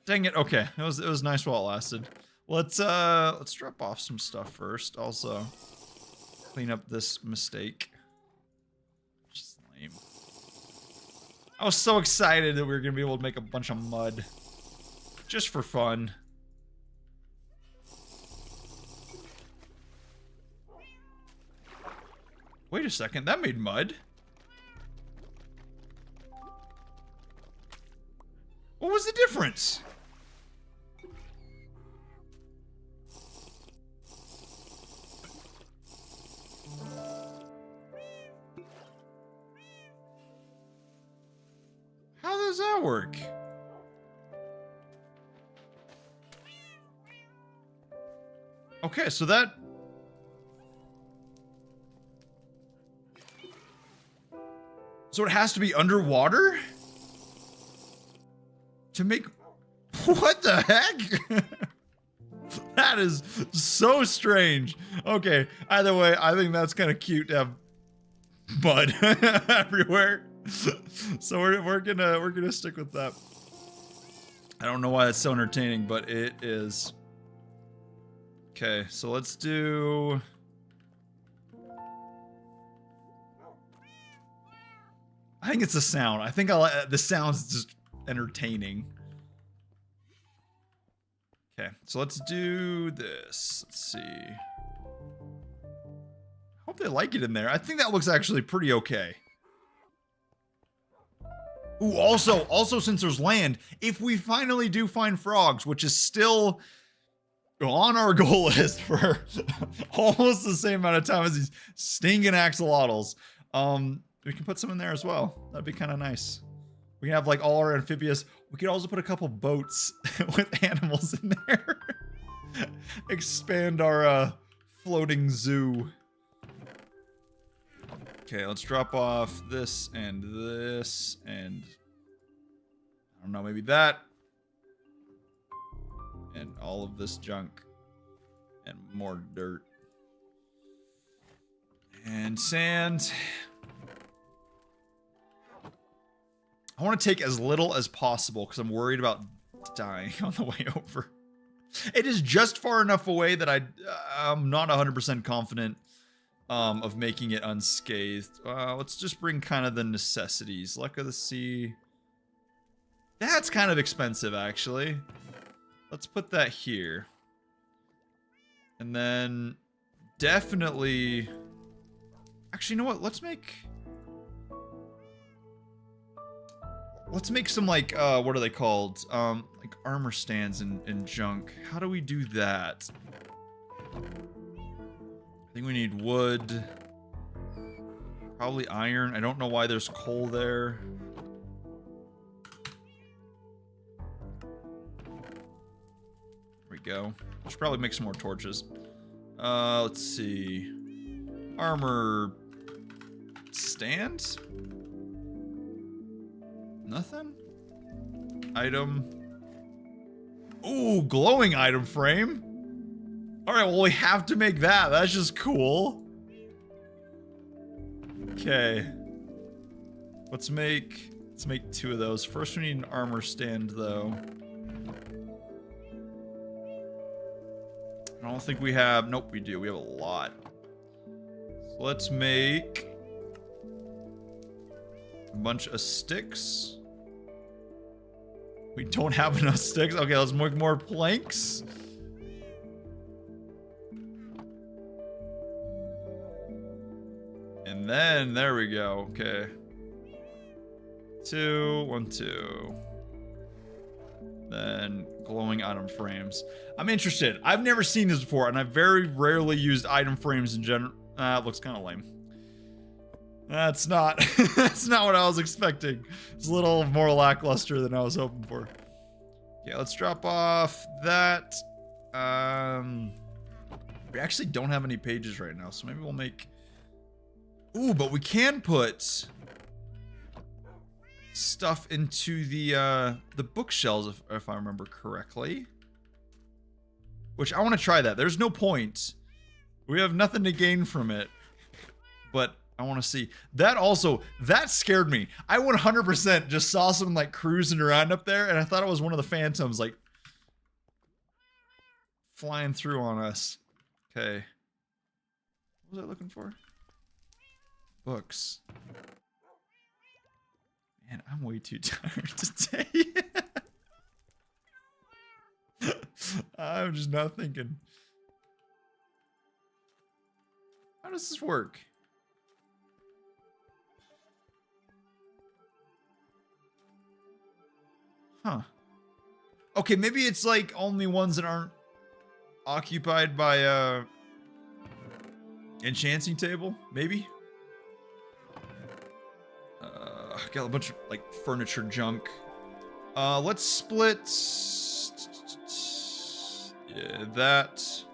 Dang it. Okay. It was nice while it lasted. Let's drop off some stuff first. Also, clean up this mistake. Just lame. I was so excited that we were gonna be able to make a bunch of mud. Just for fun. Wait a second, that made mud. What was the difference? How does that work? Okay, so that... So it has to be underwater? To make... What the heck? That is so strange. Okay, either way, I think that's kind of cute to have mud everywhere. So we're gonna stick with that. I don't know why that's so entertaining, but it is. Okay, so let's do... I think it's the sound. I think the sound's just entertaining. Okay, so let's do this. Let's see. Hope they like it in there. I think that looks actually pretty okay. Ooh, also since there's land, if we finally do find frogs, which is still on our goal list for almost the same amount of time as these stinking axolotls, we can put some in there as well. That'd be kind of nice. We can have like all our amphibious. We could also put a couple boats with animals in there. Expand our floating zoo. Okay, let's drop off this and this and I don't know, maybe that. And all of this junk. And more dirt. And sand. I want to take as little as possible because I'm worried about dying on the way over. It is just far enough away that I'm not 100% confident of making it unscathed. Let's just bring kind of the necessities. Luck of the Sea. That's kind of expensive, actually. Let's put that here. And then definitely... Actually, you know what? Let's make some, like, what are they called? Like armor stands and junk. How do we do that? I think we need wood. Probably iron. I don't know why there's coal there. There we go. Should probably make some more torches. Let's see. Armor stand? Nothing? Item. Ooh, glowing item frame. Alright, well, we have to make that. That's just cool. Okay. Let's make 2 of those. First, we need an armor stand, though. I don't think we have... Nope, we do. We have a lot. So let's make a bunch of sticks. We don't have enough sticks. Okay, let's make more planks. And then, there we go. Okay. 1, 2. Then glowing item frames. I'm interested. I've never seen this before, and I've very rarely used item frames in general. It looks kind of lame. That's not that's not what I was expecting. It's a little more lackluster than I was hoping for. Okay, let's drop off that. We actually don't have any pages right now, so maybe we'll make... Ooh, but we can put stuff into the bookshelves, if I remember correctly. Which I want to try that. There's no point. We have nothing to gain from it. But I want to see. That also, that scared me. I 100% just saw someone like cruising around up there, and I thought it was one of the phantoms like flying through on us. Okay. What was I looking for? Books. Man, I'm way too tired today. I'm just not thinking. How does this work? Huh. Okay, maybe it's like only ones that aren't occupied by enchanting table, maybe? Got a bunch of like furniture junk. Let's split that.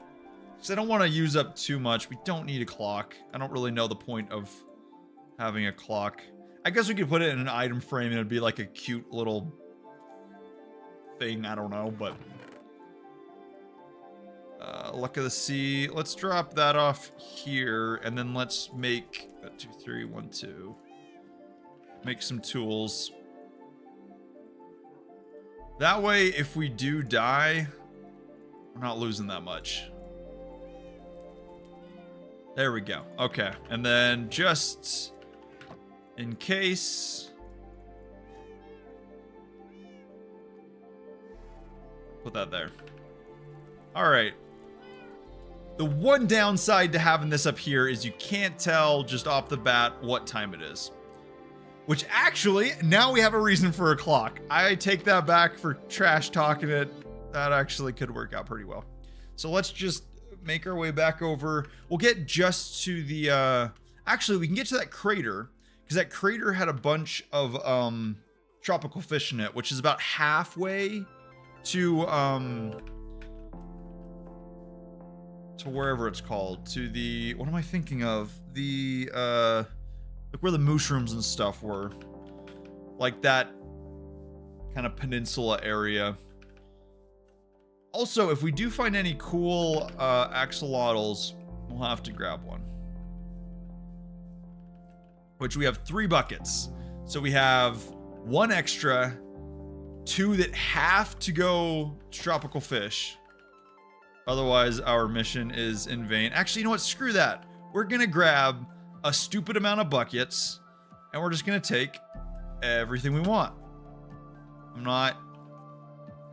Because I don't want to use up too much. We don't need a clock. I don't really know the point of having a clock. I guess we could put it in an item frame and it'd be like a cute little thing. I don't know, but Luck of the Sea. Let's drop that off here, and then let's make 2, 3, 1, 2. Make some tools. That way, if we do die, we're not losing that much. There we go. Okay. And then just in case, put that there. All right. The one downside to having this up here is you can't tell just off the bat what time it is. Which actually, now we have a reason for a clock. I take that back for trash talking it. That actually could work out pretty well. So let's just make our way back over. We'll get just to the, actually we can get to that crater, because that crater had a bunch of tropical fish in it, which is about halfway to wherever it's called, to the, what am I thinking of? The, like where the mushrooms and stuff were. Like that kind of peninsula area. Also, if we do find any cool axolotls, we'll have to grab one. Which we have 3 buckets. So we have 1 extra, 2 that have to go to tropical fish. Otherwise, our mission is in vain. Actually, you know what? Screw that. We're going to grab a stupid amount of buckets, and we're just going to take everything we want. I'm not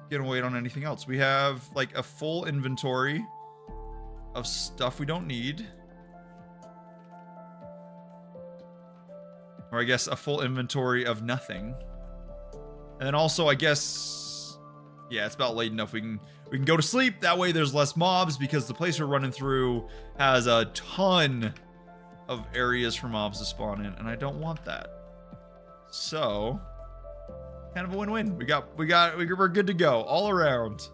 going to wait on anything else. We have, like, a full inventory of stuff we don't need. Or I guess a full inventory of nothing. And then also, I guess, yeah, it's about late enough. We can go to sleep. That way there's less mobs, because the place we're running through has a ton of areas for mobs to spawn in, and I don't want that. So, kind of a win-win. We're good to go all around.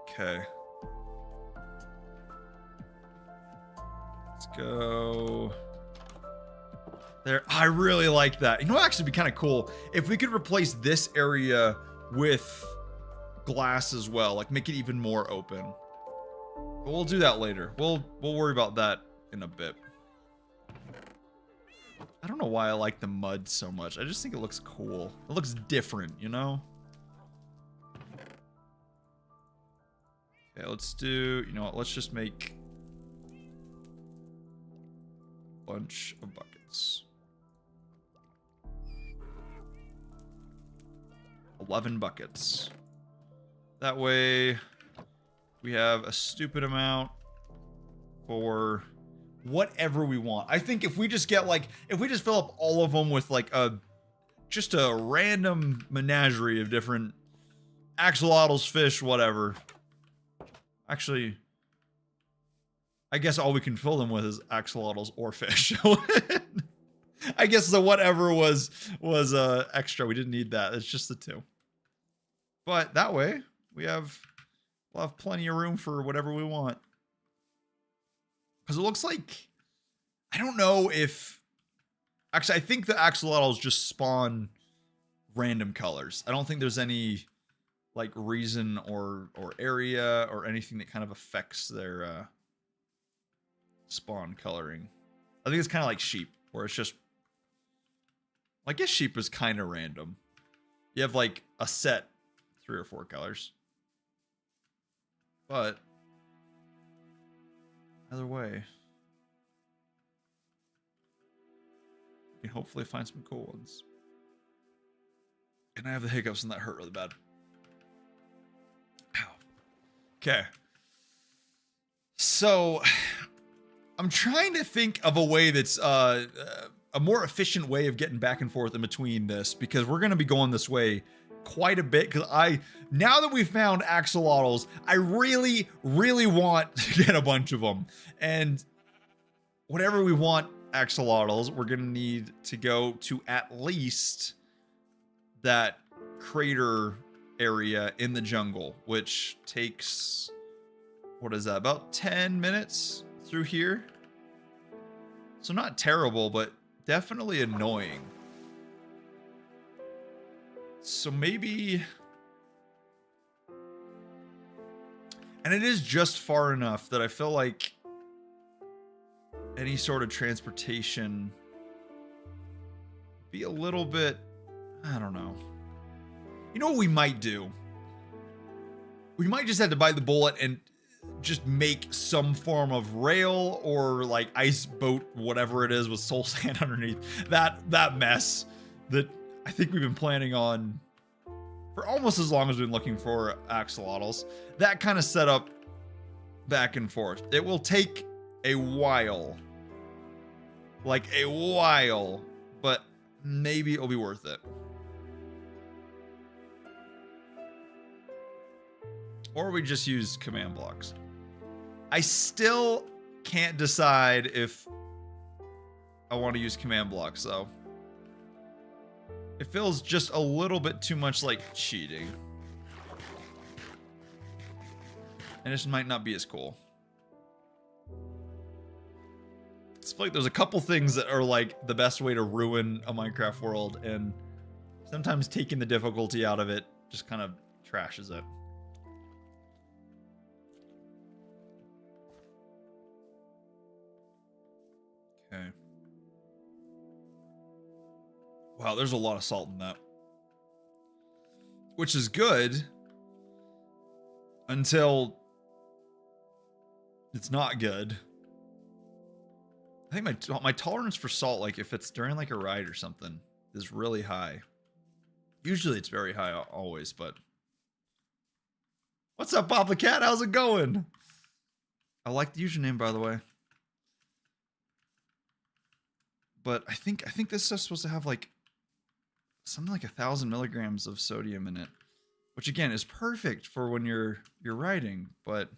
Okay. Let's go there. I really like that. You know what would actually be kind of cool? If we could replace this area with glass as well, like make it even more open. But we'll do that later. We'll worry about that in a bit. I don't know why I like the mud so much. I just think it looks cool. It looks different, you know? Okay, let's do, you know what, let's just make a bunch of buckets. 11 buckets. That way we have a stupid amount for whatever we want. I think if we just get like, if we just fill up all of them with like just a random menagerie of different axolotls, fish, whatever. Actually, I guess all we can fill them with is axolotls or fish. I guess the whatever was extra. We didn't need that. It's just the two. But that way we'll have plenty of room for whatever we want. Because it looks like, I don't know if, actually I think the axolotls just spawn random colors. I don't think there's any like reason or area or anything that kind of affects their spawn coloring. I think it's kind of like sheep, where it's just, I guess sheep is kind of random. You have like a set 3 or 4 colors. But either way, we can hopefully find some cool ones. And I have the hiccups and that hurt really bad. Ow. Okay. So I'm trying to think of a way that's a more efficient way of getting back and forth in between this, because we're going to be going this way quite a bit, because now that we've found axolotls, I really want to get a bunch of them. And whatever we want axolotls, we're going to need to go to at least that crater area in the jungle, which takes, what is that, about 10 minutes through here? So not terrible, but definitely annoying. So maybe, and it is just far enough that I feel like any sort of transportation be a little bit, I don't know. You know what we might do? We might just have to bite the bullet and just make some form of rail or like ice boat, whatever it is, with soul sand underneath. That mess that I think we've been planning on for almost as long as we've been looking for axolotls. That kind of setup back and forth. It will take a while. Like a while, but maybe it'll be worth it. Or we just use command blocks. I still can't decide if I want to use command blocks, though. It feels just a little bit too much like cheating. And this might not be as cool. It's like there's a couple things that are like the best way to ruin a Minecraft world, and sometimes taking the difficulty out of it just kind of trashes it. Okay. Wow, there's a lot of salt in that. Which is good, until it's not good. I think my tolerance for salt, like if it's during like a ride or something, is really high. Usually it's very high always, but what's up, Papa Cat? How's it going? I like the username, by the way. But I think this stuff's supposed to have like something like 1,000 milligrams of sodium in it, which again is perfect for when you're riding, but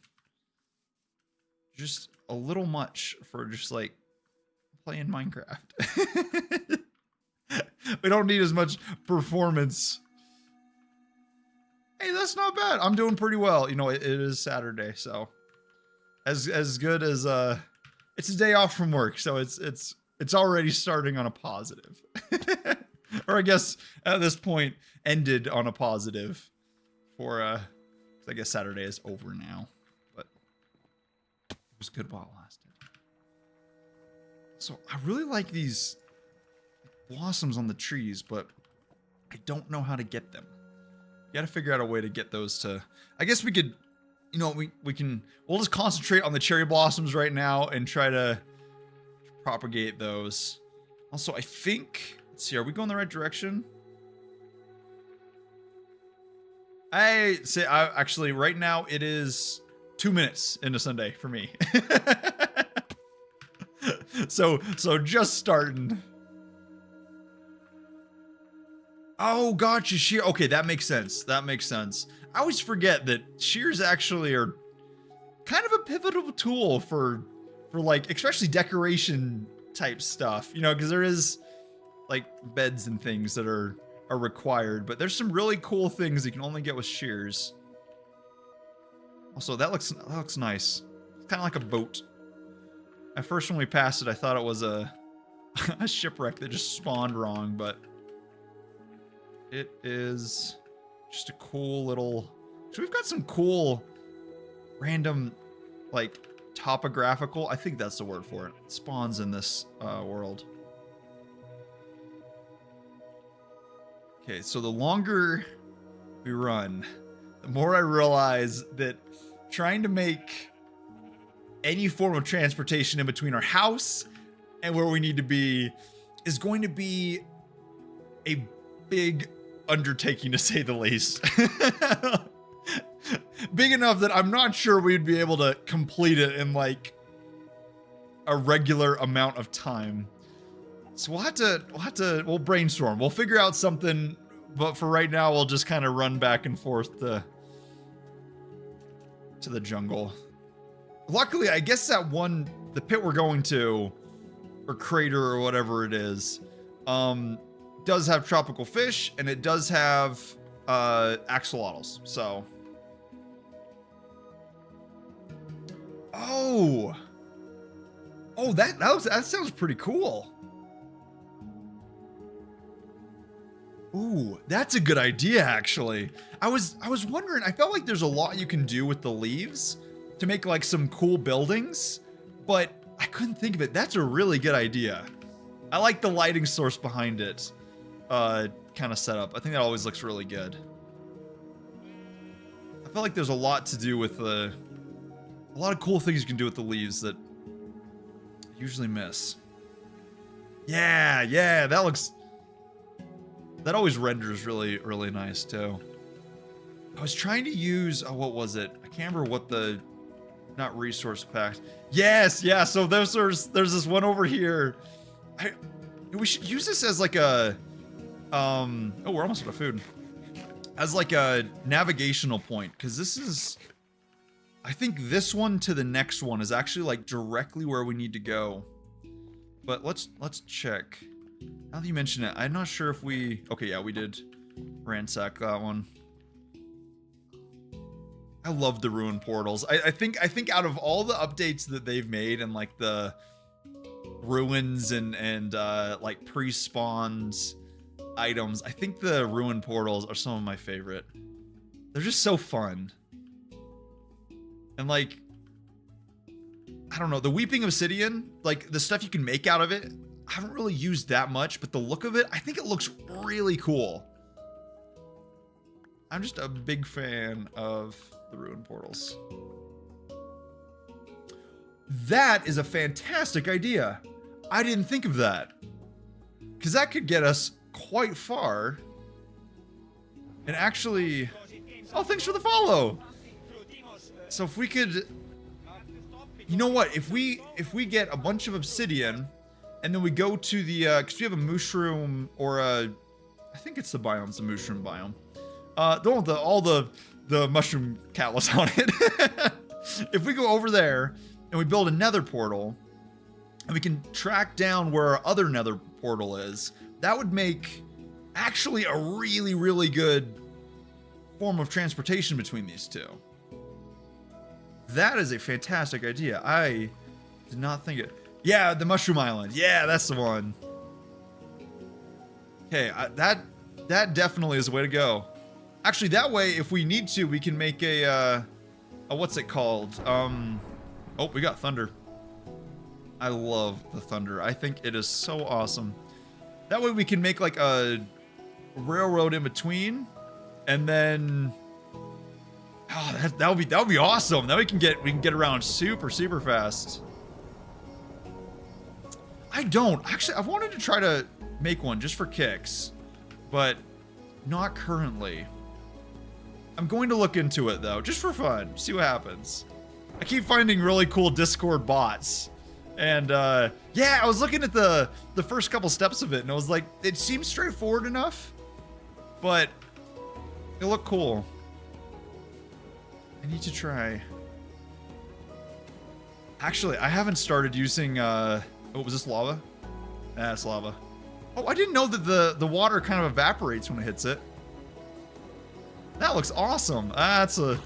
just a little much for just like playing Minecraft. We don't need as much performance. Hey, that's not bad. I'm doing pretty well. You know, it is Saturday, so as good as it's a day off from work, so it's already starting on a positive. Or I guess at this point ended on a positive for I guess Saturday is over now, but it was good while it lasted. So I really like these blossoms on the trees, but I don't know how to get them. You gotta figure out a way to get those to, I guess we could, you know, we'll just concentrate on the cherry blossoms right now and try to propagate those. Also, I think, let's see, are we going the right direction? Actually, right now it is 2 minutes into Sunday for me. So just starting. Oh, gotcha, shear. Okay, that makes sense. That makes sense. I always forget that shears actually are kind of a pivotal tool for like, especially decoration type stuff, you know, because there is like beds and things that are required, but there's some really cool things you can only get with shears. Also, that looks nice. It's kind of like a boat. At first when we passed it, I thought it was a shipwreck that just spawned wrong, but it is just a cool little... So we've got some cool random, like, topographical, I think that's the word for it, spawns in this world. Okay, so the longer we run, the more I realize that trying to make any form of transportation in between our house and where we need to be is going to be a big undertaking, to say the least. Big enough that I'm not sure we'd be able to complete it in like a regular amount of time. So we'll brainstorm. We'll figure out something, but for right now, we'll just kind of run back and forth to the jungle. Luckily, I guess the pit we're going to, or crater or whatever it is, does have tropical fish, and it does have axolotls. So, oh, that sounds pretty cool. Ooh, that's a good idea, actually. I was wondering, I felt like there's a lot you can do with the leaves to make like some cool buildings, but I couldn't think of it. That's a really good idea. I like the lighting source behind it kind of setup. I think that always looks really good. I feel like there's a lot to do with a lot of cool things you can do with the leaves that I usually miss. Yeah, that always renders really, really nice too. I was trying to use, what was it? I can't remember what the, not resource pack. Yes, yeah, so there's this one over here. We should use this as like a, oh, we're almost out of food. As like a navigational point, because this is, I think this one to the next one is actually like directly where we need to go. But let's check. Now that you mention it, I'm not sure if we... Okay, yeah, we did ransack that one. I love the ruin portals. I think out of all the updates that they've made and like the ruins and like pre-spawned items, I think the ruin portals are some of my favorite. They're just so fun. And like, I don't know, the Weeping Obsidian, like the stuff you can make out of it, I haven't really used that much, but the look of it, I think it looks really cool. I'm just a big fan of the ruin portals. That is a fantastic idea. I didn't think of that. Because that could get us quite far. And actually... Oh, thanks for the follow! So if we could... You know what? If we get a bunch of obsidian, and then we go to the... Because we have a mushroom, or a... I think it's the biome's the mushroom biome. The one with all the mushroom callus on it. If we go over there, and we build a nether portal, and we can track down where our other nether portal is, that would make actually a really, really good form of transportation between these two. That is a fantastic idea. I did not think it. Yeah, the Mushroom Island. Yeah, that's the one. Okay, that definitely is the way to go. Actually, that way, if we need to, we can make a what's it called? Oh, we got thunder. I love the thunder. I think it is so awesome. That way we can make like a railroad in between, and then that would be awesome. Then we can get around super fast. I wanted to try to make one just for kicks, but not currently. I'm going to look into it though, just for fun, see what happens. I keep finding really cool Discord bots. And yeah, I was looking at the first couple steps of it, and I was like, it seems straightforward enough, but it looked cool. I need to try. Actually, I haven't started using, oh, was this lava? It's lava. Oh, I didn't know that the water kind of evaporates when it hits it. That looks awesome. That's a...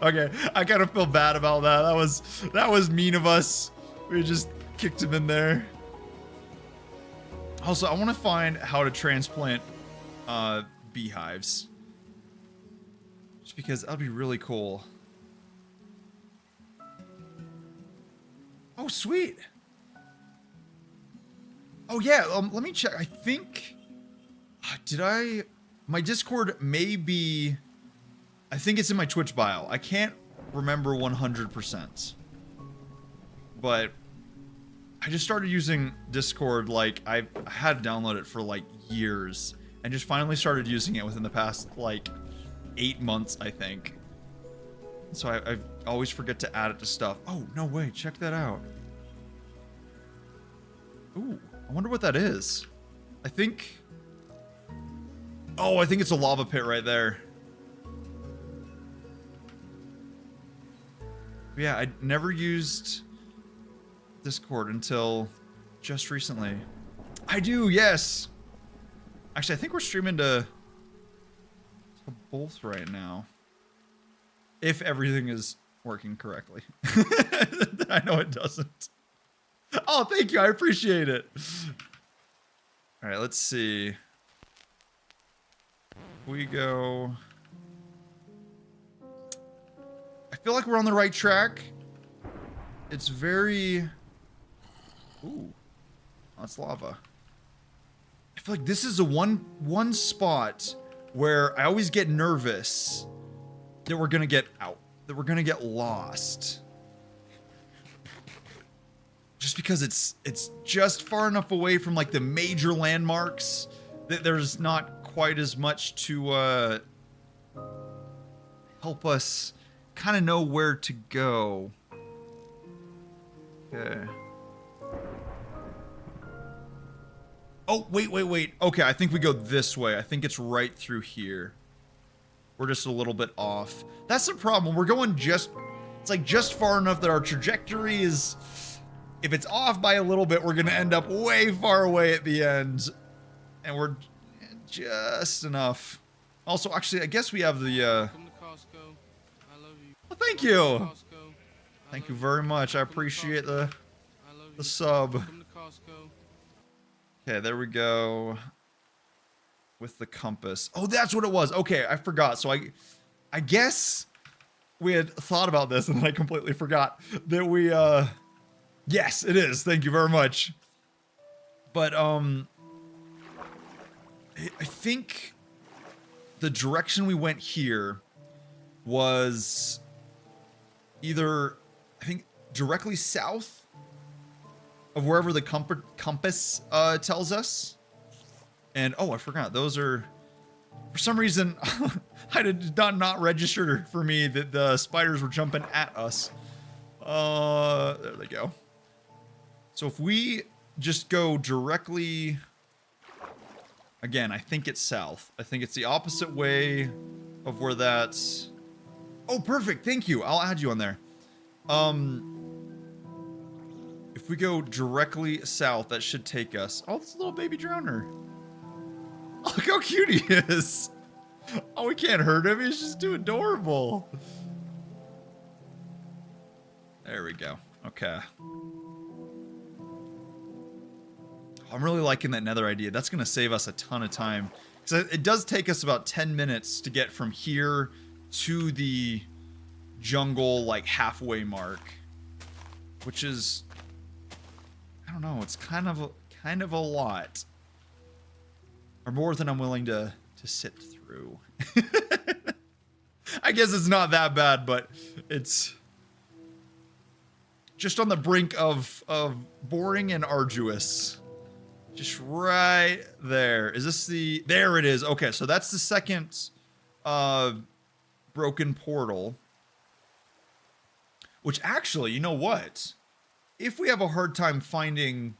Okay, I kind of feel bad about that. That was mean of us. We just kicked him in there. Also, I want to find how to transplant beehives. Just because that'd be really cool. Oh, sweet. Oh yeah, let me check. I think my Discord may be, I think it's in my Twitch bio. I can't remember 100%. But I just started using Discord, like, I had to download it for like years, and just finally started using it within the past like 8 months, I think. So I always forget to add it to stuff. Oh, no way, check that out. Ooh, I wonder what that is. I think it's a lava pit right there. Yeah, I never used Discord until just recently. I do, yes. Actually, I think we're streaming to both right now. If everything is working correctly. I know it doesn't. Oh, thank you. I appreciate it. All right, let's see. We go... I feel like we're on the right track. It's very... Ooh. That's lava. I feel like this is the one spot where I always get nervous that we're gonna get out. That we're gonna get lost. Just because it's just far enough away from like the major landmarks that there's not quite as much to help us kind of know where to go. Okay. Oh, wait. Okay, I think we go this way. I think it's right through here. We're just a little bit off. That's the problem. We're going it's like just far enough that our trajectory is, if it's off by a little bit, we're going to end up way far away at the end. And we're just enough. Also, actually, I guess we have the, Come to Costco. I love you. Well, thank you. Thank you very much. I appreciate the sub. Come to Costco. Okay, there we go. With the compass. Oh, that's what it was. Okay, I forgot. So I guess we had thought about this and then I completely forgot that we, yes, it is. Thank you very much. But, I think the direction we went here was either, I think, directly south of wherever the compass tells us. And, oh, I forgot. Those are, for some reason, I did not register for me that the spiders were jumping at us. There they go. So if we just go directly, again, I think it's south. I think it's the opposite way of where that's... Oh, perfect. Thank you. I'll add you on there. If we go directly south, that should take us... Oh, this little baby drowner. Look how cute he is. Oh, we can't hurt him. He's just too adorable. There we go. Okay. I'm really liking that nether idea. That's going to save us a ton of time. Because it does take us about 10 minutes to get from here to the jungle, like, halfway mark. Which is... I don't know. It's kind of a lot. Or more than I'm willing to sit through. I guess it's not that bad, but it's... just on the brink of boring and arduous. Just right there. Is this the... There it is. Okay, so that's the second broken portal. Which actually, you know what? If we have a hard time finding...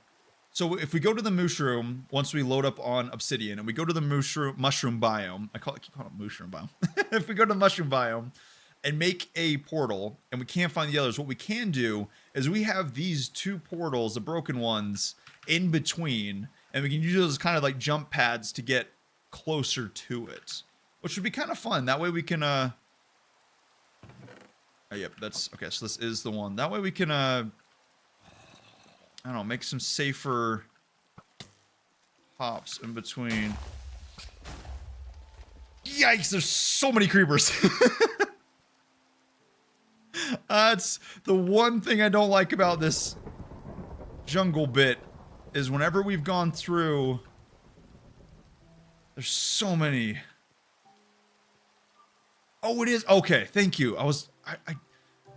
So if we go to the mushroom, once we load up on obsidian, and we go to the mushroom biome... keep calling it mushroom biome. If we go to the mushroom biome and make a portal, and we can't find the others, what we can do is we have these two portals, the broken ones, in between, and we can use those as kind of like jump pads to get closer to it, which would be kind of fun. That way we can oh, yep, that's okay. So this is the one. That way we can I don't know, make some safer hops in between. Yikes, there's so many creepers. That's the one thing I don't like about this jungle bit, is whenever we've gone through, there's so many. Oh, it is. Okay, thank you. I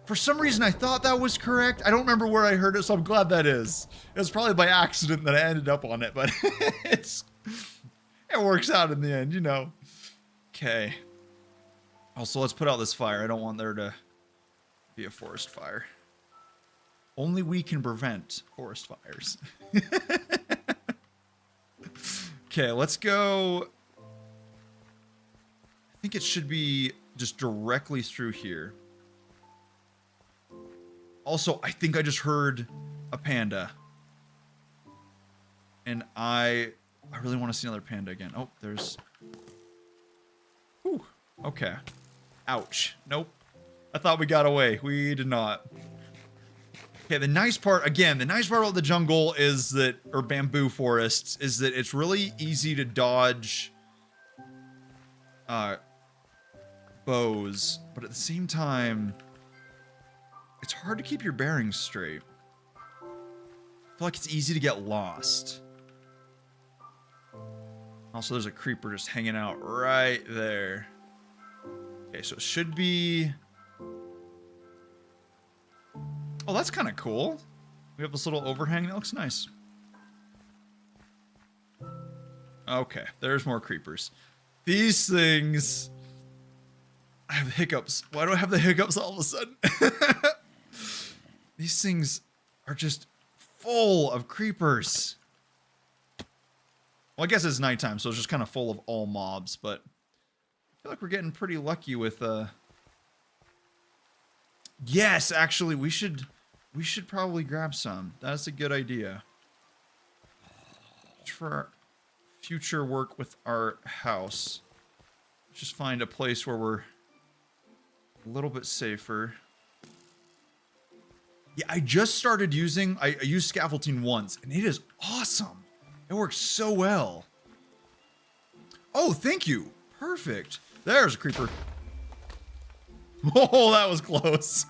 for some reason I thought that was correct. I don't remember where I heard it, so I'm glad that is. It was probably by accident that I ended up on it, but it works out in the end, you know. Okay. Also, let's put out this fire. I don't want there to be a forest fire. Only we can prevent forest fires. Okay, let's go. I think it should be just directly through here. Also, I think I just heard a panda. And I really want to see another panda again. Oh, there's... Whew. Okay. Ouch. Nope. I thought we got away. We did not. Okay, the nice part, again, the nice part about the jungle is that, or bamboo forests, is that it's really easy to dodge bows, but at the same time, it's hard to keep your bearings straight. I feel like it's easy to get lost. Also, there's a creeper just hanging out right there. Okay, so it should be... Oh, that's kind of cool. We have this little overhang that looks nice. Okay, there's more creepers. These things... I have hiccups. Why do I have the hiccups all of a sudden? These things are just full of creepers. Well, I guess it's nighttime, so it's just kind of full of all mobs, but I feel like we're getting pretty lucky with... Yes, actually, we should probably grab some. That's a good idea. For our future work with our house, just find a place where we're a little bit safer. Yeah, I just started using... I used scaffolding once, and it is awesome. It works so well. Oh, thank you. Perfect. There's a creeper. Oh, that was close.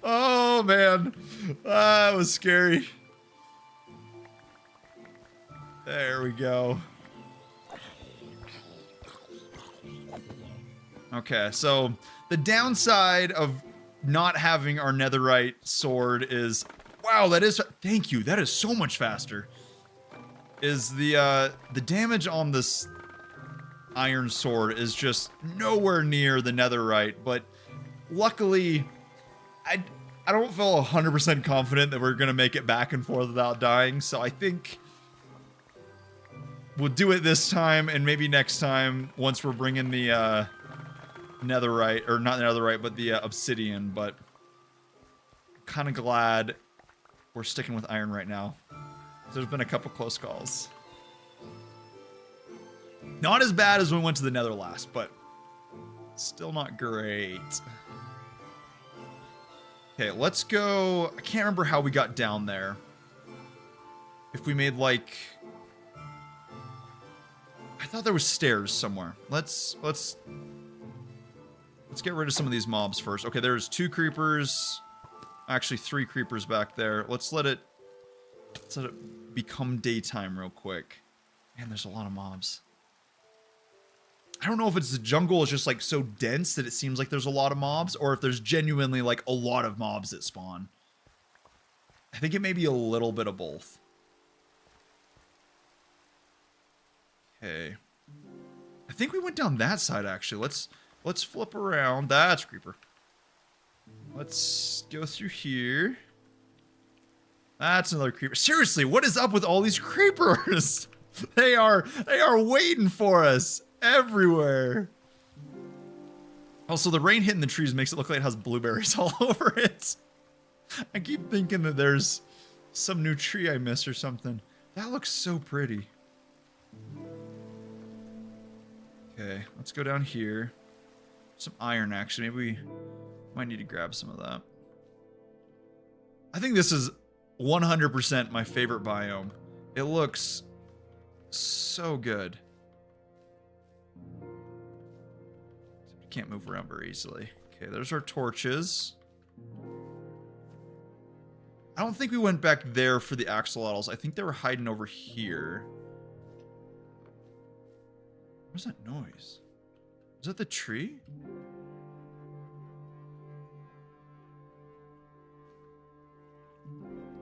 Oh, man. That was scary. There we go. Okay, so the downside of not having our netherite sword is, wow, that is, thank you, that is so much faster. Is the damage on this iron sword is just nowhere near the netherite, but luckily, I don't feel 100% confident that we're gonna make it back and forth without dying, so I think we'll do it this time, and maybe next time, once we're bringing the, netherite, or not netherite, but the obsidian, but kind of glad we're sticking with iron right now. There's been a couple close calls. Not as bad as when we went to the nether last, but still not great. Okay, let's go. I can't remember how we got down there. If we made like, I thought there was stairs somewhere. Let's get rid of some of these mobs first. Okay, there's 2 creepers. Actually, 3 creepers back there. Let's let it become daytime real quick. Man, there's a lot of mobs. I don't know if it's the jungle is just like so dense that it seems like there's a lot of mobs, or if there's genuinely like a lot of mobs that spawn. I think it may be a little bit of both. Okay. I think we went down that side actually. Let's flip around. That's a creeper. Let's go through here. That's another creeper. Seriously, what is up with all these creepers? They are waiting for us everywhere. Also, the rain hitting the trees makes it look like it has blueberries all over it. I keep thinking that there's some new tree I missed or something. That looks so pretty. Okay, let's go down here. Some iron, actually. Maybe we might need to grab some of that. I think this is 100% my favorite biome. It looks so good. Can't move around very easily. Okay, there's our torches. I don't think we went back there for the axolotls. I think they were hiding over here. What's that noise? Is that the tree?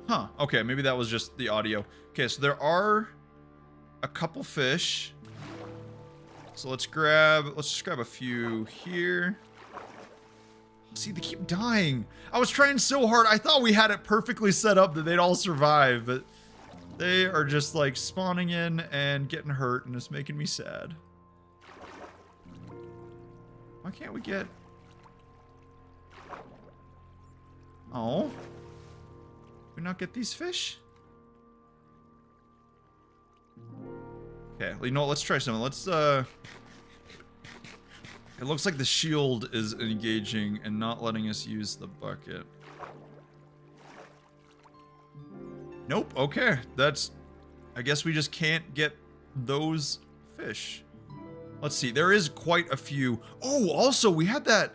Huh, okay, maybe that was just the audio. Okay, so there are a couple fish. So let's just grab a few here. See, they keep dying. I was trying so hard. I thought we had it perfectly set up that they'd all survive, but they are just like spawning in and getting hurt, and it's making me sad. Why can't we get... Oh. Can we not get these fish? Okay, well, you know what? Let's try something. Let's, it looks like the shield is engaging and not letting us use the bucket. Nope, okay. That's... I guess we just can't get those fish. Let's see. There is quite a few. Oh, also, we had that...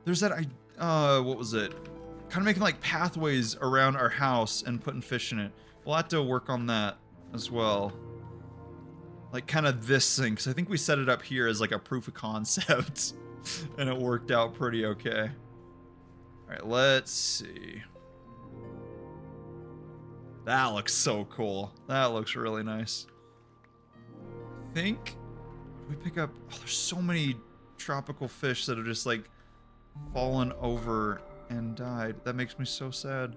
There's that... what was it? Kind of making, like, pathways around our house and putting fish in it. We'll have to work on that as well. Like, kind of this thing, because I think we set it up here as, like, a proof of concept. And it worked out pretty okay. Alright, let's see. That looks so cool. That looks really nice. I think... we pick up... Oh, there's so many tropical fish that have just, like, fallen over and died. That makes me so sad.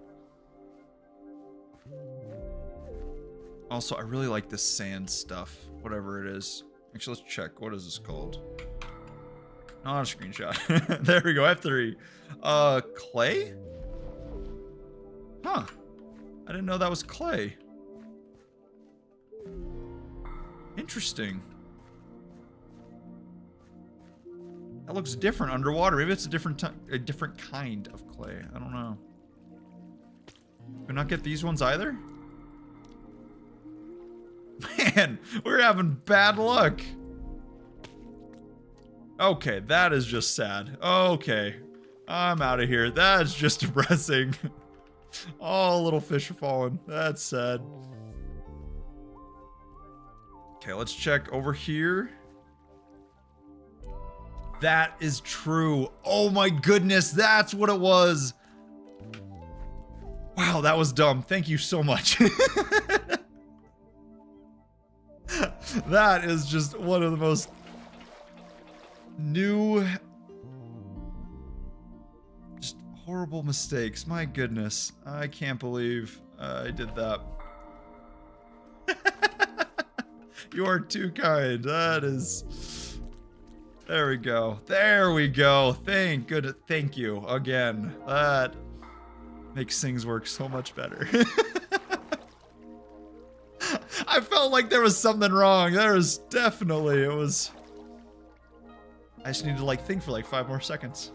Also, I really like this sand stuff. Whatever it is. Actually, let's check. What is this called? Not a screenshot. There we go. F3. Clay? Huh. I didn't know that was clay. Interesting. That looks different underwater. Maybe it's a different kind of clay. I don't know. Can we not get these ones either? Man, we're having bad luck. Okay, that is just sad. Okay, I'm out of here. That's just depressing. All little fish are falling. That's sad. Okay, let's check over here. That is true. Oh my goodness, that's what it was. Wow, that was dumb. Thank you so much. That is just one of the most new, just horrible mistakes. My goodness, I can't believe I did that. You are too kind. That is... There we go. There we go. Thank you again. That makes things work so much better. I felt like there was something wrong. There was definitely, it was... I just need to like think for like 5 more seconds.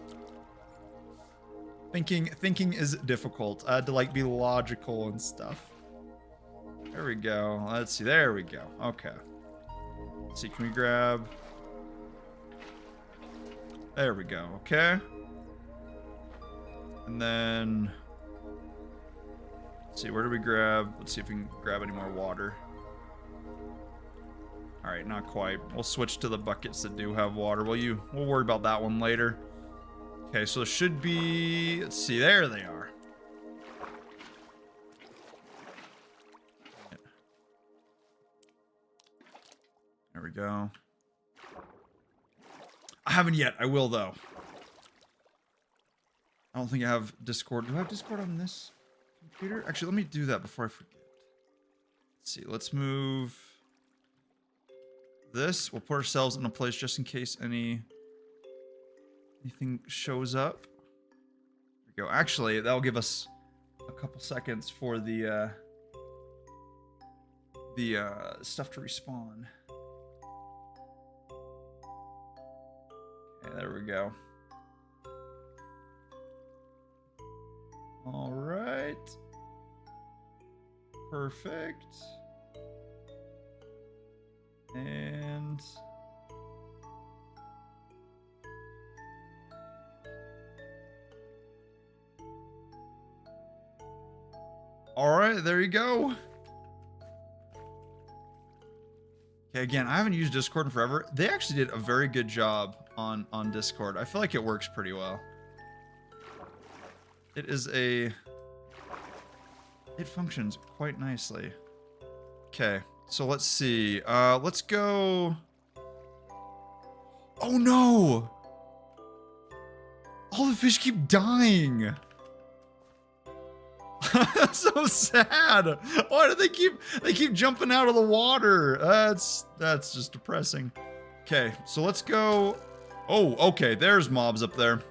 Thinking is difficult. I had to like be logical and stuff. There we go. Let's see. There we go. Okay. Let's see. Can we grab... There we go. Okay. And then... Let's see. Where do we grab? Let's see if we can grab any more water. Alright, not quite. We'll switch to the buckets that do have water. We'll worry about that one later. Okay, so there should be... Let's see. There they are. There we go. I haven't yet. I will, though. I don't think I have Discord. Do I have Discord on this computer? Actually, let me do that before I forget. Let's see. Let's move this. We'll put ourselves in a place just in case anything shows up. There we go. Actually, that'll give us a couple seconds for the stuff to respawn. Okay, there we go. All right. Perfect. And all right, there you go. Okay, again, I haven't used Discord in forever. They actually did a very good job on Discord. I feel like it works pretty well. It functions quite nicely. Okay, so let's see. Let's go. Oh no! All the fish keep dying. That's so sad. Why do they keep jumping out of the water? That's just depressing. Okay, so let's go. Oh, okay, there's mobs up there.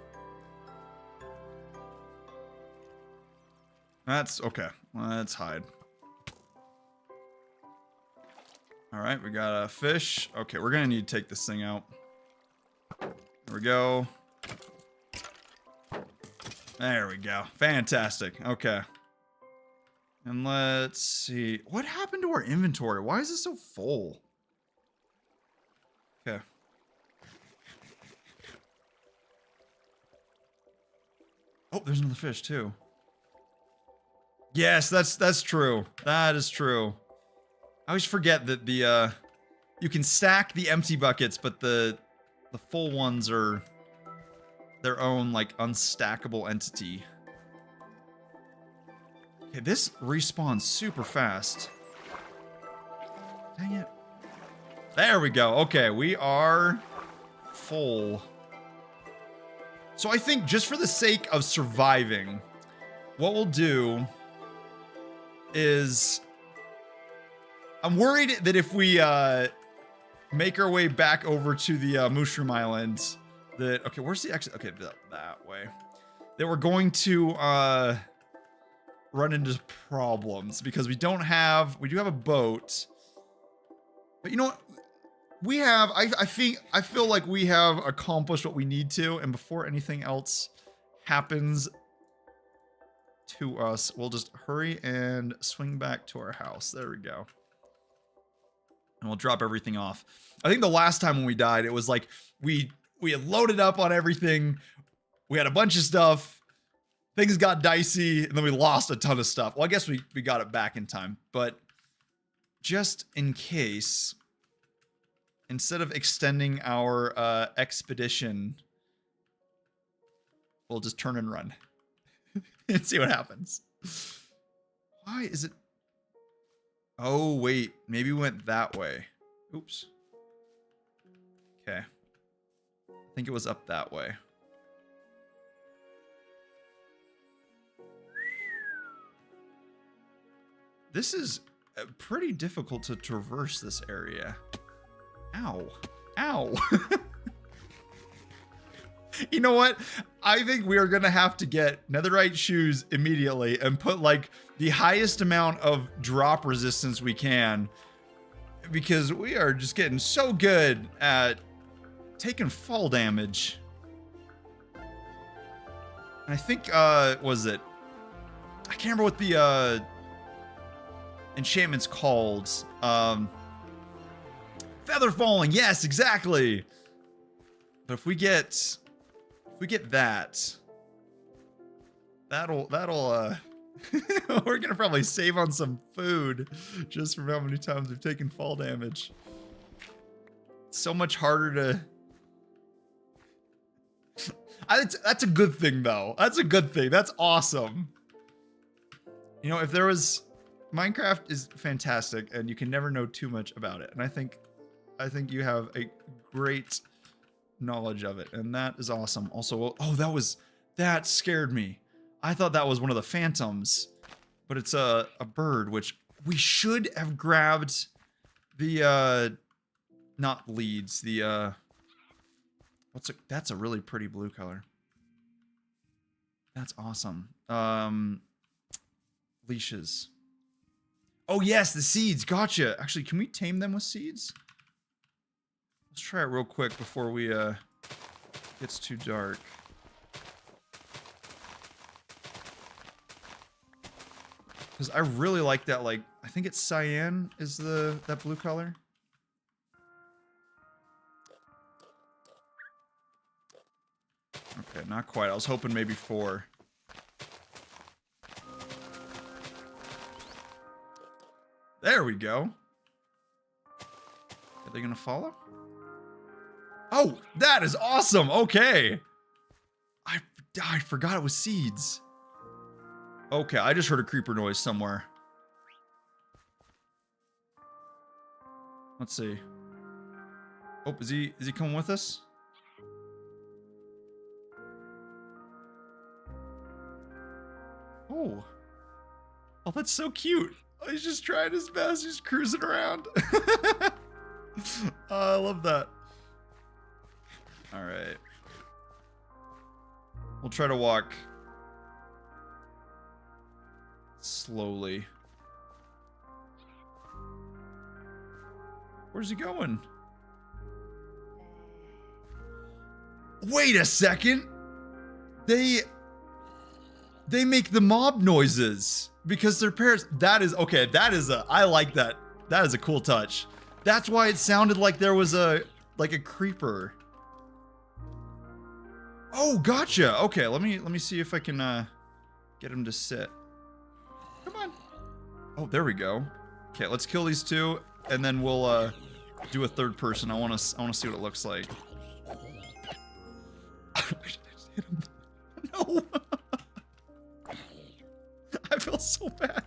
That's okay. Let's hide. All right, we got a fish. Okay, we're gonna need to take this thing out. There we go. There we go. Fantastic. Okay. And let's see. What happened to our inventory? Why is it so full? Okay. Oh, there's another fish too. Yes, that's true. That is true. I always forget that the you can stack the empty buckets, but the full ones are their own like unstackable entity. Okay, this respawns super fast. Dang it. There we go. Okay, we are full. So I think just for the sake of surviving, what we'll do is... I'm worried that if we make our way back over to the Mushroom Island, that... Okay, where's the exit? Okay, that way. That we're going to run into problems because we do have a boat. But you know what? We have, I feel like we have accomplished what we need to, and before anything else happens to us, we'll just hurry and swing back to our house. There we go. And we'll drop everything off. I think the last time when we died, it was like we had loaded up on everything. We had a bunch of stuff. Things got dicey, and then we lost a ton of stuff. Well, I guess we got it back in time, but just in case... instead of extending our expedition, we'll just turn and run and see what happens. Why is it? Oh, wait. Maybe we went that way. Oops. Okay. I think it was up that way. This is pretty difficult to traverse this area. Ow. Ow. You know what? I think we are going to have to get netherite shoes immediately and put like the highest amount of drop resistance we can, because we are just getting so good at taking fall damage. And I think, was it? I can't remember what the enchantment's called. Feather falling. Yes, exactly. But if we get that, that'll we're gonna probably save on some food just from how many times we've taken fall damage. It's so much harder to. That's a good thing though. That's a good thing. That's awesome. You know, if there was, Minecraft is fantastic and you can never know too much about it. And I think you have a great knowledge of it, and that is awesome. Also, oh, that scared me. I thought that was one of the phantoms, but it's a bird, which we should have grabbed the not leads, the that's a really pretty blue color. That's awesome. Leashes. Oh yes, the seeds. Gotcha. Actually, can we tame them with seeds? Let's try it real quick before we gets too dark. Because I really like that, like, I think it's cyan is that blue color. Okay, not quite. I was hoping maybe 4. There we go. Are they gonna follow? Oh, that is awesome. Okay. I forgot it was seeds. Okay, I just heard a creeper noise somewhere. Let's see. Oh, is he coming with us? Oh. Oh, that's so cute. Oh, he's just trying his best. He's cruising around. Oh, I love that. All right. We'll try to walk slowly. Where's he going? Wait a second. They make the mob noises because their parents. That is okay. That is I like that. That is a cool touch. That's why it sounded like there was a creeper. Oh, gotcha. Okay, let me see if I can get him to sit. Come on. Oh, there we go. Okay, let's kill these 2, and then we'll do a 3rd person. I want to see what it looks like. Hit him. No. I feel so bad.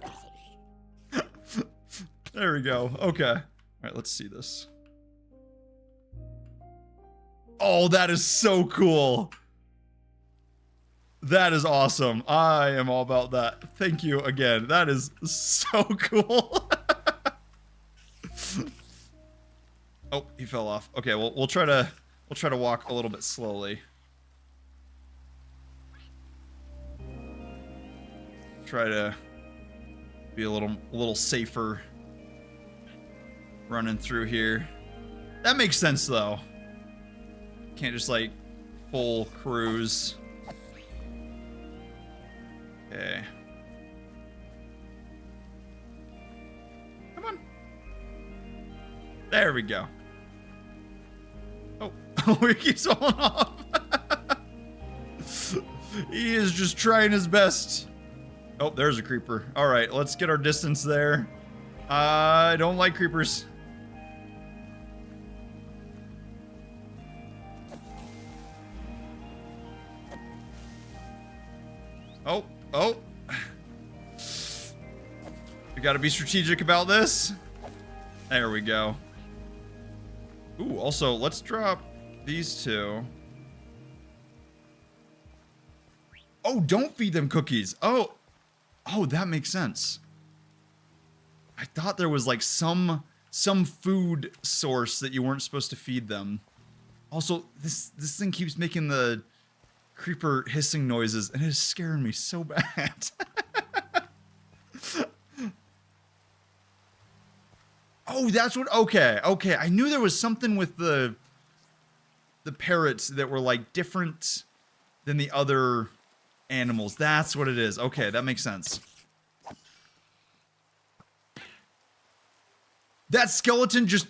There we go. Okay. All right, let's see this. Oh, that is so cool. That is awesome. I am all about that. Thank you again. That is so cool. Oh, he fell off. Okay, well, we'll try to walk a little bit slowly. Try to be a little safer running through here. That makes sense though. Can't just like full cruise. Okay. Come on. There we go. Oh, he keeps falling off. He is just trying his best. Oh, there's a creeper. All right, let's get our distance there. I don't like creepers. Oh. We gotta be strategic about this. There we go. Ooh, also, let's drop these two. Oh, don't feed them cookies. Oh, that makes sense. I thought there was like some food source that you weren't supposed to feed them. Also, this thing keeps making the creeper hissing noises, and it is scaring me so bad. Oh, that's what. Okay. I knew there was something with the parrots that were like different than the other animals. That's what it is. Okay, that makes sense. That skeleton just...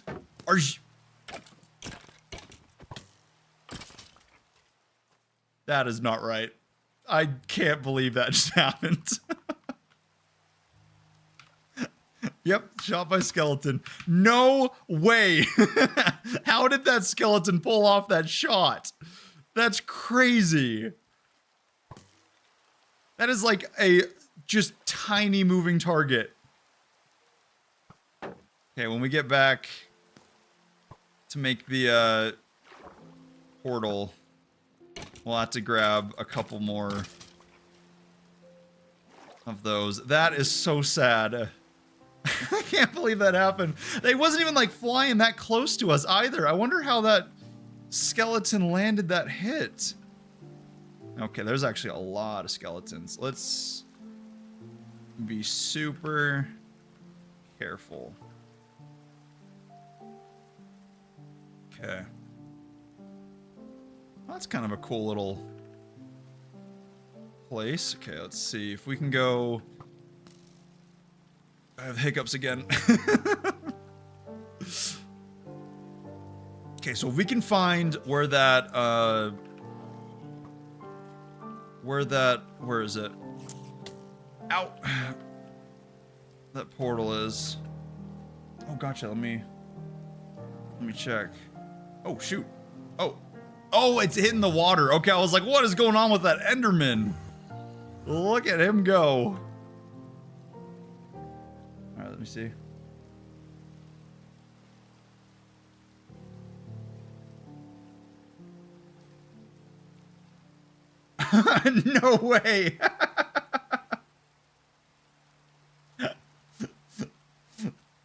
That is not right. I can't believe that just happened. Yep, shot by skeleton. No way! How did that skeleton pull off that shot? That's crazy. That is like a just tiny moving target. Okay, when we get back to make the portal, we'll have to grab a couple more of those. That is so sad. I can't believe that happened. They wasn't even like flying that close to us either. I wonder how that skeleton landed that hit. Okay, there's actually a lot of skeletons. Let's be super careful. Okay. Well, that's kind of a cool little place. Okay, let's see if we can go... I have hiccups again. Okay, so if we can find where that, where is it? Ow! That portal is. Oh, gotcha, let me check. Oh, shoot. Oh, it's hitting the water. Okay, I was like, what is going on with that Enderman? Look at him go. All right, let me see. No way.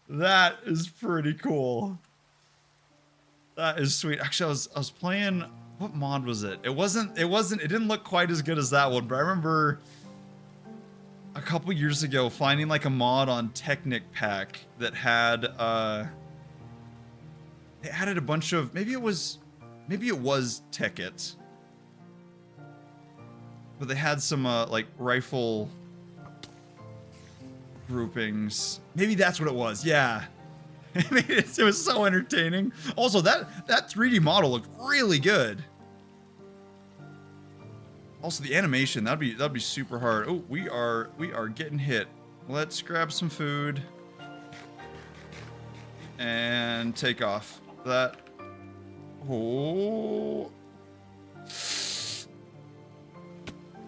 That is pretty cool. That is sweet. Actually, I was playing, what mod was it? It didn't look quite as good as that one, but I remember a couple years ago finding like a mod on Technic Pack that had it added a bunch of, maybe it was Ticket. But they had some like rifle groupings. Maybe that's what it was. Yeah. It was so entertaining. Also, that 3D model looked really good. Also, the animation, that'd be super hard. Oh, we are getting hit. Let's grab some food and take off. That. Oh.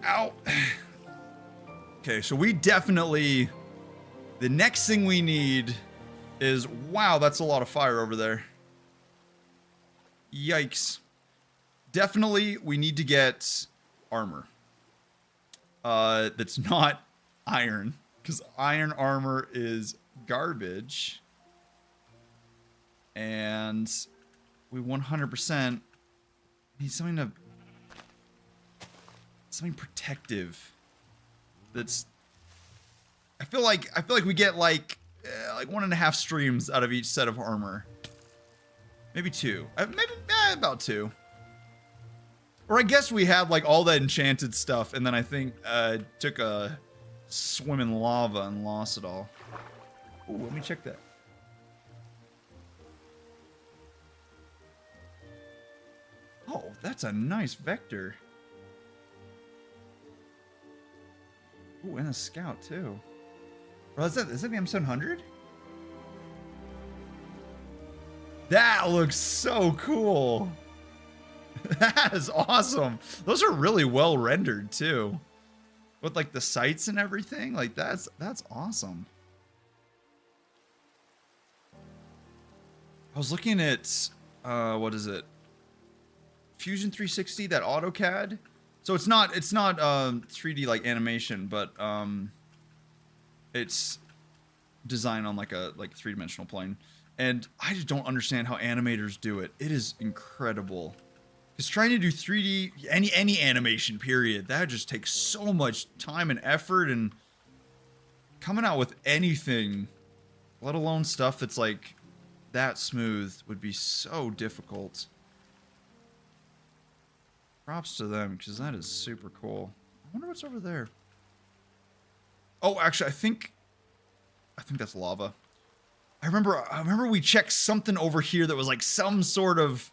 Ow. Okay, so we definitely, the next thing we need is, wow, that's a lot of fire over there. Yikes. Definitely we need to get armor. That's not iron, because iron armor is garbage. And we 100% need something protective. That's, I feel like we get like 1.5 streams out of each set of armor. Maybe 2. Maybe about 2. Or I guess we had like all that enchanted stuff, and then I think took a swim in lava and lost it all. Ooh, let me check that. Oh, that's a nice vector. Ooh, and a scout too. Bro, is that the M700? That looks so cool. That is awesome. Those are really well rendered too. with like the sights and everything. Like that's awesome. I was looking at what is it? Fusion 360, that AutoCAD. So it's not 3D like animation, but it's designed on like a three-dimensional plane. And I just don't understand how animators do it. It is incredible. Because trying to do 3D, any animation, period, that just takes so much time and effort, and coming out with anything, let alone stuff that's like that smooth, would be so difficult. Props to them, because that is super cool. I wonder what's over there. Oh, actually, I think that's lava. I remember we checked something over here that was like some sort of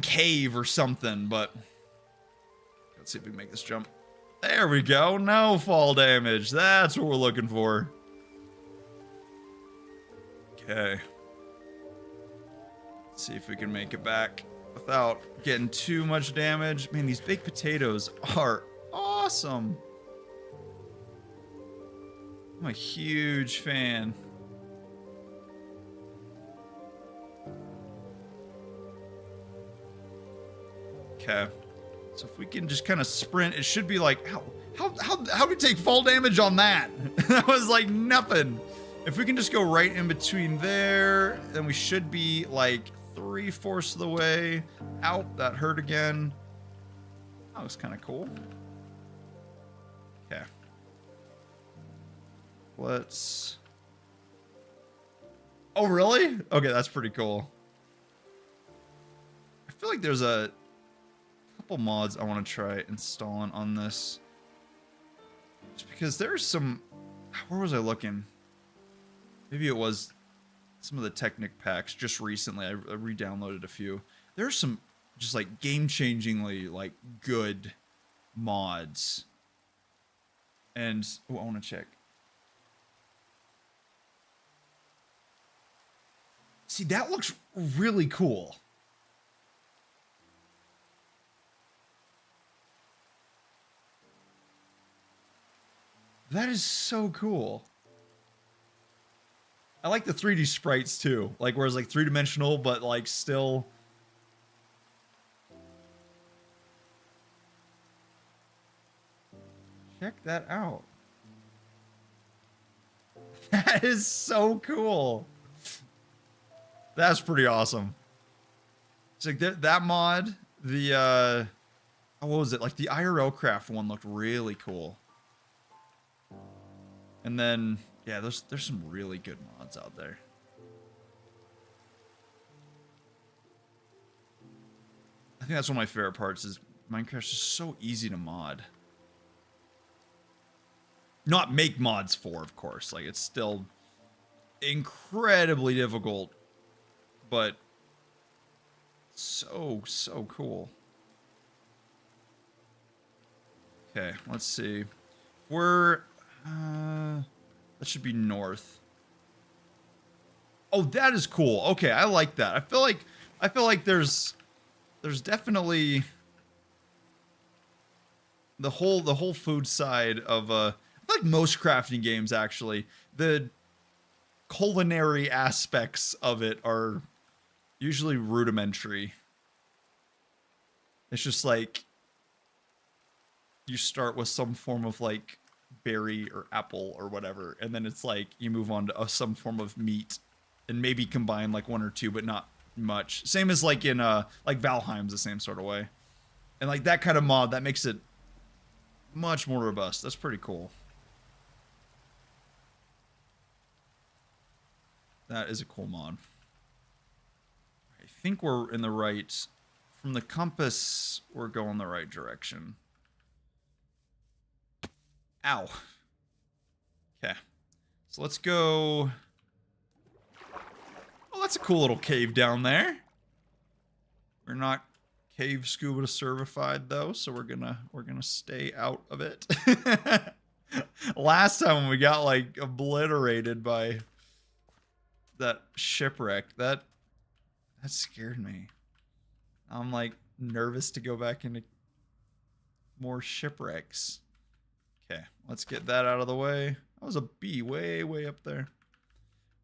cave or something, but let's see if we can make this jump. There we go. No fall damage. That's what we're looking for. Okay. Let's see if we can make it back without getting too much damage. Man, these baked potatoes are awesome. I'm a huge fan. Okay. So if we can just kind of sprint, it should be like, how we take fall damage on that? That was like nothing. If we can just go right in between there, then we should be like 3/4 of the way out. That hurt again. That was kind of cool. Okay. Let's... Oh, really? Okay, that's pretty cool. I feel like there's a couple mods I want to try installing on this. Just because there's some... Where was I looking? Maybe it was some of the Technic packs just recently. I re-downloaded a few. There's some just like game-changingly like good mods. And oh, I want to check. See, that looks really cool. That is so cool. I like the 3D sprites too. Like where it's like three-dimensional, but like still. Check that out. That is so cool. That's pretty awesome. It's like that mod, the what was it? Like the IRL craft one looked really cool. And then yeah, there's some really good mods out there. I think that's one of my favorite parts is Minecraft's just so easy to mod. Not make mods for, of course. Like it's still incredibly difficult, but so cool. Okay, let's see. We're that should be north. Oh, that is cool. Okay, I like that. I feel like there's definitely the whole food side of I feel like most crafting games actually, the culinary aspects of it are usually rudimentary. It's just like you start with some form of like berry or apple or whatever, and then it's like you move on to some form of meat and maybe combine like one or two, but not much. Same as like in like Valheim's the same sort of way. And like that kind of mod that makes it much more robust. That's pretty cool. That is a cool mod. I think we're in the right... From the compass, we're going the right direction. Ow. Okay. So let's go... Oh, that's a cool little cave down there. We're not cave scuba certified though, so we're gonna stay out of it. Last time we got like obliterated by that shipwreck, that scared me. I'm like nervous to go back into more shipwrecks. Okay, let's get that out of the way. That was a bee way, way up there.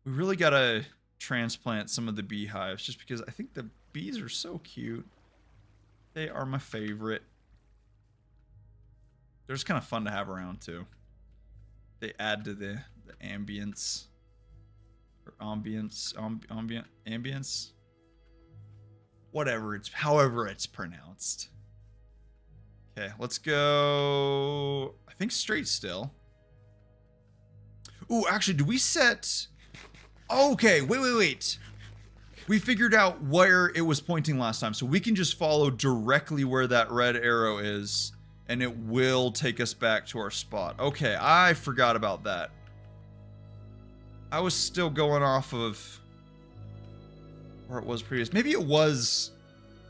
We really gotta transplant some of the beehives just because I think the bees are so cute. They are my favorite. They're just kind of fun to have around too. They add to the ambience. Or ambience. Whatever however it's pronounced. Okay, let's go. I think straight still. Ooh, actually, do we set? Okay, wait. We figured out where it was pointing last time, so we can just follow directly where that red arrow is, and it will take us back to our spot. Okay, I forgot about that. I was still going off of where it was previous. Maybe it was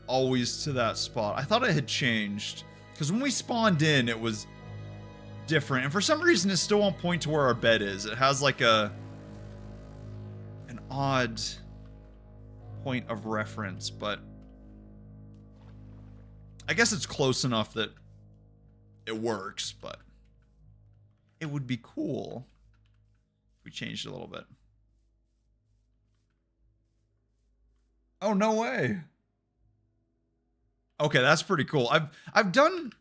always to that spot. I thought it had changed, because when we spawned in, it was different, and for some reason, it still won't point to where our bed is. It has like an odd point of reference, but I guess it's close enough that it works, but it would be cool if we changed it a little bit. Oh, no way. Okay, that's pretty cool. I've done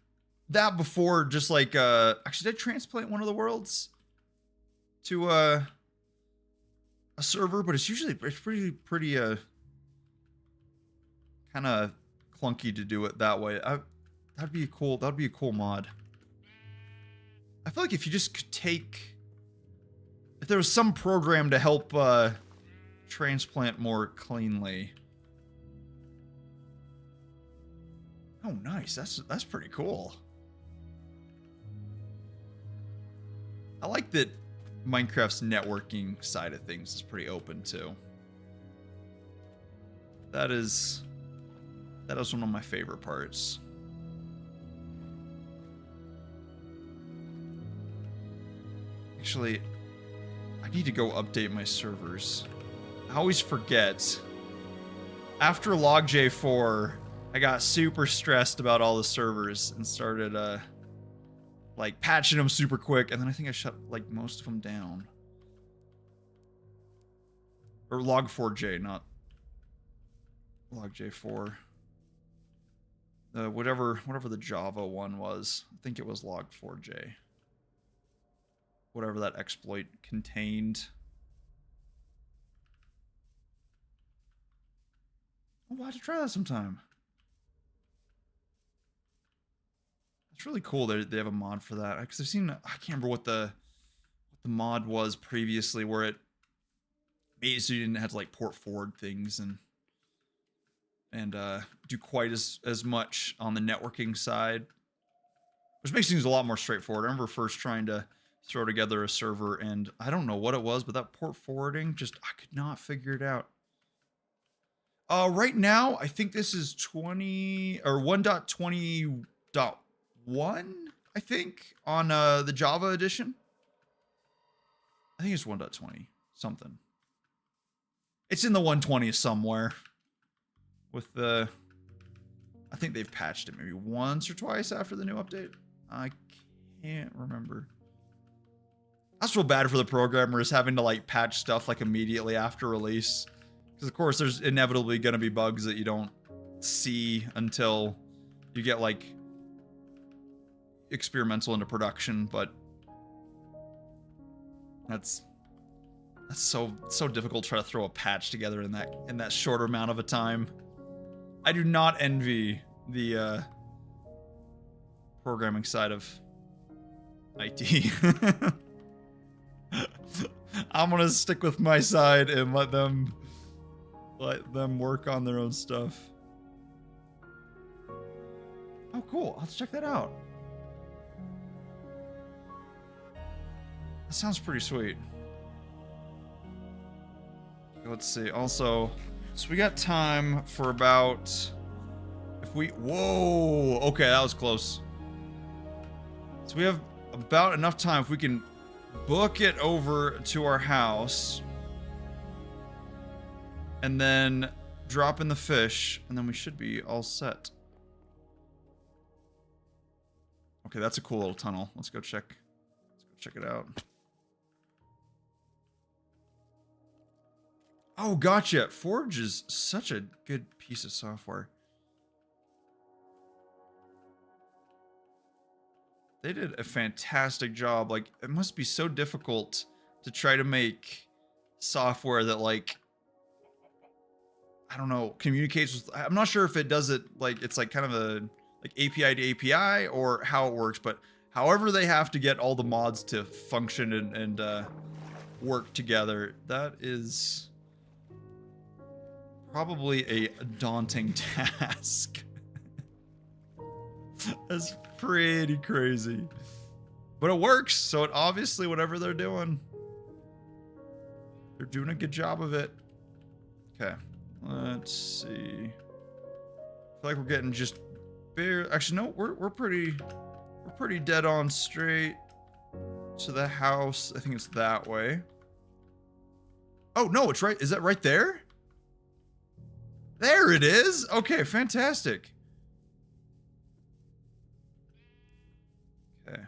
that before, just like actually, did I transplant one of the worlds to a server? But it's usually pretty kind of clunky to do it that way. That'd be a cool mod. I feel like if you just could if there was some program to help transplant more cleanly. Oh, nice. That's pretty cool. I like that Minecraft's networking side of things is pretty open too. That is one of my favorite parts. Actually, I need to go update my servers. I always forget. After LogJ4, I got super stressed about all the servers and started like patching them super quick, and then I think I shut like most of them down. Or Log4j, not Log4j. Whatever the Java one was. I think it was Log4j. Whatever that exploit contained. Oh, we'll have to try that sometime. It's really cool that they have a mod for that. Because I've seen, I can't remember what the mod was previously, where it made it so you didn't have to like port forward things and do quite as much on the networking side, which makes things a lot more straightforward. I remember first trying to throw together a server, and I don't know what it was, but that port forwarding, I could not figure it out. Right now, I think this is 20 or 1.20.1, I think, on the Java edition. I think it's 1.20 something. It's in the 120s somewhere. With the, I think they've patched it maybe once or twice after the new update. I can't remember. That's real bad for the programmers having to like patch stuff like immediately after release. Because of course there's inevitably going to be bugs that you don't see until you get like experimental into production, but that's so difficult to try to throw a patch together in that shorter amount of a time. I do not envy the programming side of IT. I'm gonna stick with my side and let them work on their own stuff. Oh, cool. Let's check that out. That sounds pretty sweet. Let's see. Also, so we got time for about, whoa, okay, that was close. So we have about enough time if we can book it over to our house and then drop in the fish, and then we should be all set. Okay, that's a cool little tunnel. Let's go check it out. Oh, gotcha. Forge is such a good piece of software. They did a fantastic job. Like, it must be so difficult to try to make software that, like, I don't know, communicates with, I'm not sure if it does it like, it's like kind of a like API to API or how it works, but however they have to get all the mods to function and work together, that is probably a daunting task. That's pretty crazy. But it works, so it obviously, whatever they're doing a good job of it. Okay, let's see. I feel like we're getting just bare. Actually, no, we're pretty dead on straight to the house. I think it's that way. Oh no, it's right. Is that right there? There it is. Okay, fantastic. Okay.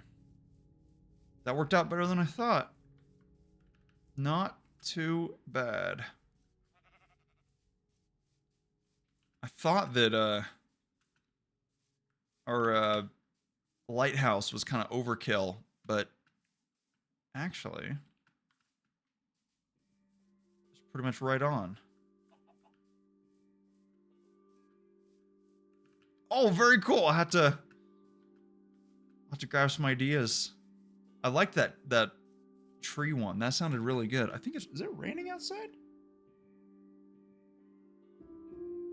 That worked out better than I thought. Not too bad. I thought that our lighthouse was kind of overkill, but actually it's pretty much right on. Oh, very cool. I'll have to grab some ideas. I like that tree one. That sounded really good. I think is it raining outside?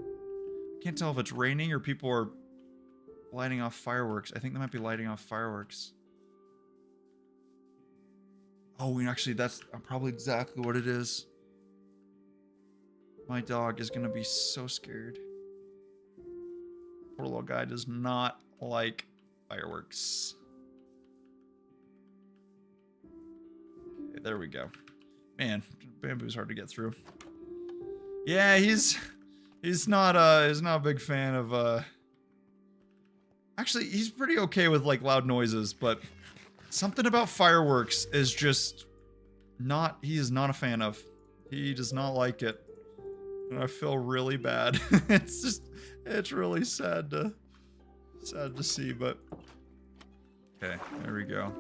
I can't tell if it's raining or people are lighting off fireworks. I think they might be lighting off fireworks. Oh, and actually that's probably exactly what it is. My dog is gonna be so scared. Poor little guy does not like fireworks. Okay, there we go. Man, bamboo's hard to get through. Yeah, he's not a big fan of actually he's pretty okay with like loud noises, but something about fireworks is just not, he is not a fan of. He does not like it. And I feel really bad. It's really sad to see, but okay, there we go.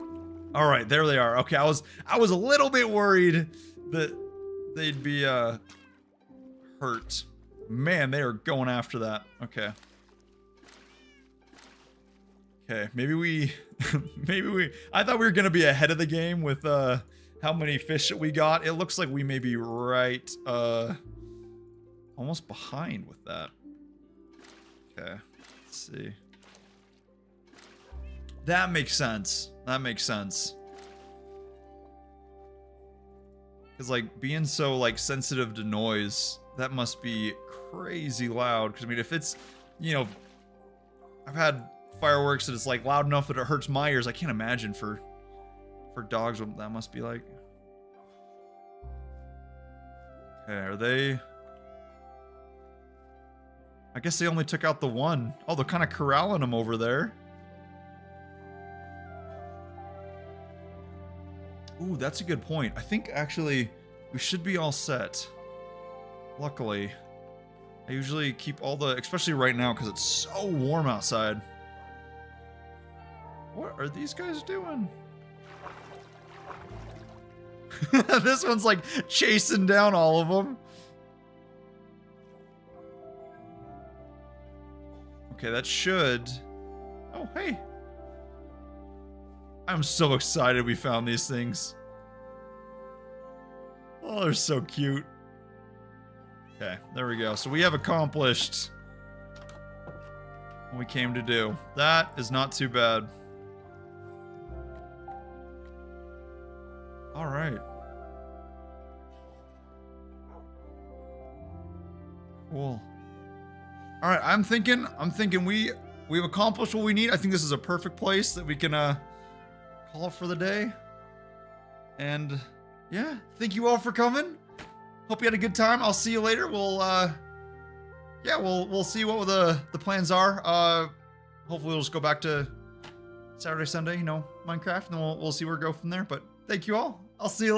All right, there they are. Okay, I was a little bit worried that they'd be hurt. Man, they are going after that. Okay. Okay, maybe we I thought we were gonna be ahead of the game with how many fish that we got. It looks like we may be right almost behind with that. Okay, let's see. That makes sense. That makes sense. Because like being so like sensitive to noise, that must be crazy loud. Because I mean, if it's, you know, I've had fireworks that it's like loud enough that it hurts my ears. I can't imagine for dogs what that must be like. Okay, are they? I guess they only took out the one. Oh, they're kind of corralling them over there. Ooh, that's a good point. I think actually we should be all set. Luckily, I usually keep all the, especially right now because it's so warm outside. What are these guys doing? This one's like chasing down all of them. Okay, that should... Oh, hey. I'm so excited we found these things. Oh, they're so cute. Okay, there we go. So we have accomplished what we came to do. That is not too bad. All right. Cool. All right, I'm thinking we've accomplished what we need. I think this is a perfect place that we can call it for the day. And yeah, thank you all for coming. Hope you had a good time. I'll see you later. We'll yeah, we'll see what the plans are. Hopefully we'll just go back to Saturday, Sunday, Minecraft, and then we'll see where we go from there. But thank you all. I'll see you later.